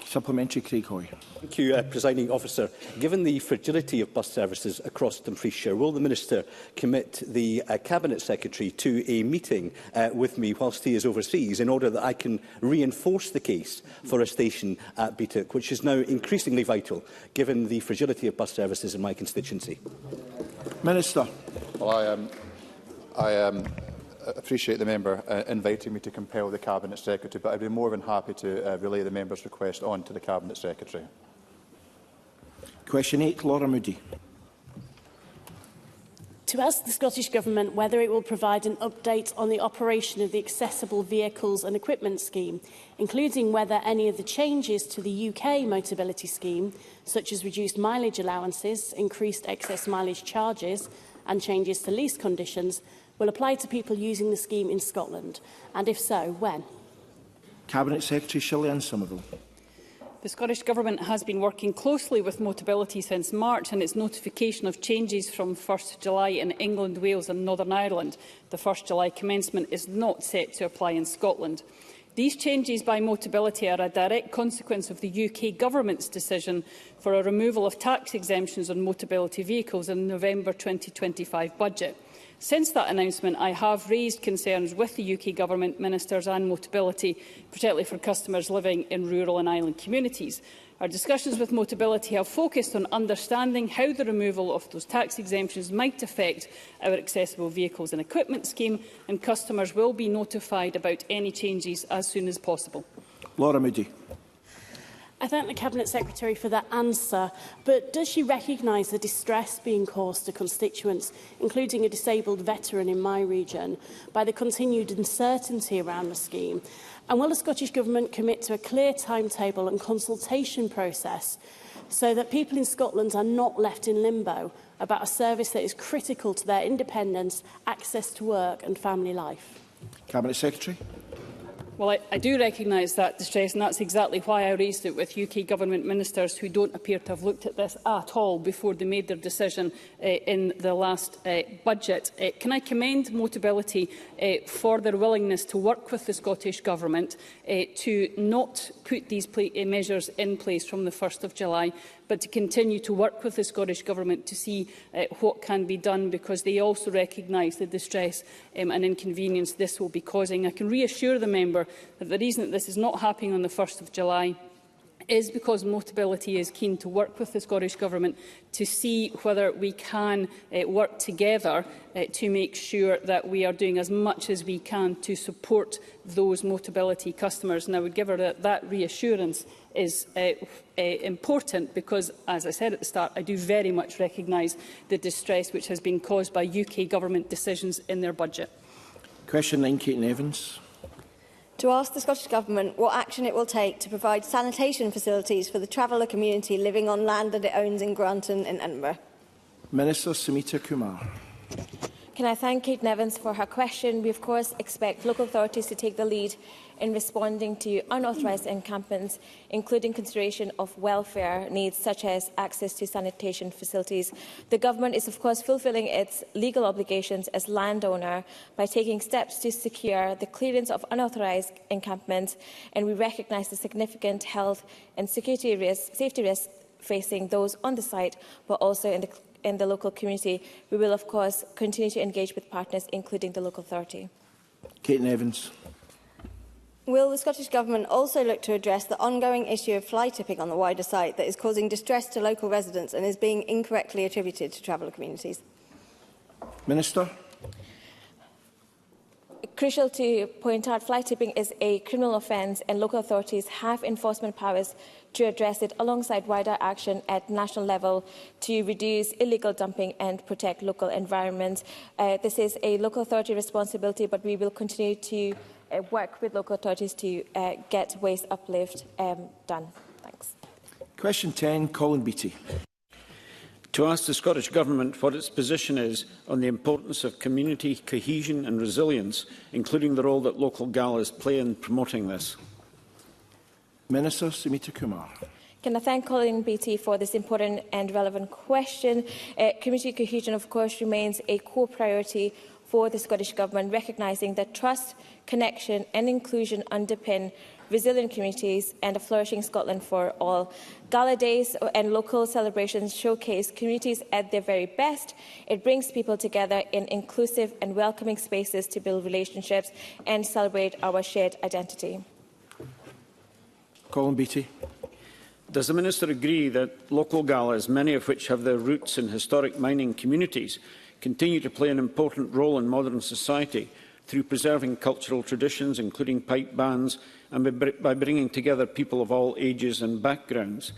Supplementary, Craig Hoy. Thank you, Presiding Officer. Given the fragility of bus services across Dumfriesshire, will the Minister commit the Cabinet Secretary to a meeting with me whilst he is overseas in order that I can reinforce the case for a station at Badenoch, which is now increasingly vital given the fragility of bus services in my constituency? Minister. Well, I appreciate the member inviting me to compel the Cabinet Secretary, but I'd be more than happy to relay the member's request on to the Cabinet Secretary. Question 8, Laura Moody. To ask the Scottish Government whether it will provide an update on the operation of the Accessible Vehicles and Equipment Scheme, including whether any of the changes to the UK Motability Scheme, such as reduced mileage allowances, increased excess mileage charges and changes to lease conditions, will apply to people using the scheme in Scotland, and if so, when? Cabinet Secretary Shirley-Ann Somerville. The Scottish Government has been working closely with Motability since March, and its notification of changes from 1st July in England, Wales and Northern Ireland. The 1st July commencement is not set to apply in Scotland. These changes by Motability are a direct consequence of the UK Government's decision for a removal of tax exemptions on Motability vehicles in the November 2025 budget. Since that announcement, I have raised concerns with the UK Government, ministers and Motability, particularly for customers living in rural and island communities. Our discussions with Motability have focused on understanding how the removal of those tax exemptions might affect our Accessible Vehicles and Equipment Scheme, and customers will be notified about any changes as soon as possible. Laura Moody. I thank the Cabinet Secretary for that answer, but does she recognise the distress being caused to constituents, including a disabled veteran in my region, by the continued uncertainty around the scheme? And will the Scottish Government commit to a clear timetable and consultation process so that people in Scotland are not left in limbo about a service that is critical to their independence, access to work and family life? Cabinet Secretary. Well, I do recognise that distress, and that's exactly why I raised it with UK Government ministers who don't appear to have looked at this at all before they made their decision in the last budget. Can I commend Motability for their willingness to work with the Scottish Government to not put these measures in place from the 1st of July, but to continue to work with the Scottish Government to see what can be done, because they also recognise the distress and inconvenience this will be causing. I can reassure the member that the reason that this is not happening on the 1st of July is because Motability is keen to work with the Scottish Government to see whether we can work together to make sure that we are doing as much as we can to support those Motability customers. And I would give her that reassurance is important because, as I said at the start, I do very much recognise the distress which has been caused by UK Government decisions in their budget. Question 9, Kate Evans. To ask the Scottish Government what action it will take to provide sanitation facilities for the traveller community living on land that it owns in Granton in Edinburgh. Minister Sumita Kumar. Can I thank Kate Evans for her question? We of course expect local authorities to take the lead in responding to unauthorised encampments, including consideration of welfare needs such as access to sanitation facilities. The Government is of course fulfilling its legal obligations as landowner by taking steps to secure the clearance of unauthorised encampments, and we recognise the significant health and safety risks facing those on the site, but also in the local community. We will of course continue to engage with partners, including the local authority. Kate Evans. Will the Scottish Government also look to address the ongoing issue of fly tipping on the wider site that is causing distress to local residents and is being incorrectly attributed to traveller communities? Minister. Crucial to point out, fly tipping is a criminal offence and local authorities have enforcement powers to address it alongside wider action at national level to reduce illegal dumping and protect local environments. This is a local authority responsibility, but we will continue to work with local authorities to get waste uplift done. Thanks. Question 10, Colin Beattie. To ask the Scottish Government what its position is on the importance of community cohesion and resilience, including the role that local galas play in promoting this. Minister Sumita Kumar. Can I thank Colin Beattie for this important and relevant question? Community cohesion, of course, remains a core priority for the Scottish Government, recognising that trust, connection and inclusion underpin resilient communities and a flourishing Scotland for all. Gala days and local celebrations showcase communities at their very best. It brings people together in inclusive and welcoming spaces to build relationships and celebrate our shared identity. Colin Beattie. Does the Minister agree that local galas, many of which have their roots in historic mining communities, continue to play an important role in modern society through preserving cultural traditions, including pipe bands, and by bringing together people of all ages and backgrounds?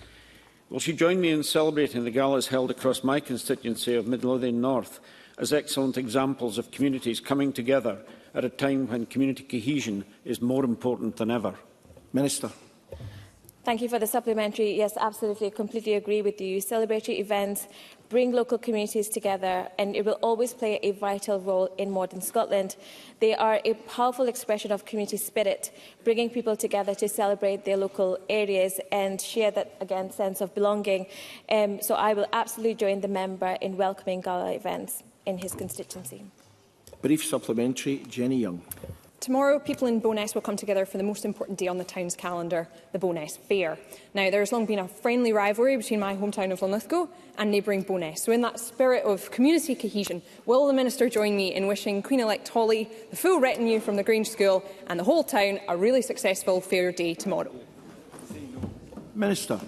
Will she join me in celebrating the galas held across my constituency of Midlothian North as excellent examples of communities coming together at a time when community cohesion is more important than ever? Minister. Thank you for the supplementary. Yes, absolutely. I completely agree with you. Celebratory events bring local communities together, and it will always play a vital role in modern Scotland. They are a powerful expression of community spirit, bringing people together to celebrate their local areas and share that, again, sense of belonging. So I will absolutely join the member in welcoming gala events in his constituency. Brief supplementary, Jenny Young. Tomorrow, people in Bo'ness will come together for the most important day on the town's calendar, the Bo'ness Fair. Now, there has long been a friendly rivalry between my hometown of Linlithgow and neighbouring Bo'ness. So in that spirit of community cohesion, will the Minister join me in wishing Queen-elect Holly, the full retinue from the Grange School and the whole town a really successful fair day tomorrow? Minister.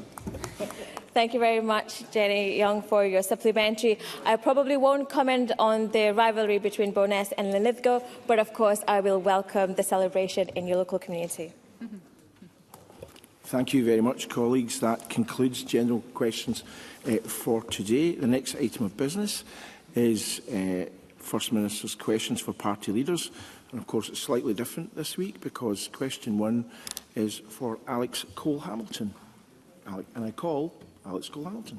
Thank you very much, Jenny Young, for your supplementary. I probably won't comment on the rivalry between Bo'ness and Linlithgow, but of course I will welcome the celebration in your local community. Thank you very much, colleagues. That concludes general questions for today. The next item of business is First Minister's questions for party leaders. And of course, it's slightly different this week because question 1 is for Alex Cole-Hamilton. And I call Alex Cole-Hamilton.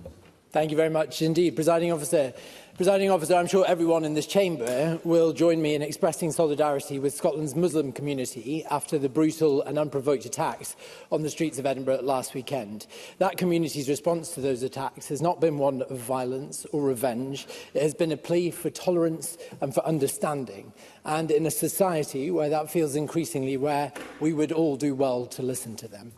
Thank you very much indeed, Presiding Officer. Presiding Officer, I'm sure everyone in this chamber will join me in expressing solidarity with Scotland's Muslim community after the brutal and unprovoked attacks on the streets of Edinburgh last weekend. That community's response to those attacks has not been one of violence or revenge. It has been a plea for tolerance and for understanding. And in a society where that feels increasingly rare, we would all do well to listen to them.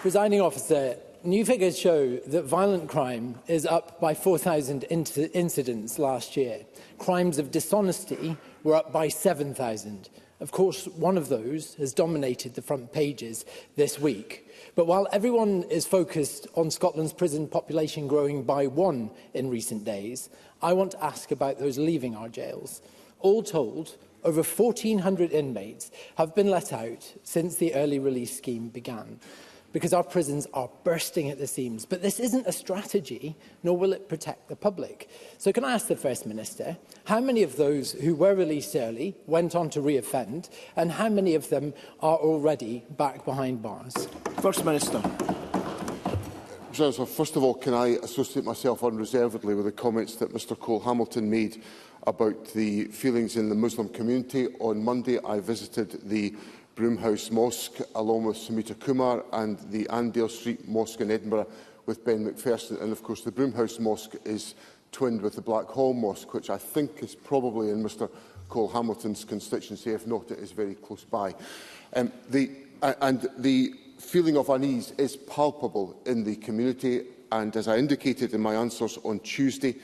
Presiding Officer, new figures show that violent crime is up by 4,000 incidents last year. Crimes of dishonesty were up by 7,000. Of course, one of those has dominated the front pages this week. But while everyone is focused on Scotland's prison population growing by 1 in recent days, I want to ask about those leaving our jails. All told, over 1,400 inmates have been let out since the early release scheme began, because our prisons are bursting at the seams. But this isn't a strategy, nor will it protect the public. So can I ask the First Minister, how many of those who were released early went on to reoffend, and how many of them are already back behind bars? First Minister. First of all, can I associate myself unreservedly with the comments that Mr Cole-Hamilton made about the feelings in the Muslim community? On Monday, I visited the Broomhouse Mosque, along with Samita Kumar, and the Andale Street Mosque in Edinburgh with Ben McPherson. And of course, the Broomhouse Mosque is twinned with the Blackhall Mosque, which I think is probably in Mr Cole-Hamilton's constituency. If not, it is very close by. The feeling of unease is palpable in the community, and as I indicated in my answers on Tuesday,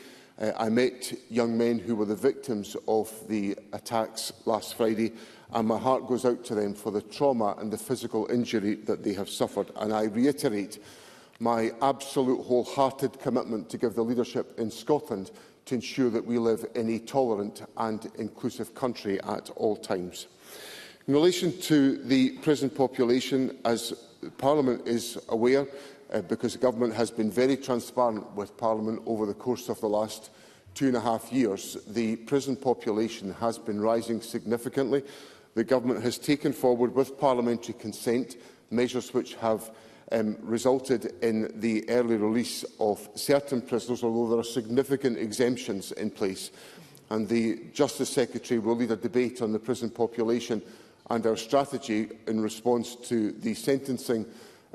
I met young men who were the victims of the attacks last Friday, and my heart goes out to them for the trauma and the physical injury that they have suffered. And I reiterate my absolute wholehearted commitment to give the leadership in Scotland to ensure that we live in a tolerant and inclusive country at all times. In relation to the prison population, as Parliament is aware, because the Government has been very transparent with Parliament over the course of the last 2.5 years, the prison population has been rising significantly. The Government has taken forward, with parliamentary consent, measures which have resulted in the early release of certain prisoners, although there are significant exemptions in place. And the Justice Secretary will lead a debate on the prison population and our strategy in response to the sentencing,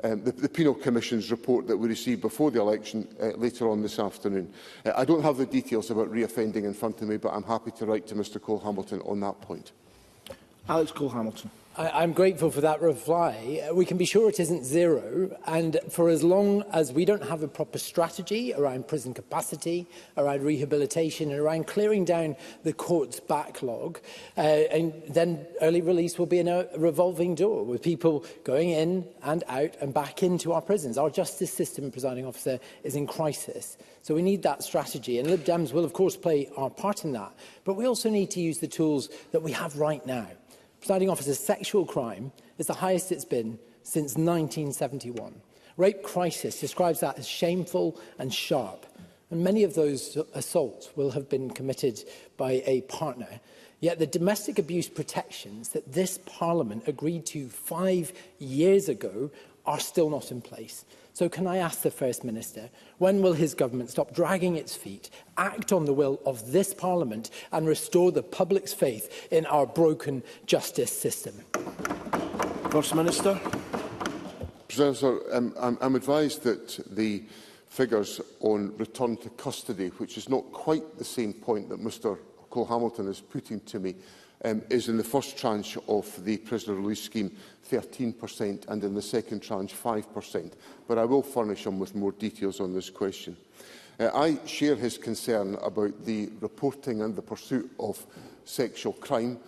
the Penal Commission's report that we received before the election later on this afternoon. I don't have the details about reoffending in front of me, but I'm happy to write to Mr Cole-Hamilton on that point. Alex Cole-Hamilton. I'm grateful for that reply. We can be sure it isn't zero, and for as long as we don't have a proper strategy around prison capacity, around rehabilitation, and around clearing down the court's backlog, and then early release will be in a revolving door with people going in and out and back into our prisons. Our justice system, Presiding Officer, is in crisis. So we need that strategy, and Lib Dems will, of course, play our part in that. But we also need to use the tools that we have right now. Presiding Officer, sexual crime is the highest it's been since 1971. Rape Crisis describes that as shameful and sharp. And many of those assaults will have been committed by a partner. Yet the domestic abuse protections that this Parliament agreed to 5 years ago are still not in place. So can I ask the First Minister, when will his government stop dragging its feet, act on the will of this Parliament and restore the public's faith in our broken justice system? First Minister. Sir, I'm advised that the figures on return to custody, which is not quite the same point that Mr Cole-Hamilton is putting to me, is in the first tranche of the prisoner release scheme 13% and in the second tranche 5%. But I will furnish him with more details on this question. I share his concern about the reporting and the pursuit of sexual crime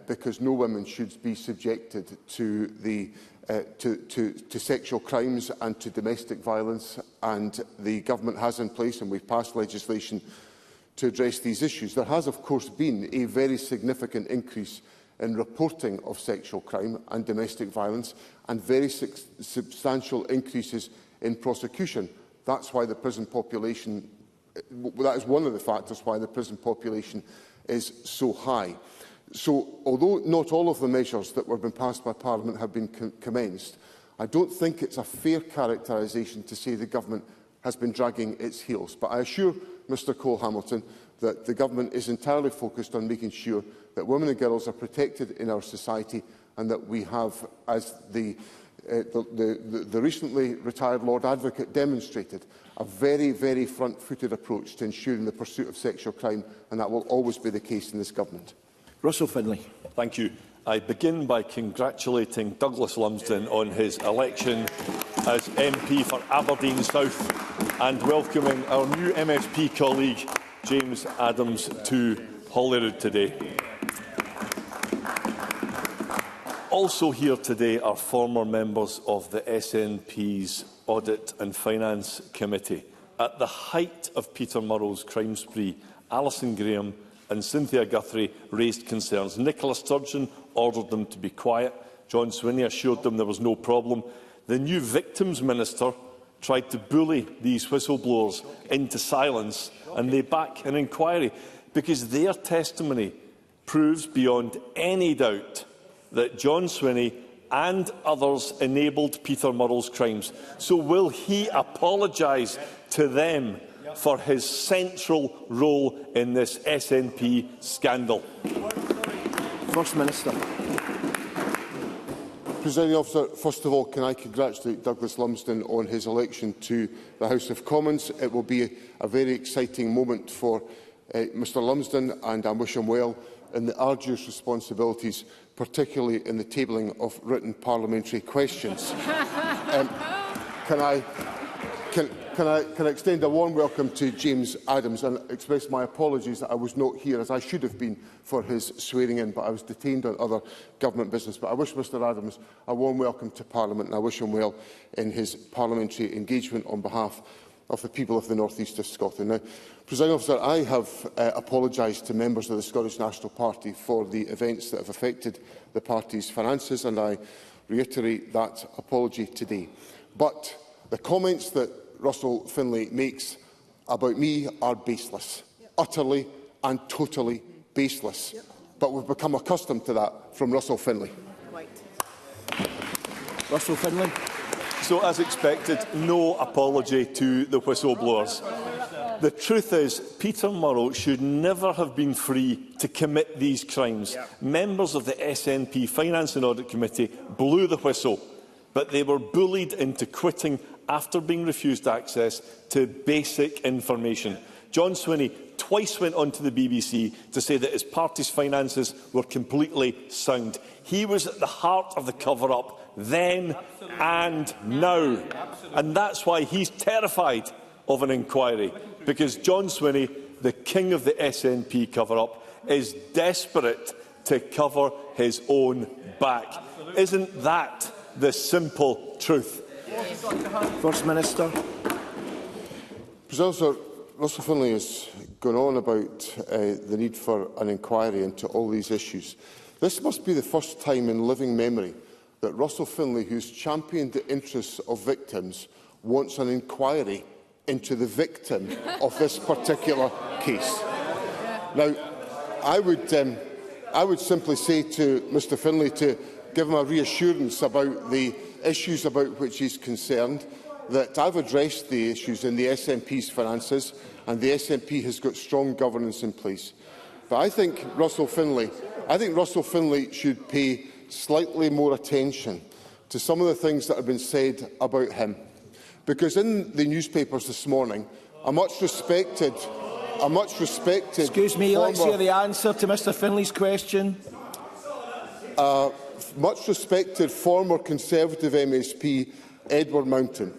because no women should be subjected to sexual crimes and to domestic violence, and the government has in place, and we've passed legislation to address these issues. There has, of course, been a very significant increase in reporting of sexual crime and domestic violence, and very substantial increases in prosecution. That's why the prison population, that is one of the factors why the prison population is so high. So, although not all of the measures that were being passed by Parliament have been commenced, I don't think it's a fair characterisation to say the government has been dragging its heels. But I assure Mr Cole-Hamilton that the government is entirely focused on making sure that women and girls are protected in our society, and that we have, as the recently retired Lord Advocate demonstrated, a very, very front-footed approach to ensuring the pursuit of sexual crime, and that will always be the case in this government. Russell Finlay. Thank you. I begin by congratulating Douglas Lumsden on his election as MP for Aberdeen South and welcoming our new MSP colleague James Adams to Holyrood today. Also here today are former members of the SNP's Audit and Finance Committee. At the height of Peter Murrow's crime spree, Alison Graham and Cynthia Guthrie raised concerns. Nicola Sturgeon ordered them to be quiet. John Swinney assured them there was no problem. The new Victims Minister tried to bully these whistleblowers into silence, and they back an inquiry because their testimony proves beyond any doubt that John Swinney and others enabled Peter Murrow's crimes. So will he apologise to them for his central role in this SNP scandal? First Minister. Presiding Officer, first of all, can I congratulate Douglas Lumsden on his election to the House of Commons. It will be a very exciting moment for Mr Lumsden, and I wish him well in the arduous responsibilities, particularly in the tabling of written parliamentary questions. Can I extend a warm welcome to James Adams and express my apologies that I was not here, as I should have been, for his swearing-in, but I was detained on other government business. But I wish Mr Adams a warm welcome to Parliament, and I wish him well in his parliamentary engagement on behalf of the people of the North East of Scotland. Now, Presiding Officer, I have apologised to members of the Scottish National Party for the events that have affected the party's finances, and I reiterate that apology today. But the comments that Russell Finlay makes about me are baseless, utterly and totally baseless. But we've become accustomed to that from Russell Finlay. Russell Finlay. So, as expected, no apology to the whistleblowers. The truth is, Peter Murrow should never have been free to commit these crimes. Members of the SNP Finance and Audit Committee blew the whistle, but they were bullied into quitting after being refused access to basic information. John Swinney twice went onto the BBC to say that his party's finances were completely sound. He was at the heart of the cover-up then and now. And that's why he's terrified of an inquiry, because John Swinney, the king of the SNP cover-up, is desperate to cover his own back. Isn't that the simple truth? First Minister. President, Russell Finlay is gone on about the need for an inquiry into all these issues. This must be the first time in living memory that Russell Finlay, who has championed the interests of victims, wants an inquiry into the victim of this particular case. Now, I would simply say to Mr Finlay to give him a reassurance about the issues about which he is concerned, that I have addressed the issues in the SNP's finances, and the SNP has got strong governance in place. But I think Russell Finlay should pay slightly more attention to some of the things that have been said about him. Because in the newspapers this morning, a much respected... Excuse me, let's hear the answer to Mr Finlay's question. Much respected former Conservative MSP, Edward Mountain,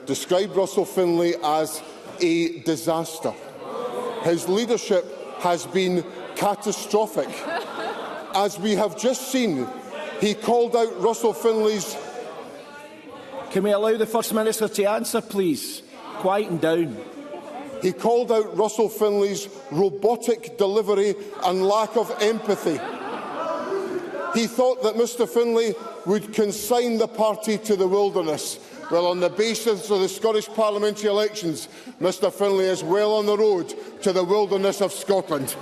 described Russell Finlay as a disaster. His leadership has been catastrophic. As we have just seen, he called out Russell Finlay's... Can we allow the First Minister to answer, please? Quieten down. He called out Russell Finlay's robotic delivery and lack of empathy. He thought that Mr Finlay would consign the party to the wilderness. Well, on the basis of the Scottish parliamentary elections, Mr Finlay is well on the road to the wilderness of Scotland.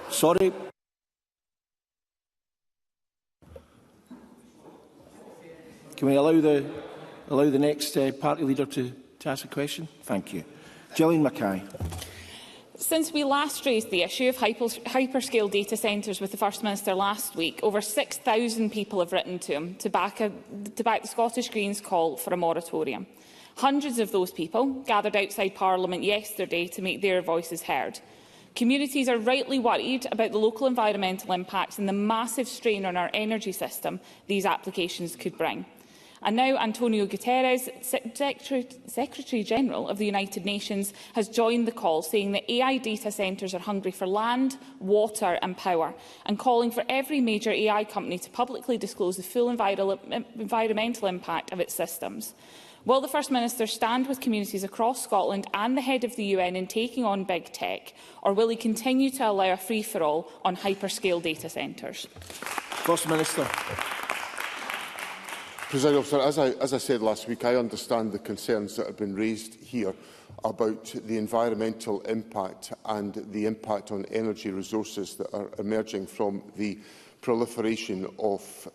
Sorry. Can we allow the next party leader to ask a question? Thank you. Gillian Mackay. Since we last raised the issue of hyperscale data centres with the First Minister last week, over 6,000 people have written to him to back the Scottish Greens' call for a moratorium. Hundreds of those people gathered outside Parliament yesterday to make their voices heard. Communities are rightly worried about the local environmental impacts and the massive strain on our energy system these applications could bring. And now Antonio Guterres, Secretary-General of the United Nations, has joined the call, saying that AI data centres are hungry for land, water and power, and calling for every major AI company to publicly disclose the full environmental impact of its systems. Will the First Minister stand with communities across Scotland and the head of the UN in taking on big tech, or will he continue to allow a free-for-all on hyperscale data centres? First Minister. Presiding Officer, as I said last week, I understand the concerns that have been raised here about the environmental impact and the impact on energy resources that are emerging from the proliferation of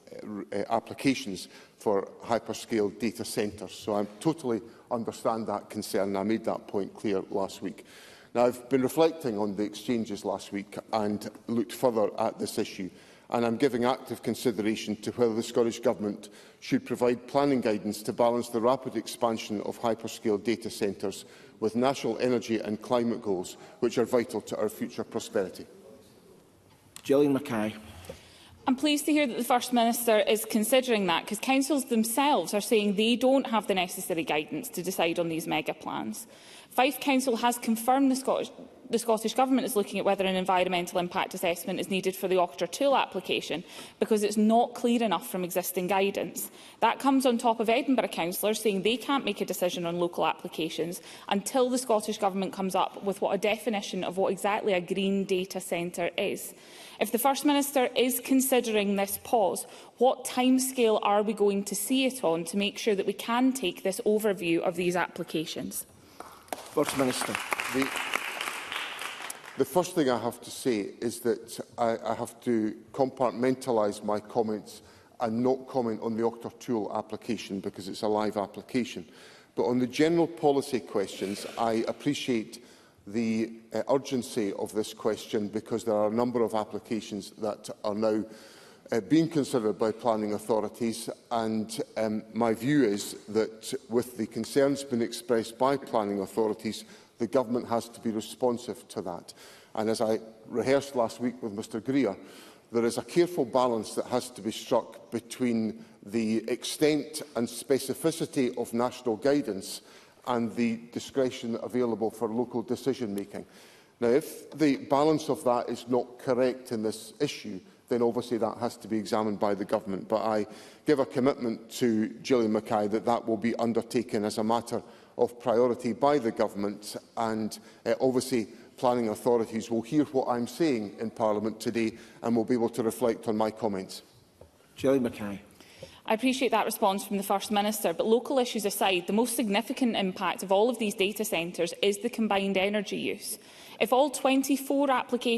applications for hyperscale data centres. So I totally understand that concern, and I made that point clear last week. Now, I've been reflecting on the exchanges last week and looked further at this issue, and I'm giving active consideration to whether the Scottish Government should provide planning guidance to balance the rapid expansion of hyperscale data centres with national energy and climate goals, which are vital to our future prosperity. Gillian Mackay. I'm pleased to hear that the First Minister is considering that, because councils themselves are saying they don't have the necessary guidance to decide on these mega plans. Fife Council has confirmed the Scottish Government is looking at whether an environmental impact assessment is needed for the Octor Tool application, because it's not clear enough from existing guidance. That comes on top of Edinburgh councillors saying they can't make a decision on local applications until the Scottish Government comes up with what a definition of what exactly a green data centre is. If the First Minister is considering this pause, what timescale are we going to see it on to make sure that we can take this overview of these applications? First Minister. The first thing I have to say is that I have to compartmentalise my comments and not comment on the Octor Tool application because it's a live application. But on the general policy questions, I appreciate the urgency of this question because there are a number of applications that are now being considered by planning authorities, and my view is that with the concerns being expressed by planning authorities, the Government has to be responsive to that. And as I rehearsed last week with Mr Greer, there is a careful balance that has to be struck between the extent and specificity of national guidance and the discretion available for local decision-making. Now, if the balance of that is not correct in this issue, then obviously that has to be examined by the government. But I give a commitment to Gillian Mackay that that will be undertaken as a matter of priority by the government, and obviously planning authorities will hear what I'm saying in Parliament today and will be able to reflect on my comments. Gillian Mackay. I appreciate that response from the First Minister, but local issues aside, the most significant impact of all of these data centres is the combined energy use. If all 24 applications